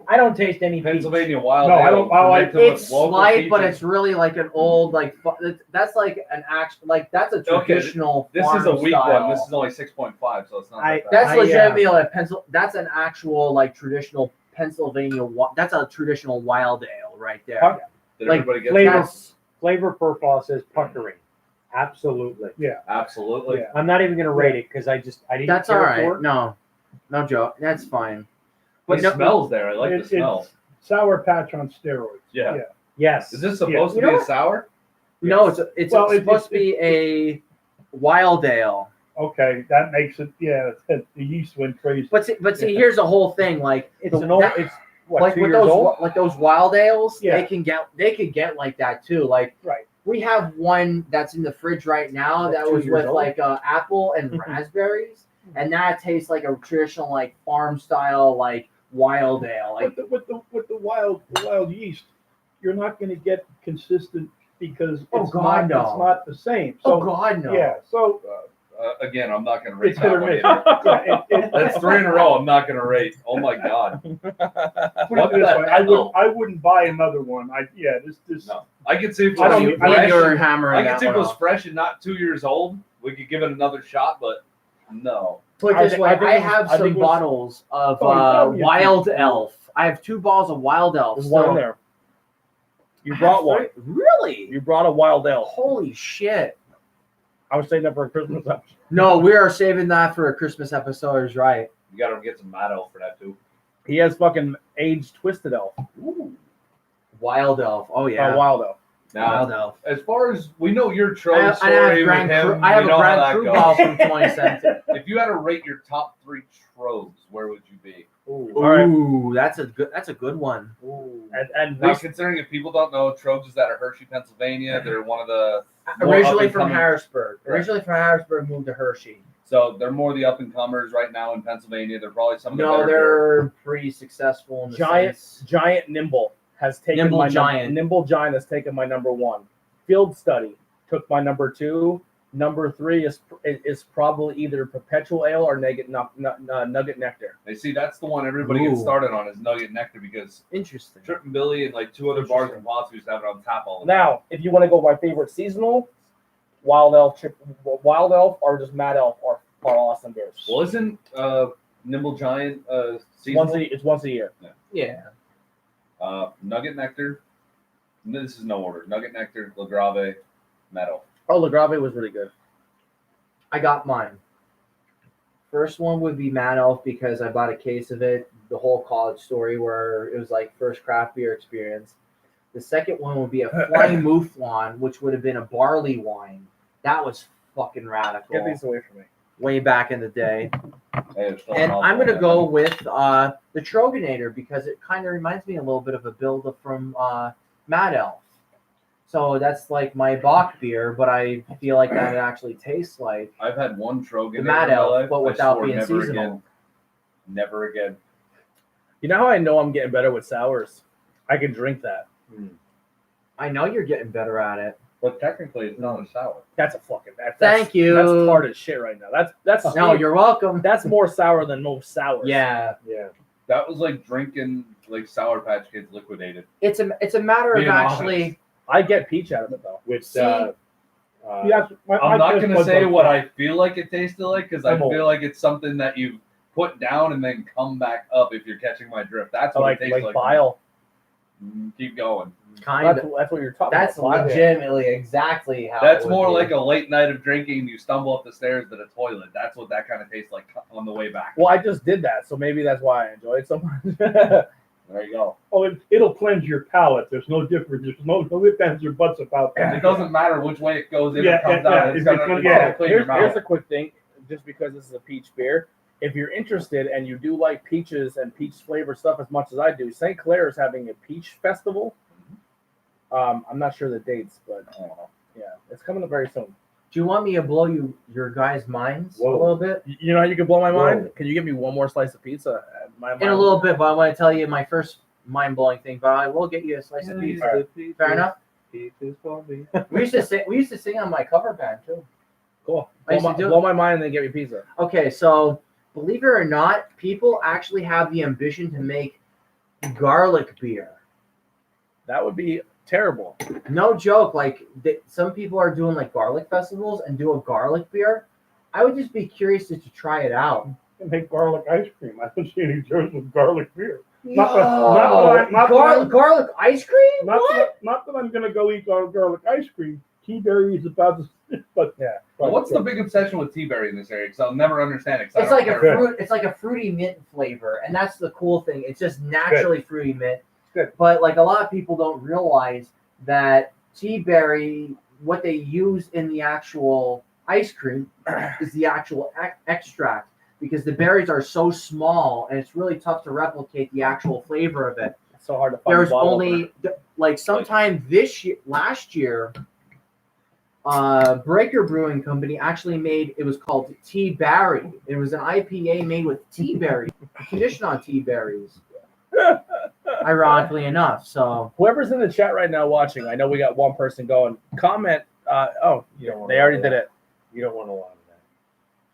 I don't taste any peach. Pennsylvania wild. No, I ale don't- I like- fermented with It's local slight, but peaches. it's really like an old like that's like an actual like that's a traditional. This is a farm weak style. one. This is only 6.5, so it's not that bad. That's I, legitimately like That's an actual like traditional Pennsylvania. That's a traditional wild ale right there. Puck- Did like everybody get flavor- that? That's- Flavor profile says puckering. Absolutely. Absolutely. Yeah. I'm not even gonna rate it because I didn't. That's care all right. for it. No joke. That's fine. The But no, smell's there. I like the It's smell. Sour Patch on steroids. Yeah. Yes. Is this supposed You to know be a what? sour? no, it's Well, supposed to be a wild ale. Okay, that makes it. Yeah, the yeast went crazy. But see, here's the whole thing. Like It's an old. that- It's what, like 2 with years those old? like those wild ales, Yeah. they could get like that too. Like Right. we have one that's in the fridge right now That's that 2 was years with old? like apple and raspberries, and that tastes like a traditional like farm style like wild ale. Like With the wild yeast, you're not going to get consistent because Oh, it's God, no. it's not the same. So God no. yeah, so Again, I'm not going to rate it's hit that or one miss. either. Yeah, That's 3 in a row. I'm not going to rate. Oh my god. Put it What this the way, hell? I wouldn't buy another one. This. No, I can see if it I don't was need- fresh. You're hammering I can that see if it one was off. fresh and not 2 years old. We could give it another shot, but no. Put it I this thi- way, I think I it was- have I think some it was- bottles of Oh, you got me a Wild few. Elf. I have 2 bottles of Wild Elf. There's one in there. You brought one. Really? You brought a wild ale. Holy shit! I was saying that for a Christmas episode. No, we are saving that for a Christmas episode. Is right. You got to get some Mad Elf for that too. He has fucking aged twisted elf. Wild Elf. Oh yeah. Wild elf. Now, Wild Elf. as far as we know, your I Trojan have, story with Grand him, Cru- I have we a know how Grand that Cru goes. bottle from 2017. If you had to rate your top 3 Trogs, where would you be? All right. Ooh, that's a good one. And Now, this, considering if people don't know, Trogs is out of Hershey, Pennsylvania. They're one of the Originally from up-and-coming- Harrisburg. Right. Originally from Harrisburg, moved to Hershey. So they're more the up and comers right now in Pennsylvania. They're probably some of the No, better they're pretty successful in the sense. Giant Nimble has taken Nimble my Giant. Nimble Giant has taken my number 1. Field Study took my number 2. Number 3 is probably either Perpetual Ale or Nugget Nectar. They see that's the one everybody gets Ooh. started on is Nugget Nectar because Interesting. Trip and Billy and like 2 other bars and Watts used to have it on tap all the time. Now, if you want to go by favorite seasonal, Wild Elf or just Mad Elf are awesome beers. Well, isn't Nimble Giant seasonal? It's once a year. Yeah. Nugget Nectar. This is no order. Nugget Nectar, LaGrave, Metal. Oh, LaGrave was really good. I got mine. First one would be Mad Elf because I bought a case of it. The whole college story where it was like first craft beer experience. The second one would be a Flying Mouflon, which would have been a barley wine. That was fucking radical. Get these away from me. Way back in the day. Hey, there's still And an I'm awful gonna lot go of with the Troganator because it kind of reminds me a little bit of a build from Mad Elf. So that's like my Bach beer, but I feel like that it actually tastes like I've had one Trogan the Mad in my Elf, life. but I without swore being never seasonal. Again. Never again. You know how I know I'm getting better with sours? I can drink that. I know you're getting better at it. But technically, it's not a sour. That's a fucking. That's, Thank you. That's hard as shit right now. That's No, you're welcome. That's more sour than most sours. Yeah, Yeah. That was like drinking like Sour Patch Kids liquidated. it's a matter of Being actually. honest. I get peach out of it though. With See? Yes, I'm not taste gonna buds say are what fine. I feel like it tasted like because I I'm old. feel like it's something that you put down and then come back up if you're catching my drift. That's I what like it tastes like. bile. Keep going. Kind That's, of. that's what you're talking That's about. Bile. legitimately exactly how. That's it would more be. like a late night of drinking. You stumble up the stairs to the toilet. That's what that kind of tastes like on the way back. Well, I just did that, so maybe that's why I enjoy it so much. There you go. Oh, it'll cleanse your palate. There's no difference. There's no ifs, ands, or buts about And that. it doesn't matter which way it goes in Yeah, or comes yeah, out. yeah. It's gonna Yeah. clean your Here's mouth. a quick thing, just because this is a peach beer. If you're interested and you do like peaches and peach flavor stuff as much as I do, St. Clair is having a peach festival. I'm not sure the dates, but yeah, it's coming up very soon. Do you want me to blow your guys' minds Whoa. a little bit? You know how you can blow my mind? Whoa. Can you give me one more slice of pizza? My In a little bit, but I want to tell you my first mind-blowing thing. But I will get you a slice of pizza. Fair enough. We used to sing on my cover band too. Cool. I used to do it. Blow my mind and then get me pizza. Okay, so believe it or not, people actually have the ambition to make garlic beer. That would be terrible. No joke. Like some people are doing like garlic festivals and do a garlic beer. I would just be curious to try it out. And make garlic ice cream. I don't see any difference with garlic beer. Yo, not that I- garlic ice cream? What? Not that I'm going to go eat garlic ice cream, T-berry is about to, but Yeah. Well, what's the big obsession with tea-berry in this area? Because I'll never understand it. 'Cause I It's don't like a care. fruit. It's like a fruity mint flavor, and that's the cool thing. It's just naturally fruity mint. Good. But like a lot of people don't realize that tea berry, what they use in the actual ice cream, is the actual extract, because the berries are so small and it's really tough to replicate the actual flavor of it. It's so hard to find. There's a bottle only like sometime last year, Breaker Brewing Company actually made, it was called Tea Berry. It was an IPA made with tea berry, conditioned on tea berries. Ironically enough, so Whoever's in the chat right now watching, I know we got one person going. Comment. Oh, You don't want they already did it. You don't want a lot of that.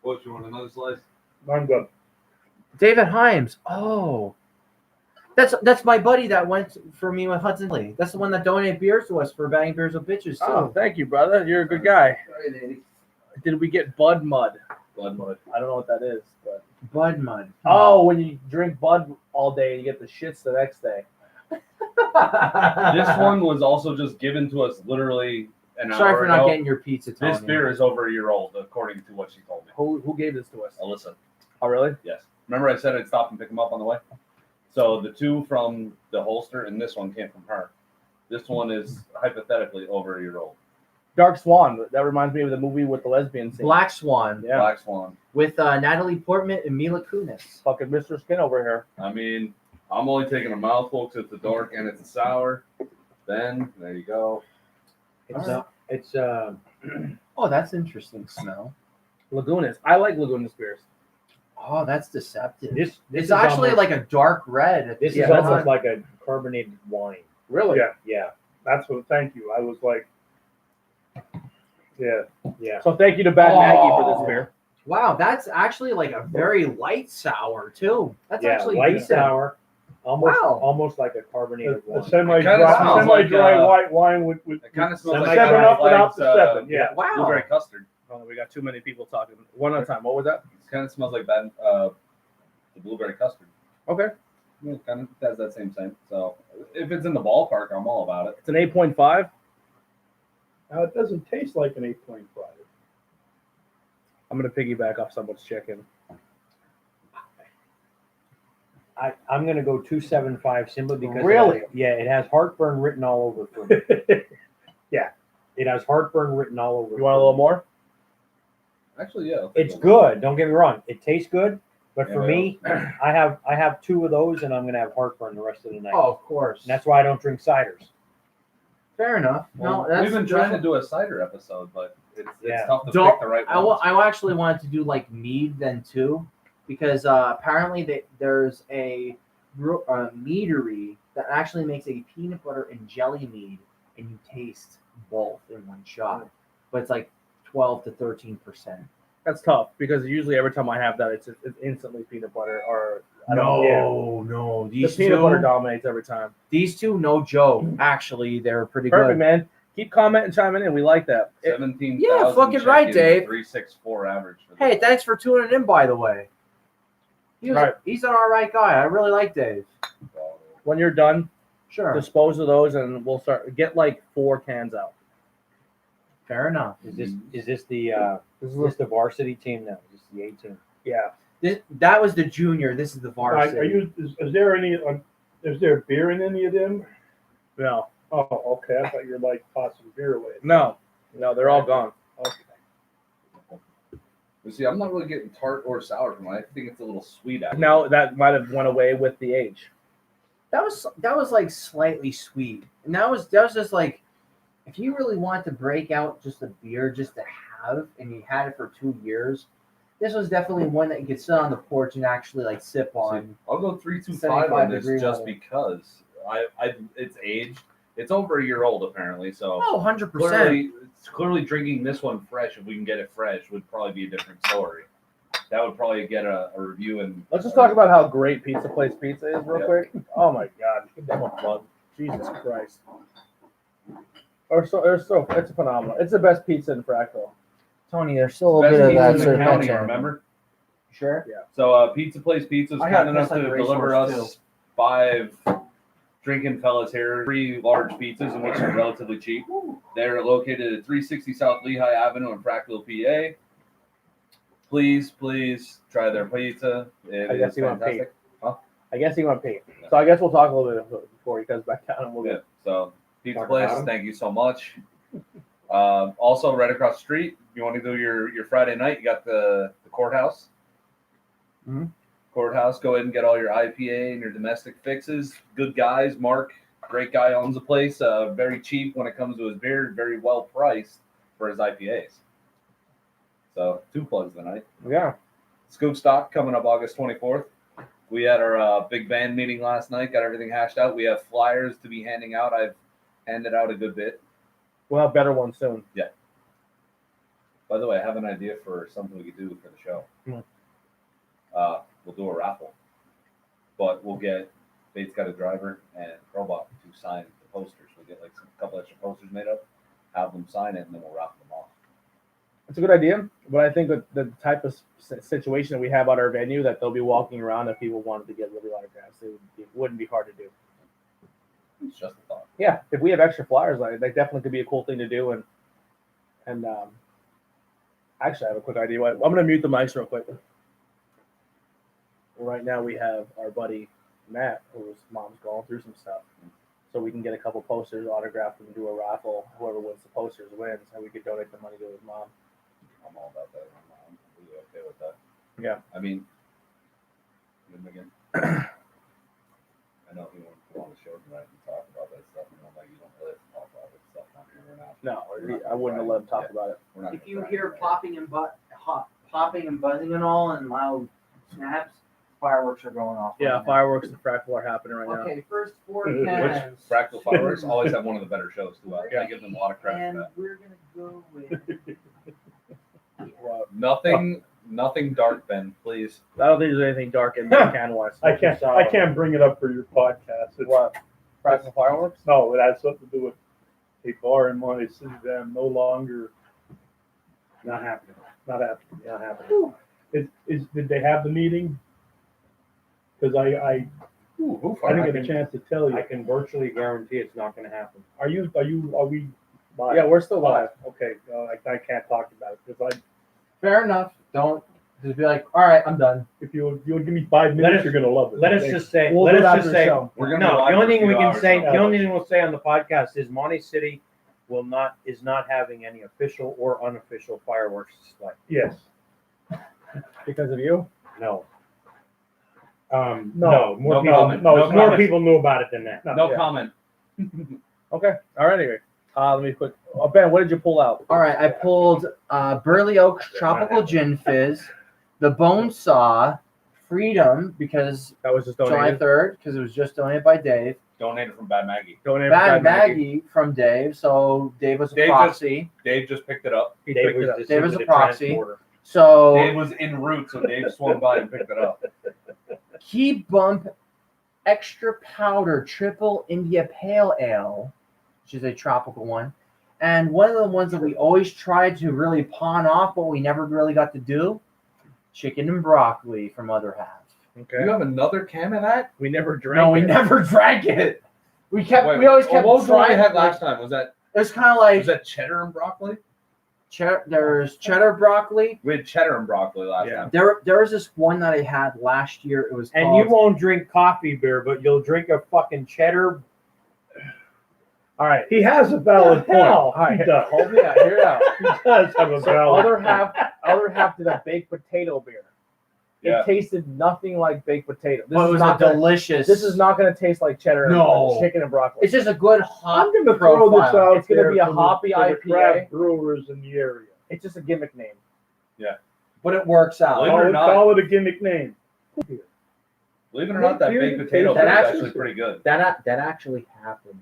What, you want another slice? I'm good. David Himes. Oh, that's my buddy that went for me with Hudson Lee. That's the one that donated beers to us for Banging Beers with Bitches too. Oh, thank you, brother. You're a good guy. Sorry, lady. Did we get Bud Mud? Blood mud. I don't know what that is, but Bud Mud. oh, when you drink Bud all day, you get the shits the next day. This one was also just given to us literally an Sorry hour for not ago. getting your pizza, Tony. This beer is over a year old, according to what she told me. Who gave this to us? Alyssa. Oh, really? Yes. Remember I said I'd stop and pick them up on the way? So the two from the holster and this one came from her. This one is hypothetically over a year old. Dark Swan. That reminds me of the movie with the lesbian scene. Black Swan Yeah. Black Swan. with Natalie Portman and Mila Kunis. Fucking Mr. Skin over here. I mean, I'm only taking a mouthful because it's a dark and it's a sour. Then, there you go. It's Oh, that's interesting smell. Lagunas. I like Lagunas beers. Oh, that's deceptive. this It's is actually almost, like a dark red. this yeah, is that's almost like a carbonated wine. Really? Yeah. Yeah, That's what. Thank you. I was like, yeah. yeah. So thank you to Bad Maggie for this Oh. beer. Wow, that's actually like a very light sour too. That's Yeah, actually light decent. sour, almost Wow. almost like a carbonated A wine. semi-dry, kinda smells semi-dry like, white wine with It kind of smells Semi- like seven Seven up without Flags, the seven. Yeah. Wow. blueberry custard. Oh, we got too many people talking. One at a time. What was that? It kind of smells like that, the blueberry custard. Okay. Yeah, it kind of has that same scent. So if it's in the ballpark, I'm all about it. It's an 8.5. Now it doesn't taste like an 8.5. I'm going to piggyback off someone's chicken. I'm gonna go 275 simply because Really? it has heartburn written all over for me. Yeah, it has heartburn written all over. You want a little more? Actually, yeah. I'll take It's a good. Don't get me wrong. It tastes good, but Yeah, for well. me, I have two of those, and I'm gonna have heartburn the rest of the night. Oh, of course. And that's why I don't drink ciders. Fair enough. Well, No, that's we've been trying to do a cider episode, but it's Yeah. tough to Don't- pick the right I ones. actually wanted to do like mead then too, because apparently there's a meadery that actually makes a peanut butter and jelly mead, and you taste both in one shot, but it's like 12 to 13%. That's tough because usually every time I have that, it's instantly peanut butter or I don't No, know. no, The these peanut butter two, dominates every time. these two, no joke. Actually, they're pretty Perfect, good. man. Keep commenting, chiming in. We like that. 17,000 Yeah, fucking right, check-ins, Dave. 364 average. For Hey, this. thanks for tuning in, by the way. Right. He's an all right guy. I really like Dave. When you're done, Sure. dispose of those, and we'll start get like 4 cans out. Fair enough. Is this the This is is this the varsity team now? Is this the A team? yeah. That was the junior. This is the varsity. Are you? Is there any? Is there beer in any of them? No, Oh, okay. I thought you were like tossing beer away. no, they're all gone. Okay. But see, I'm not really getting tart or sour from it. I think it's a little sweet. Actually. Now that might have went away with the age. That was like slightly sweet, and that was just like, if you really want to break out just a beer just to have, and you had it for 2 years, this was definitely one that you could sit on the porch and actually like sip on. I'll go 325 75 on this degree just weather. because it's aged. It's over a year old apparently, so Oh, 100%. clearly drinking this one fresh, if we can get it fresh, would probably be a different story. That would probably get a review and Let's just talk about how great Pizza Place Pizza is real Yeah. quick. Oh my God, give them a plug. Jesus Christ. It's phenomenal. It's the best pizza in Fractal. Tony, there's still a best bit of pizza that in the county. serpentine. Remember? Sure. So Pizza Place Pizza is I got kind enough pissed to like a deliver racehorse, us 5 drinking fellas here 3 large pizzas, in which are relatively cheap. They're located at 360 South Lehigh Avenue in Frackville, PA. Please try their pizza. It I guess is you want fantastic. I guess he went pee. So I guess we'll talk a little bit before he comes back down, and we'll Yeah. get. So pizza Talk place, about 'em. thank you so much. Also, right across the street, you want to do your Friday night, you got the courthouse. Mhm. Courthouse, go ahead and get all your IPA and your domestic fixes. Good guys. Mark, great guy, owns the place. Very cheap when it comes to his beer, very well priced for his IPAs. So 2 plugs tonight. Yeah. Scoop Stock coming up August 24th. We had our big band meeting last night, got everything hashed out. We have flyers to be handing out. I've handed out a good bit. We'll have better ones soon. By the way, I have an idea for something we could do for the show. Hmm. We'll do a raffle, but we'll get Bates Got a Driver and Robot to sign the posters. We'll get like a couple extra posters made up, have them sign it, and then we'll raffle them off. It's a good idea, but I think that the type of situation that we have at our venue, that they'll be walking around, if people wanted to get little autographs, it wouldn't be hard to do. It's just a thought. Yeah, if we have extra flyers, like that definitely could be a cool thing to do. And actually, I have a quick idea. I'm going to mute the mics real quick. Right now, we have our buddy Matt, whose mom's going through some stuff, so we can get a couple posters autographed and do a raffle. Whoever wins the posters wins, and we could donate the money to his mom. I'm all about that. I'm completely okay with that. Yeah. I mean, again, I know he wants to go on the show tonight and talk about that stuff. You know, like you don't let us talk about that stuff on here or not. No, I wouldn't have let him talk about it. We're not If gonna you try hear anyway. popping and buzzing and all and loud snaps, fireworks are going off. Yeah, right now. fireworks and Frackville are happening right now. Okay, first four Which cans. Fractal Fireworks always have one of the better shows too. I give them a lot of credit And for that. we're gonna go with Nothing dark, Ben, please. I don't think there's anything dark in there can wise. I can't bring it up for your podcast. It's, What? Frackville fireworks? no, it has something to do with a bar in Monte City that I'm no longer Not happening. not happening. Not happening. Did they have the meeting? Because I didn't get a chance to tell I you. can virtually guarantee it's not going to happen. Are we live? Yeah, we're still live. Okay, I can't talk about it because fair enough. Don't just be like, all right, I'm done. if you'll give me 5 minutes, Let us- you're gonna love it. Let us Okay? just say. We'll let do it us after just the say. show. We're gonna be No, live the only for a thing we few can hours, say. so- The only thing we'll say on the podcast is Monte City is not having any official or unofficial fireworks display. Yes. Because of you? No. No. More No people. comment. No, No it's more comment. people knew about it than that. No Yeah. comment. Okay. All right, anyway. Let me quick. Ben, what did you pull out? All right, I pulled Burley Oaks Tropical Gin Fizz, the Bone Saw, Freedom, because That was just July donated. 3rd, because it was just donated by Dave. Donated from Bad Maggie. Donated Bad by Maggie. Maggie from Dave, so Dave was a Dave proxy. Dave just picked it up. He Dave picked it up. was Dave was a the proxy. transporter. So Dave was en route, so Dave swung by and picked it up. Key Bump Extra Powder Triple India Pale Ale, which is a tropical one. And one of the ones that we always tried to really pawn off, but we never really got to do, chicken and broccoli from Other Half. Okay. You have another can of that? We never drank No, we it. never drank it. We always kept what was the one we trying. had last time? Was that It was kind of like cheddar and broccoli? there's cheddar broccoli. We had cheddar and broccoli last Yeah. time. There was this one that I had last year. It was And called, you won't drink coffee beer, but you'll drink a fucking cheddar. All right. He has a valid point. hell? All right. He does. Hold me out. Hear it out. He does have a So valid other half did a baked potato beer. Yeah. It tasted nothing like baked potato. This but it is was not a gonna, delicious. This is not going to taste like cheddar No. and chicken and broccoli. It's just a good hot. I'm going to throw this profile. out It's gonna there be a for hoppy for the IPA. craft brewers in the area. It's just a gimmick name. But it works out. Believe it or not. Call it a gimmick name. Believe it or not, that Beer baked that potato tastes- beer is that actually actually- pretty good. That actually happened.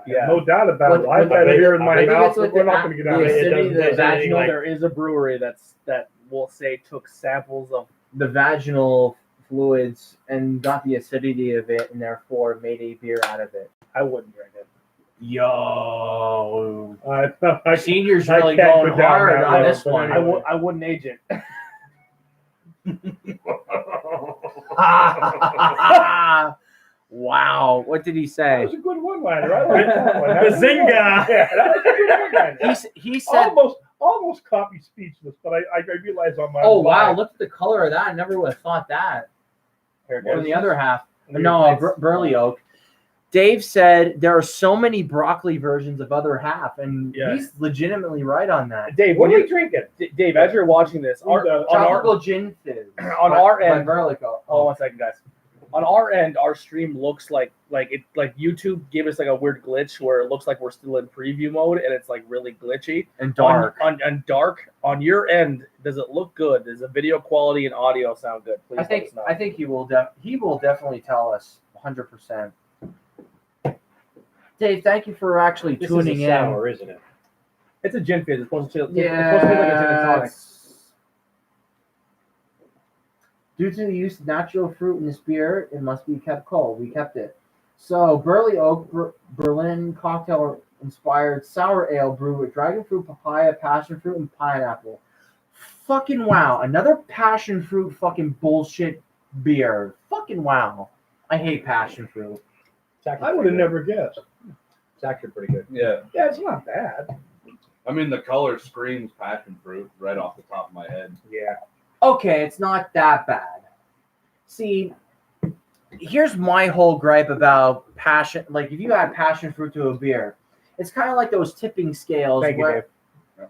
Yeah. No doubt about it. But- I've had it here in my Maybe mouth, it's with but we're the not going to get out the of it. acidity, It the doesn't taste anything Vaginal, like there is a brewery that will say took samples of. The vaginal fluids and got the acidity of it, and therefore made a beer out of it. I wouldn't drink it. Yo, I senior's I really can't going go down hard that on road, this but one. anyway. I wouldn't age it. Wow. What did he That say? was a good one-liner. I like that one. That was a good one. Bazinga! Yeah, that was a good one-liner. He said, Almost copy speechless, but I realized on my "Oh wow, live- look at the color of that. I never would have thought that." Here it From goes. the other half, Weird no, place. Burley Oak. Dave said there are so many broccoli versions of other half, and Yeah. he's legitimately right on that. Dave, What when are you we drinking? Dave, as you're watching this, Who's the- on our Tropical gin fizz on our end- Burley Oak. hold on 1 second, guys. On our end, our stream looks like YouTube gave us like a weird glitch where it looks like we're still in preview mode and it's like really glitchy And dark. On dark. On your end, does it look good? Does the video quality and audio sound good? Please let us know. I think he will definitely tell us 100%. Dave, thank you for actually This tuning is a in. sour, isn't it? It's a gin fizz. It's supposed to, Yeah. it's supposed to be like a gin and tonic. Due to the use of natural fruit in this beer, it must be kept cold. We kept it. So, Burley Oak Berlin cocktail inspired sour ale brewed with dragon fruit, papaya, passion fruit, and pineapple. Fucking wow. Another passion fruit fucking bullshit beer. Fucking wow. I hate passion fruit. It's actually I would have pretty never guessed. good. It's actually pretty good. Yeah. Yeah, it's not bad. I mean, the color screams passion fruit right off the top of my head. Yeah. Okay, it's not that bad. See, here's my whole gripe about passion. Like, if you add passion fruit to a beer, it's kind of like those tipping scales. Thank you, where, Dave.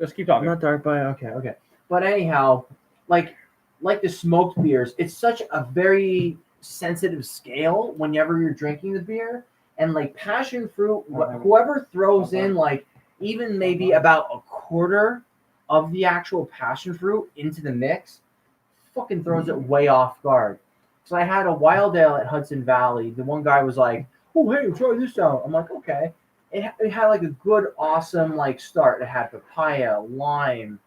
Just keep talking. Not dark by okay. But anyhow, like the smoked beers, it's such a very sensitive scale whenever you're drinking the beer. And like passion fruit, whoever throws in like even maybe about a quarter of the actual passion fruit into the mix, fucking throws it way off guard. So I had a wild ale at Hudson Valley. The one guy was like, "Oh hey, try this out." I'm like, "Okay." It had like a good, awesome like start. It had papaya, lime,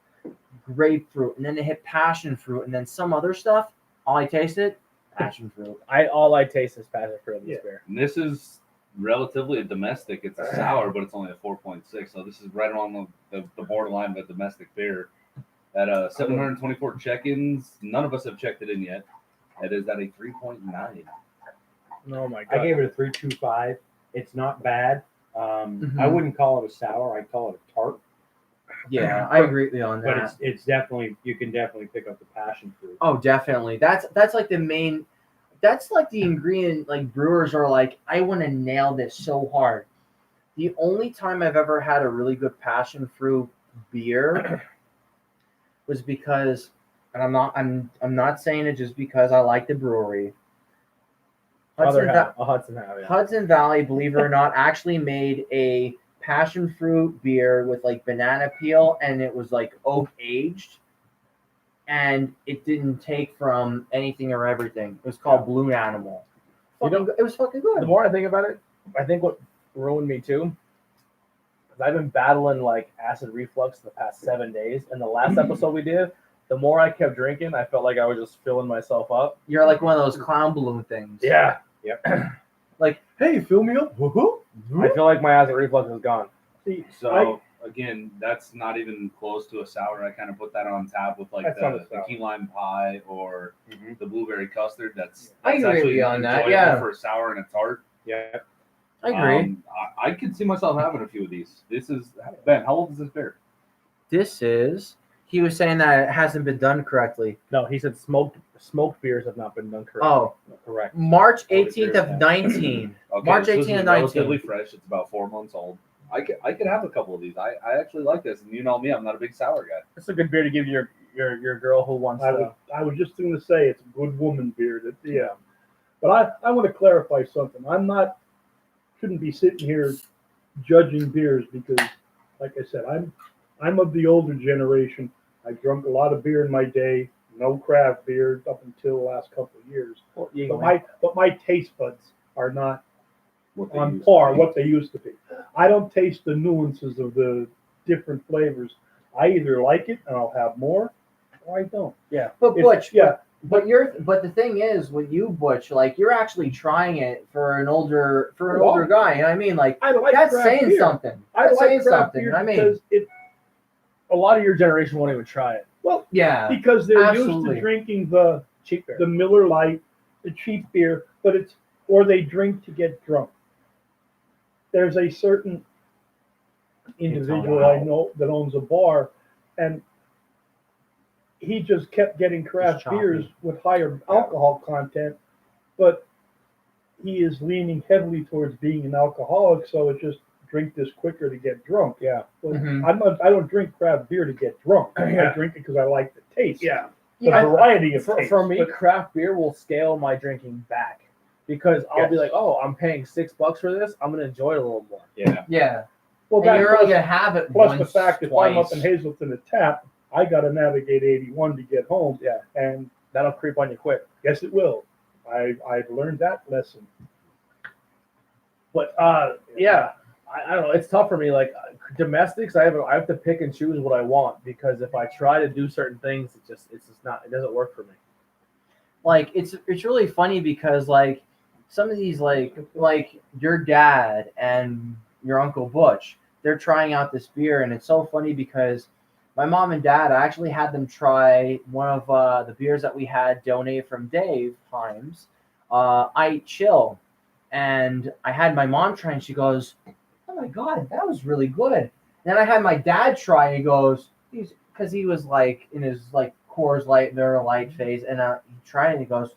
grapefruit, and then it hit passion fruit, and then some other stuff. All I tasted, passion fruit. All I taste is passion fruit in this Yeah. beer. And this is relatively a domestic. It's a sour, but it's only a 4.6. So this is right on the borderline of a domestic beer. At 724 check-ins, none of us have checked it in yet. It is at a 3.9. Oh my god. I gave it a 3.25. It's not bad. I Mhm. wouldn't call it a sour. I'd call it a tart. Yeah, I agree with you on But that. it's definitely, you can definitely pick up the passion fruit. Oh, definitely. That's like the main. That's like the ingredient. Like brewers are like, I want to nail this so hard. The only time I've ever had a really good passion fruit beer was because, and I'm not saying it just because I like the brewery. Hudson Hudson Valley. Hudson Valley, believe it or not, actually made a passion fruit beer with like banana peel, and it was like oak aged, and it didn't take from anything or everything. It was called Blue Animal. You know, It was fucking good. The more I think about it, I think what ruined me too, because I've been battling like acid reflux the past 7 days, and the last episode we did, the more I kept drinking, I felt like I was just filling myself up. You're like one of those clown balloon things. Yeah. Like, hey, fill me up. Woohoo. I feel like my acid reflux is gone. See, So again, that's not even close to a sour. I kind of put that on top with like That's not a the sour. key lime pie or the blueberry custard. That's I agree with actually you on that, enjoyable yeah. for a sour and a tart. Yeah. I agree. I could see myself having a few of these. This is Ben. How old is this beer? This is. He was saying that it hasn't been done correctly. No, he said smoked beers have not been done correctly. Oh, Correct. March I would agree 18th with of that. 19. Okay, March so this 18 is and 19. relatively fresh. It's about 4 months old. I could have a couple of these. I actually like this, and you know me, I'm not a big sour guy. It's a good beer to give your girl who wants to. I was just going to say it's a good woman beer. But I want to clarify something. Shouldn't be sitting here judging beers because, like I said, I'm of the older generation. I drunk a lot of beer in my day. No craft beer up until the last couple of years. But my taste buds are not What they on use. par what they used to be. I don't taste the nuances of the different flavors. I either like it and I'll have more, or I don't. But If- Butch, yeah. but the thing is with you, Butch, like you're actually trying it for an older guy. You know what I mean? Like I like that's craft saying beer. something. I That's like saying craft something. beer You know what I mean? because it. A lot of your generation won't even try it. Well, Yeah. because they're used Absolutely. to drinking the Cheap beer. Miller Lite, a cheap beer, but or they drink to get drunk. There's a certain individual I know that owns a bar, and he just kept getting craft choppy. beers with higher alcohol content, but he is leaning heavily towards being an alcoholic, so it just drink this quicker to get drunk. Yeah. But Mhm. I don't drink craft beer to get drunk. Yeah. I drink it because I like the taste. Yeah. The variety of taste. For me, But craft beer will scale my drinking back because I'll be Yes. like, oh, I'm paying $6 for this. I'm gonna enjoy it a little more. Yeah. Yeah. well, And that you're only gonna have it plus once, the fact if twice. I'm up in Hazleton at Tap, I got to navigate 81 to get home. Yeah. And That'll creep on you quick. yes, it will. I've learned that lesson. But yeah, I don't know. It's tough for me. Like domestics, I have to pick and choose what I want because if I try to do certain things, it's just not. It doesn't work for me. Like it's really funny because like some of these like your dad and your uncle Butch, they're trying out this beer, and it's so funny because my mom and dad, I actually had them try one of the beers that we had donated from Dave Himes, I Chill, and I had my mom try, and she goes, "Oh my god, that was really good." Then I had my dad try, and he goes, because he was like in his like Coors Light, Miller Light phase, and he tried it, and he goes,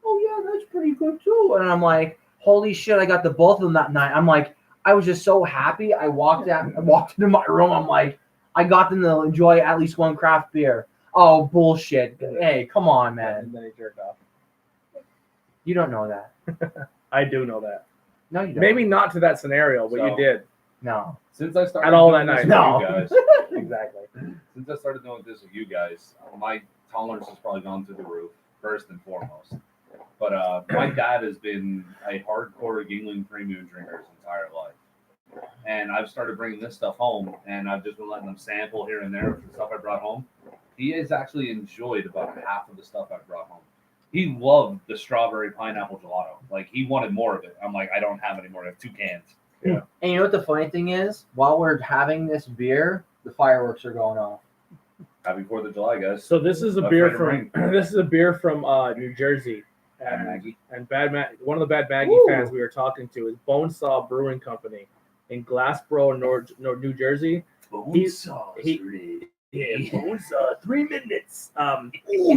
"Oh yeah, that's pretty good too." And I'm like, "Holy shit!" I got the both of them that night. I'm like, I was just so happy. I walked into my room. I'm like, I got them to enjoy at least one craft beer. Oh bullshit! Hey, come on, man. And then he jerked off. You don't know that. I do know that. No, you don't. Maybe not to that scenario, but you So- did. No. Since I started At all doing that this night. with No. you guys, Exactly. since I started doing this with you guys, my tolerance has probably gone through the roof, first and foremost. But my dad has been a hardcore Yingling premium drinker his entire life. And I've started bringing this stuff home, and I've just been letting them sample here and there of the stuff I brought home. He has actually enjoyed about half of the stuff I brought home. He loved the strawberry pineapple gelato. Like, he wanted more of it. I'm like, I don't have any more. I have 2 cans. Yeah. And you know what the funny thing is? While we're having this beer, the fireworks are going off. Happy 4th of July, guys. So this is a Left, beer right, and from this is a beer from New Jersey. Bad Maggie. And one of the Bad Maggie Woo. fans we were talking to is Bonesaw Brewing Company in Glassboro, New Jersey. Yeah, Bonesaw, 3 minutes. Oh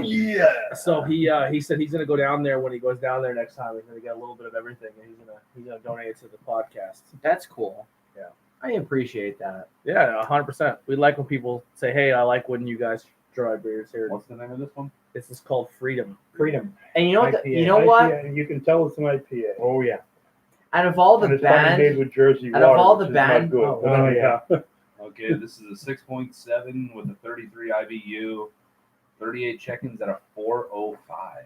yeah. So he said he's gonna go down there when he goes down there next time. He's gonna get a little bit of everything, and he's gonna donate it to the podcast. That's cool. Yeah. I appreciate that. Yeah, 100%. We like when people say, "Hey, I like when you guys try beers here." What's the name of this one? This is called Freedom. Freedom. And you know what? IPA. You know what? IPA, and you can tell it's an IPA. Oh yeah. Out of all the And it's probably made band, with Jersey out of water, all which the is not band- good. oh, But yeah. Okay, this is a 6.7 with a 33 IBU, 38 check-ins at a 405.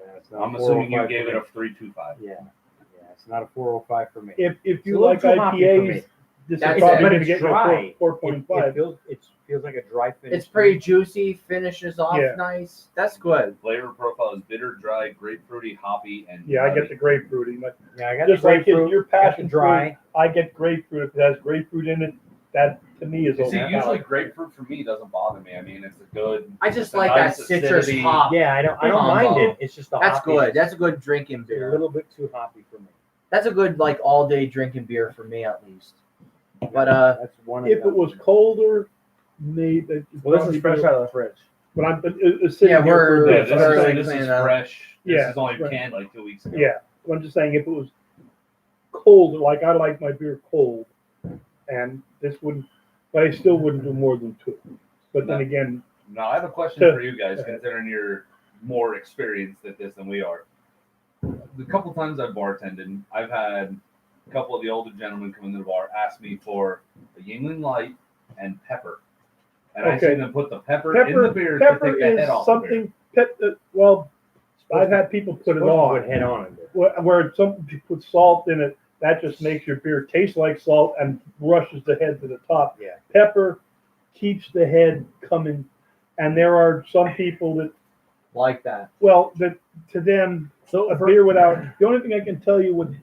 Yeah, it's not I'm a assuming you 405 gave for it me. a 325. Yeah. Yeah, it's not a 405 for me. If It's you a little like too hoppy for me. IPAs, this That's is probably it. going But to it's get you dry. a 4.5. It feels like a dry finish. it's pretty juicy, finishes off Yeah. nice. That's good. Flavor profile is bitter, dry, grapefruity, hoppy, and Yeah, I get nutty. the grapefruity. Like, Yeah, I got just the like grapefruit. your I got the passion dry. I get grapefruit if it has grapefruit in it. That to me is You see, okay. usually grapefruit for me doesn't bother me. I mean, it's a good. I just it's a like nice that citrus acidity. hop. Yeah, I don't Combo. mind it. It's just the That's hoppy. good. That's a good drinking It's a beer. little bit too hoppy for me. That's a good like all day drinking beer for me at least. But That's one. If it was colder, maybe. Well, this is fresh out of the fridge. But it's sitting Yeah, here for we're- a Yeah, bit. this, Very is, like this is clean up. fresh. This Yeah, is only right. canned like 2 weeks ago. Yeah, I'm just saying if it was cold, like I like my beer cold, and this wouldn't, but I still wouldn't do more than 2. But then No. again, Now, I have a question for you guys, considering you're more experienced at this than we are. The couple times I've bartended, I've had a couple of the older gentlemen come into the bar, ask me for a Yingling Light and pepper. And I see Okay. them put the pepper in the beer to pepper take the head is off the beer. something. Well, I've had people put it Supposed to on put head on it. where some people put salt in it. That just makes your beer taste like salt and rushes the head to the top. Yeah. Pepper keeps the head coming, and there are some people that, like that. well, that to them, So a beer without. The only thing I can tell you with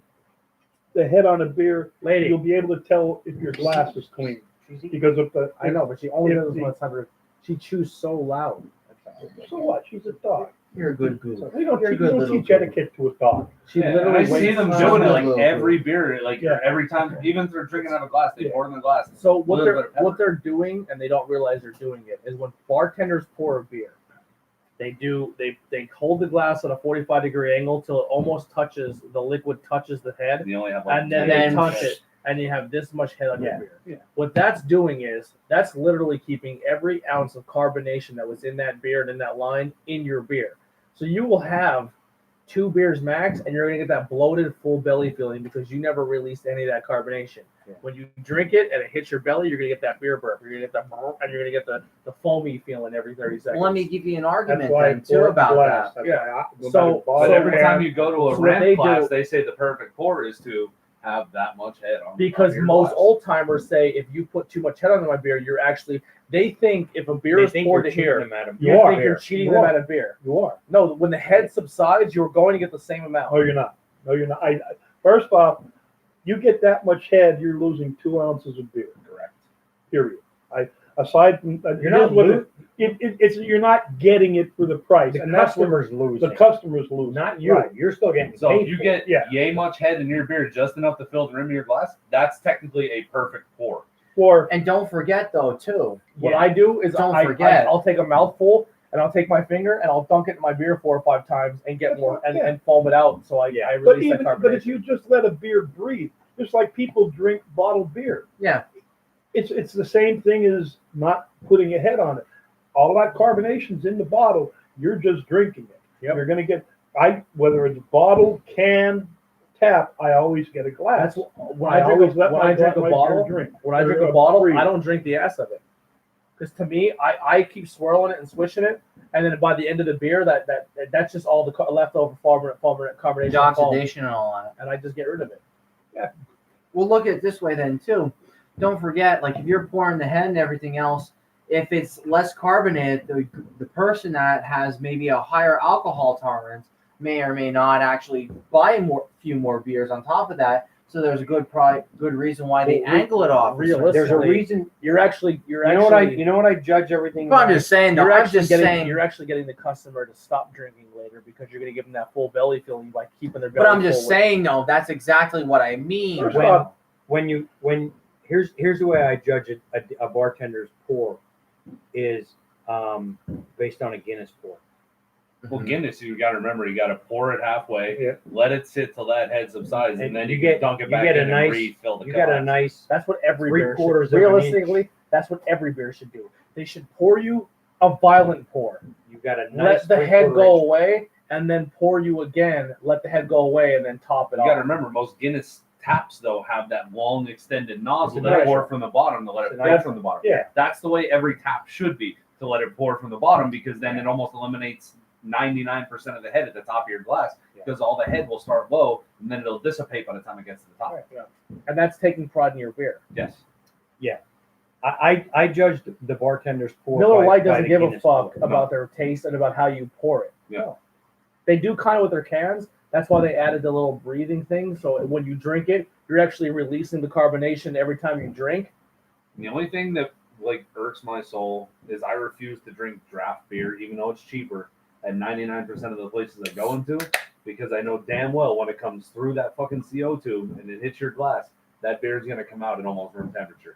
the head on a beer, lady, you'll be able to tell if your glass is clean because of the. I know, but she only if does the- one time. She chews so loud. So what? She's a dog. You're a good goo. We don't, You're a teach, good we don't little teach goo. etiquette to a dog. She Yeah, and literally I see waits- them She's doing a it like little every bit. beer, like Yeah. every time, even if they're drinking out of a glass, they Yeah. pour it in the glass. So what Little bit of pepper. what they're doing, and they don't realize they're doing it, is when bartenders pour a beer, they hold the glass at a 45-degree angle till it almost touches the liquid touches the head, And you only have like and then And they then- touch it, and you have this much head on Yeah. your beer. Yeah. What that's doing is that's literally keeping every ounce of carbonation that was in that beer and in that line in your beer. So you will have 2 beers max, and you're gonna get that bloated, full belly feeling because you never released any of that carbonation. Yeah. When you drink it and it hits your belly, you're gonna get that beer burp. You're gonna get that, and you're gonna get the foamy feeling every 30 seconds. Well, let me give you an That's argument why I then too pour about glass. that. That's Yeah. why no So- matter But bottle every or time can, you go to a So what they ramp class, do- they say the perfect pour is to have that much head on. Because on your most glass. old timers say if you put too much head on my beer, you're actually they think if a beer They is think poured you're to cheating here, them at 'em. You you are. think you're cheating You them are. out of beer. you are. No, when the head subsides, you're going to get the same amount. No, you're not. No, you're not. First off, you get that much head, you're losing 2 ounces of beer. Correct. Period. Aside from You're not losing. It's you're not getting it for the price, The and that's what customer's losing. the customers lose. Not you. Right. You're still getting So paid if you for get Yeah. yay much head in your beer, just enough to fill the rim of your glass, that's technically a perfect pour. For And don't forget though too. What I do is Don't I, forget. I'll take a mouthful and I'll take my finger and I'll dunk it in my beer 4 or 5 times and get more and, Yeah. and foam it out. So I Yeah. release but that even carbonation. but if you just let a beer breathe, just like people drink bottled beer, Yeah. it's the same thing as not putting a head on it. All that carbonation's in the bottle. You're just drinking it. Yep. You're gonna get whether it's bottle, can, tap. I always get a glass. That's when I I drink always a, let when my I drink a beer bottle. drink. When I drink a bottle, I don't drink the ass of it. Because to me, I keep swirling it and swishing it, and then by the end of the beer, that's just all the leftover carbonation, The and foam, oxidation and all that. and I just get rid of it. Well, look at it this way then too. Don't forget, like if you're pouring the head and everything else, if it's less carbonated, the person that has maybe a higher alcohol tolerance may or may not actually buy few more beers on top of that. So there's a good reason why they Well, angle it off. realistically, There's a reason. You're actually You know what I judge everything. But I'm by? just saying. though, you're I'm actually just getting saying. you're actually getting the customer to stop drinking later because you're going to give them that full belly feeling by keeping their belly. But I'm just full saying, though, that's exactly what I mean. First when- off, when here's the way I judge it, a bartender's pour is based on a Guinness pour. Well, Guinness, you got to remember, you got to pour it halfway, Yeah. let it sit till that head subsides, and And then you you get- can dunk it you back get a in nice- and refill the You got a glass. nice. That's what every beer should. 3/4 of an Realistically, that's what every beer should do. They should pour you a violent pour. You got a nice. Let the head 3/4 go inch. away, and then pour you again. Let the head go away, and then top it You got to off. remember, most Guinness taps though have that long extended nozzle It's that nice. pour from the bottom to let it It's pour nice. from the bottom. Yeah. That's the way every tap should be, to let it pour from the bottom, because then it almost eliminates 99% of the head at the top of your glass, Yeah. because all the head will start low and then it'll dissipate by the time it gets to the top. Right, yeah. And that's taking pride in your beer. Yes. I judged the bartender's pour. Miller by- Lite by doesn't the give a Guinness fuck pour. about their taste and about how you pour it. Yeah. No. They do kind of with their cans. That's why they added the little breathing thing. So when you drink it, you're actually releasing the carbonation every time you drink. And the only thing that like irks my soul is I refuse to drink draft beer, even though it's cheaper at 99% of the places I go into, because I know damn well when it comes through that fucking CO tube and it hits your glass, that beer is going to come out at almost room temperature.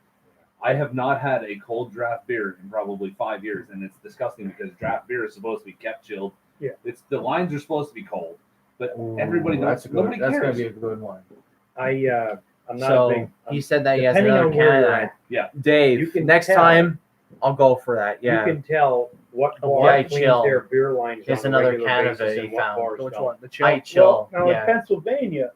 I have not had a cold draft beer in probably 5 years, and it's disgusting because draft beer is supposed to be kept chilled. Yeah. It's the lines are supposed to be cold, but Ooh, everybody that's knows nobody That's cares. gonna be a good one. I'm not So a big. he said that he has depending another on where can of you're that. at, Yeah. Dave, You can next tell. time I'll go for that. Yeah. You can tell what Oh, bar I cleans chill. their beer lines Here's on a another regular can of basis it and he what found. bars Which don't. one? The chill. I chill. now Yeah. in Pennsylvania,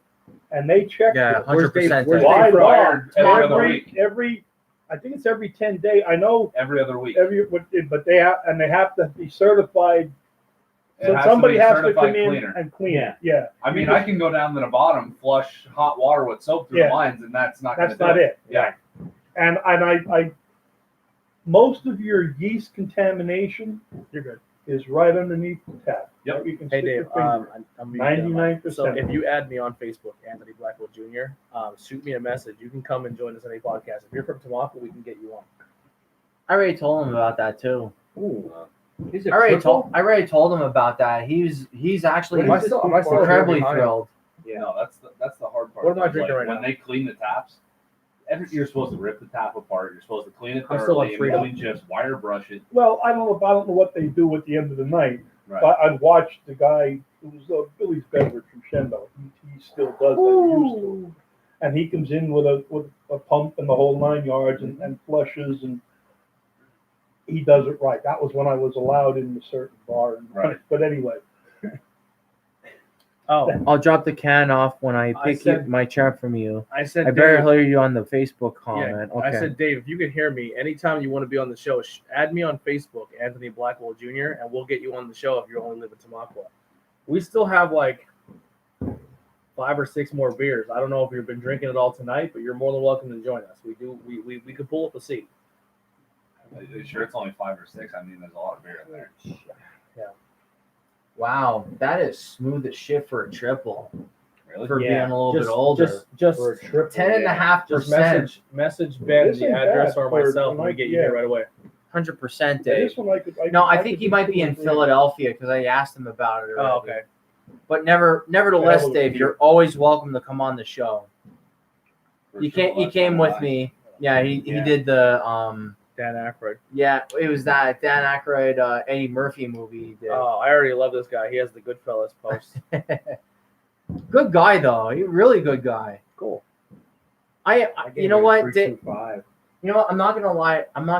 and they check Yeah, it. 100%. Where's By Dave law, Fryer? Every other week. every, I think it's every 10 days. I know Every other week. but they have to be certified. It So has to somebody be a has to certified come in cleaner. and clean Yeah. it. Yeah, I mean, I can go down to the bottom, flush hot water with soap through Yeah. the lines, and that's not that's gonna not do it. Yeah. And I most of your yeast contamination You're good. is right underneath the tap. Yep. Right? You can Hey stick your Dave, finger. I'm 99%. So if you add me on Facebook, Anthony Blackwell Jr., shoot me a message. You can come and join us on a podcast. If you're from Tamaka, we can get you on. I already told him about that too. Ooh. Is it I already triple? told him about that. He's actually Am I still incredibly behind? thrilled. Yeah. No, that's the hard part. What am I Like, drinking right when now? they clean the taps, you're supposed to rip the tap apart. You're supposed to clean it I'm still on thoroughly in freedom. between shifts, wire brush it. Well, I don't know what they do at the end of the night. Right. But I've watched the guy who was Billy's Beverage from Shendo. He still does that. He used to. And he comes in with a pump and the whole 9 yards and flushes, and he does it right. That was when I was allowed in a certain bar. Right. But anyway, Oh, I'll drop the can off when I I pick said- my chair from you. I said I better Dave, hear you on the Facebook yeah, comment. Okay. I said Dave, if you can hear me anytime you want to be on the show, add me on Facebook, Anthony Blackwell Jr., and we'll get you on the show if you only live in Tamaqua. We still have like 5 or 6 more beers. I don't know if you've been drinking it all tonight, but you're more than welcome to join us. We could pull up a seat. Are you sure it's only 5 or 6? I mean, there's a lot of beer in there. Wow, that is smooth as shit for a triple. Really? For Yeah, being a little bit older. Just For a triple. 10.5%. message Ben This the ain't address bad or for myself, and we tonight, get you yeah. here right away. 100%, Dave. this one I could. No, I could think he do might 2 be or in 3. Philadelphia because I asked him about it already. Oh, okay. But nevertheless, Yeah, Dave, you're always welcome to come on the show. For He sure, last came time with I- me. Yeah, he Yeah. did the Dan Aykroyd. yeah, it was that Dan Aykroyd Eddie Murphy movie he did. Oh, I already love this guy. He has the Goodfellas post. Good guy though. He really good guy. Cool. I gave you know it a what? 3.25. You know what? I'm not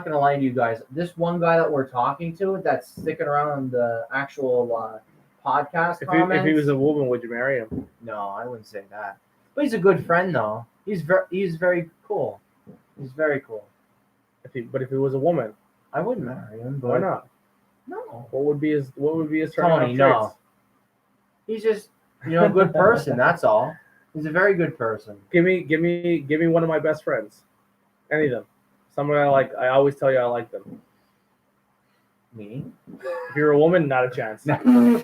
gonna lie to you guys. This one guy that we're talking to that's sticking around on the actual podcast If comments. he was a woman, would you marry him? No, I wouldn't say that. But he's a good friend though. He's very cool. He's very cool. But if he was a woman, I wouldn't marry him, but why not? No. What would be his turn Tony, on no. traits? He's just a good person, that's all. He's a very good person. Give me one of my best friends. Any of them. Someone I like. I always tell you I like them. Me? If you're a woman, not a chance. No.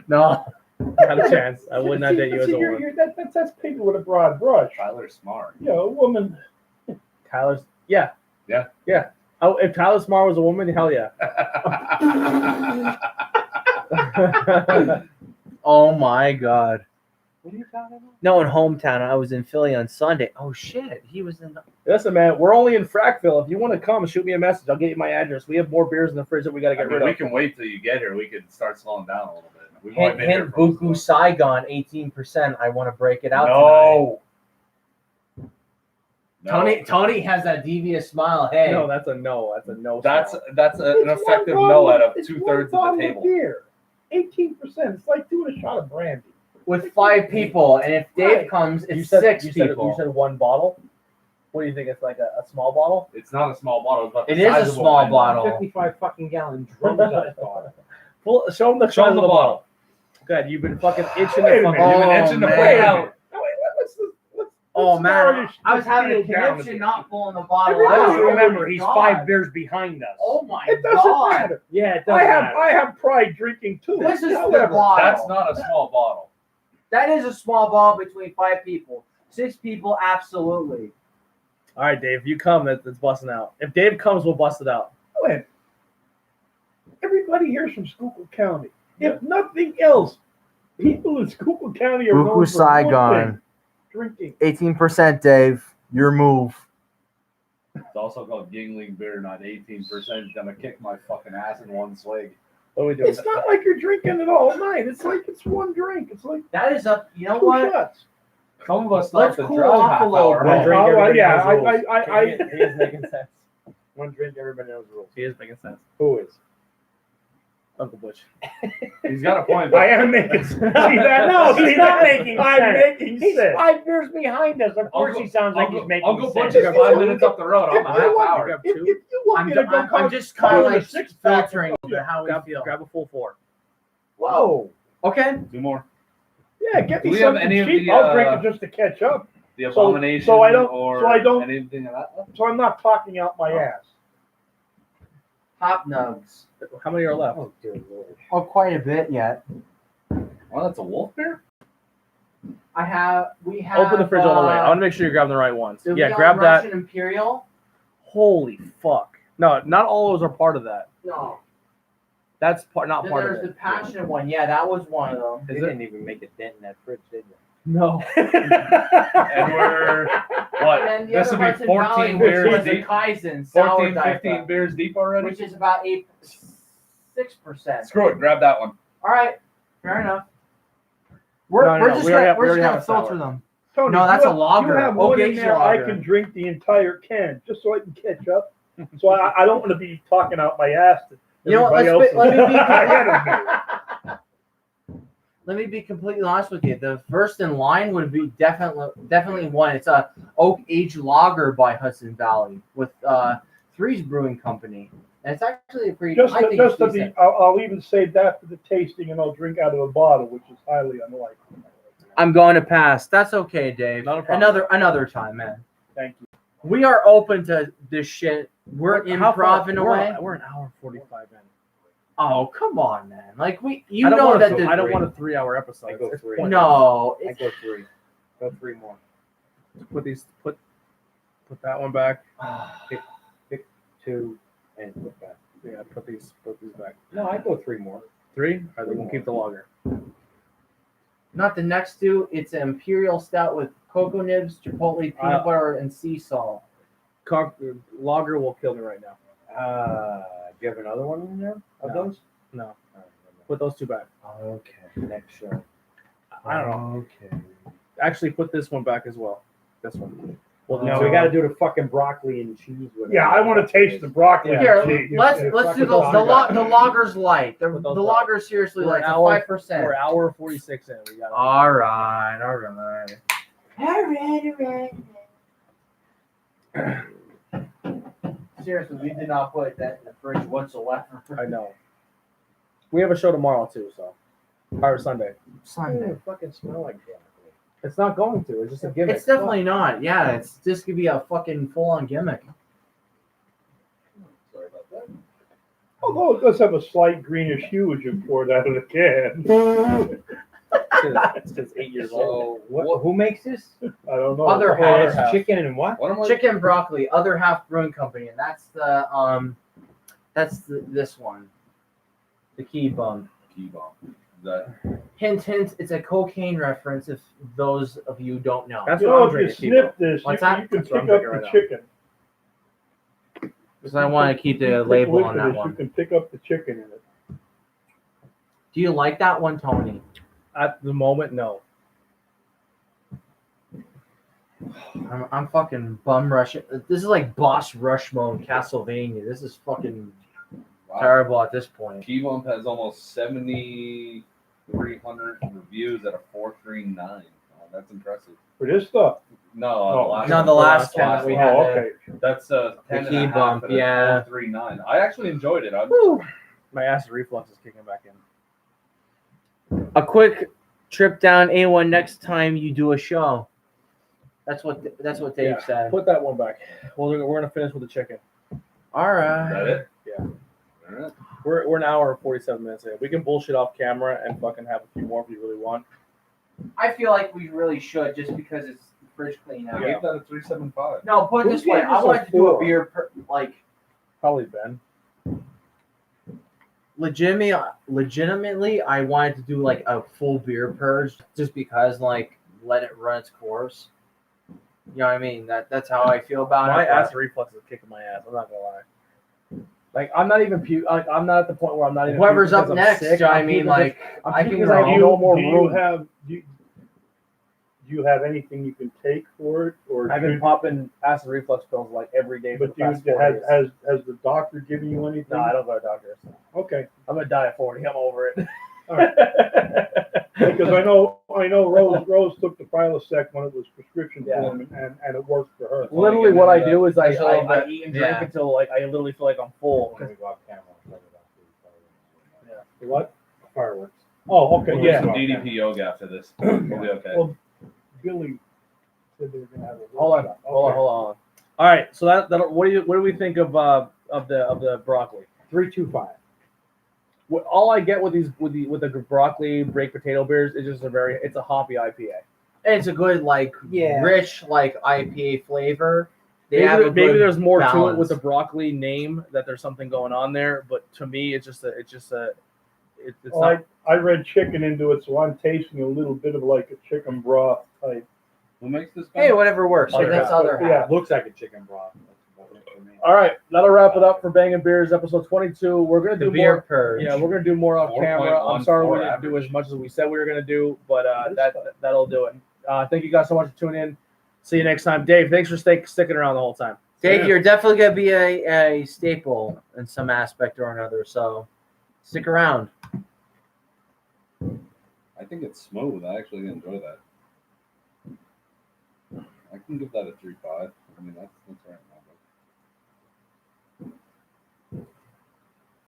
Not a chance. I would not date you as a woman. That's painted with a broad brush. Tyler's smart. You know, a woman. Tyler's yeah. Yeah. Yeah. Oh, if Tyler Smart was a woman, hell yeah. Oh my god. What are you talking about? No, in hometown. I was in Philly on Sunday. Oh shit. He was in Listen, man, we're only in Frackville. If you want to come, shoot me a message. I'll get you my address. We have more beers in the fridge that we got to I get mean, rid we of. can wait till you get here. We could start slowing down a little bit. We've only Hint, been here hint, for Buku Saigon, 18%. I want to break it out No. tonight. Tony has that devious smile. Hey. No, that's a no. That's a no. That's smile. an It's effective one no bottle- out of it's 2/3 one of the bottle table. Beer. 18%. It's like doing a shot of brandy. With 5 people, and if Dave Right. comes, it's you said 6 you said, people. you said one bottle. What do you think? It's like a small bottle? It's not a small bottle. It's about the It is size a of small wine bottle. 55 fucking gallon drum size bottle. Show them the Show size them of the the bottle. bottle. Good. You've been fucking itching Wait a to minute. fucking. You've been Oh, itching to man. play out. No, wait, let's Oh narrow man, this- I was this having a deal down a connection, bit. not pulling the bottle Everybody out. Just remember, he's God. 5 beers behind us. Oh my It doesn't god! matter. Yeah, it I doesn't have matter. pride drinking too. This is the However, bottle. That's not a small bottle. That is a small bottle between 5 people. 6 people, absolutely. All right, Dave. You come. That's busting out. If Dave comes, we'll bust it out. Wait. Everybody here's from Schuylkill County. If nothing else, people in Schuylkill County are known for one thing, drinking. 18%, Dave. Your move. It's also called Yingling beer, not 18%. Gonna kick my fucking ass in one swig. What are we doing? It's not like you're drinking it all night. It's like it's one drink. It's like That is up. You know 2 what? shots. Some of us Let's start to cool drive off a half little hour. bit. One drink, well, everybody yeah, knows rules. I He is making sense. One drink, everybody knows the rules. He is making sense. Who is? Uncle Butch. He's got a point. I am making sense. See that? No, See he's not that? making I'm sense. making He's sense. 5 beers behind us. Of course, he sounds like he's making Uncle sense. Butch is 5 minutes up the road. I'm a If you half want- hour. Grab If two. you want me to go I'm just kind of call it a like 6-pack, filtering how we Grab, feel. grab a full 4. Whoa. Okay. 2 more. Yeah, get Do me we have something any of cheap. the, I'll drink it just to catch up. The So- abomination so I don't- or so I don't- anything of that? So I'm not talking out my ass. Hop nugs. How many are left? Oh, dear Lord. Oh, quite a bit yet. Oh, that's a wolf beer? We have. Open the fridge all the way. I want to make sure you're grabbing the right ones. do we Yeah, have grab that. Russian Imperial. Holy fuck. No, not all those are part of that. No. That's not Then part there's of the it. passionate one. Yeah, that was one of them. They Is it? didn't even make a dent in that fridge, did they? No. And we're what? And the This other would be Hudson Valley 14 was beers the deep. Kaizen sour 14, diet, 15 beers deep already. which is about 6%. Screw it. Grab that one. All right, fair enough. We're No, we're no, just we gonna, already have- we're we just already gonna have a sour. filter them. Tony, No, that's you a lager. You have one Okay, in there. lager. I can drink the entire can just so I can catch up. So I don't want to be talking out my ass. To You know what? everybody Let me be. I gotta Let me be completely honest with you. The first in line would be definitely one. It's a oak aged lager by Hudson Valley with Three's Brewing Company, and it's actually a pretty. Just I to, think just it's to be, decent. I'll even save that for the tasting, and I'll drink out of a bottle, which is highly unlikely. I'm going to pass. That's okay, Dave. Not a problem. Another time, man. Thank you. We are open to this shit. We're How far- improv in a we're- way. We're an hour and 45 in. Oh, come on, man. Like I don't know want that. I don't the, want a 3-hour episode. I go It's 3. pointless. no. I It's, go 3. Go 3 more. Put that one back. Pick 2 and put back. Yeah, put these back. No, I go 3 more. 3. All right, then we'll keep the lager. not the next two. It's an imperial stout with cocoa nibs, chipotle, peanut butter, and sea salt. Lager will kill me right now. Do you have another one in there of No. those? No, All right, put those two back. okay, next show. I don't know. Okay. Actually, put this one back as well. This one. Well, No, we got to do the fucking broccoli and cheese with it. Yeah, I want to taste the broccoli. Yeah. Here, Gee, let's yeah, do the fucking the lager's light. The Put those lager's seriously We're light. It's an hour- 5%. We're hour 46 in. We got All right. Seriously, we did not put that in the fridge whatsoever. I know. We have a show tomorrow too, so or Sunday. Sunday. It fucking smell like broccoli. It's not going to. It's just a gimmick. It's definitely not. Yeah, it's just gonna be a fucking full-on gimmick. Sorry about that. Although it does have a slight greenish hue as you pour it out of the can. It's just 8 years old. So, who makes this? I don't know. Other Oh, half. it's Chicken and what? What am I? Chicken broccoli, other half brewing company, and that's this one, the key bum. Key bomb. Is that Hint, hint. It's a cocaine reference. If those of you don't know, That's You what know, I'm if you drinking. People. snip this, What's you that? can That's what pick I'm up drinking the right now. chicken. because I want to keep the Take a label look on at that this, one. You can pick up the chicken in it. Do you like that one, Tony? At the moment, no. I'm fucking bum rushing. This is like boss rush mode Castlevania. This is fucking wow. terrible at this point. Key Bump has almost 7,300 reviews at a 4.39. Oh, that's impressive. For this stuff. No, Oh, the last can that we had. Oh, okay. That's 10 The and Key a half Bump, at a yeah. 4.39. I actually enjoyed it. My acid reflux is kicking back in. A quick trip down A1 next time you do a show. That's what Dave Yeah, said. Put that one back. Well, we're gonna finish with the chicken. All Is right. that it? Yeah. All right. We're an hour and 47 minutes in. We can bullshit off camera and fucking have a few more if you really want. I feel like we really should just because it's fridge clean I out. gave that a 3.75. No, put it Who this way. gave I us a wanted to do a 4? beer like Probably Ben. legitimately. I wanted to do like a full beer purge just because like let it run its course. You know what I mean? That's how I feel about My it. acid reflux is kicking my ass. I'm not gonna lie. Like I'm not even like I'm not at the point where I'm not even. Whoever's puking up because I'm next, sick. you know what I I'm mean? puking Like because- I'm I puking can because I go. have no more Do you room. have do you have anything you can take for it, or I've been should- popping acid reflux pills like every day for the but do you, past 4 days. has the doctor given you anything? No, I don't go to doctors. Okay, I'm gonna die at 40. I'm over it. all right. Because I know Rose took the Prilosec when it was prescription Yeah. form, and it worked for her. Literally, what I do is I There's a little bit- eat and drink yeah. until like I literally feel like I'm full. When we go off camera, I'll tell you about The what? the fireworks. Oh, okay, We'll do yeah. some DDP yoga after this. We'll be okay. Well, Billy said they were gonna have a Hold on, workshop. hold on, Okay. hold on. All right, so that what do we think of the broccoli? 325. What all I get with the broccoli baked potato beers is just it's a hoppy IPA. And it's a good like Yeah. rich like IPA flavor. They have a maybe good there's more to it balance. with the broccoli name, that there's something going on there. But to me, it's not. I read chicken into it, so I'm tasting a little bit of like a chicken broth type. Who makes this? Hey, whatever works. Other That's half. other half. Yeah. It looks like a chicken broth. That's about it for me. All right, that'll wrap it up for Bangin' Beers episode 22. We're gonna The do beer more. purge. Yeah, we're gonna do more off camera. I'm sorry we 4.14 didn't do average. as much as we said we were gonna do, but that'll do it. Thank you guys so much for tuning in. See you next time, Dave. Thanks for sticking around the whole time. Dave, Yeah. you're definitely gonna be a staple in some aspect or another. So stick around. I think it's smooth. I actually enjoy that. I can give that a 3.5. I mean, that's right.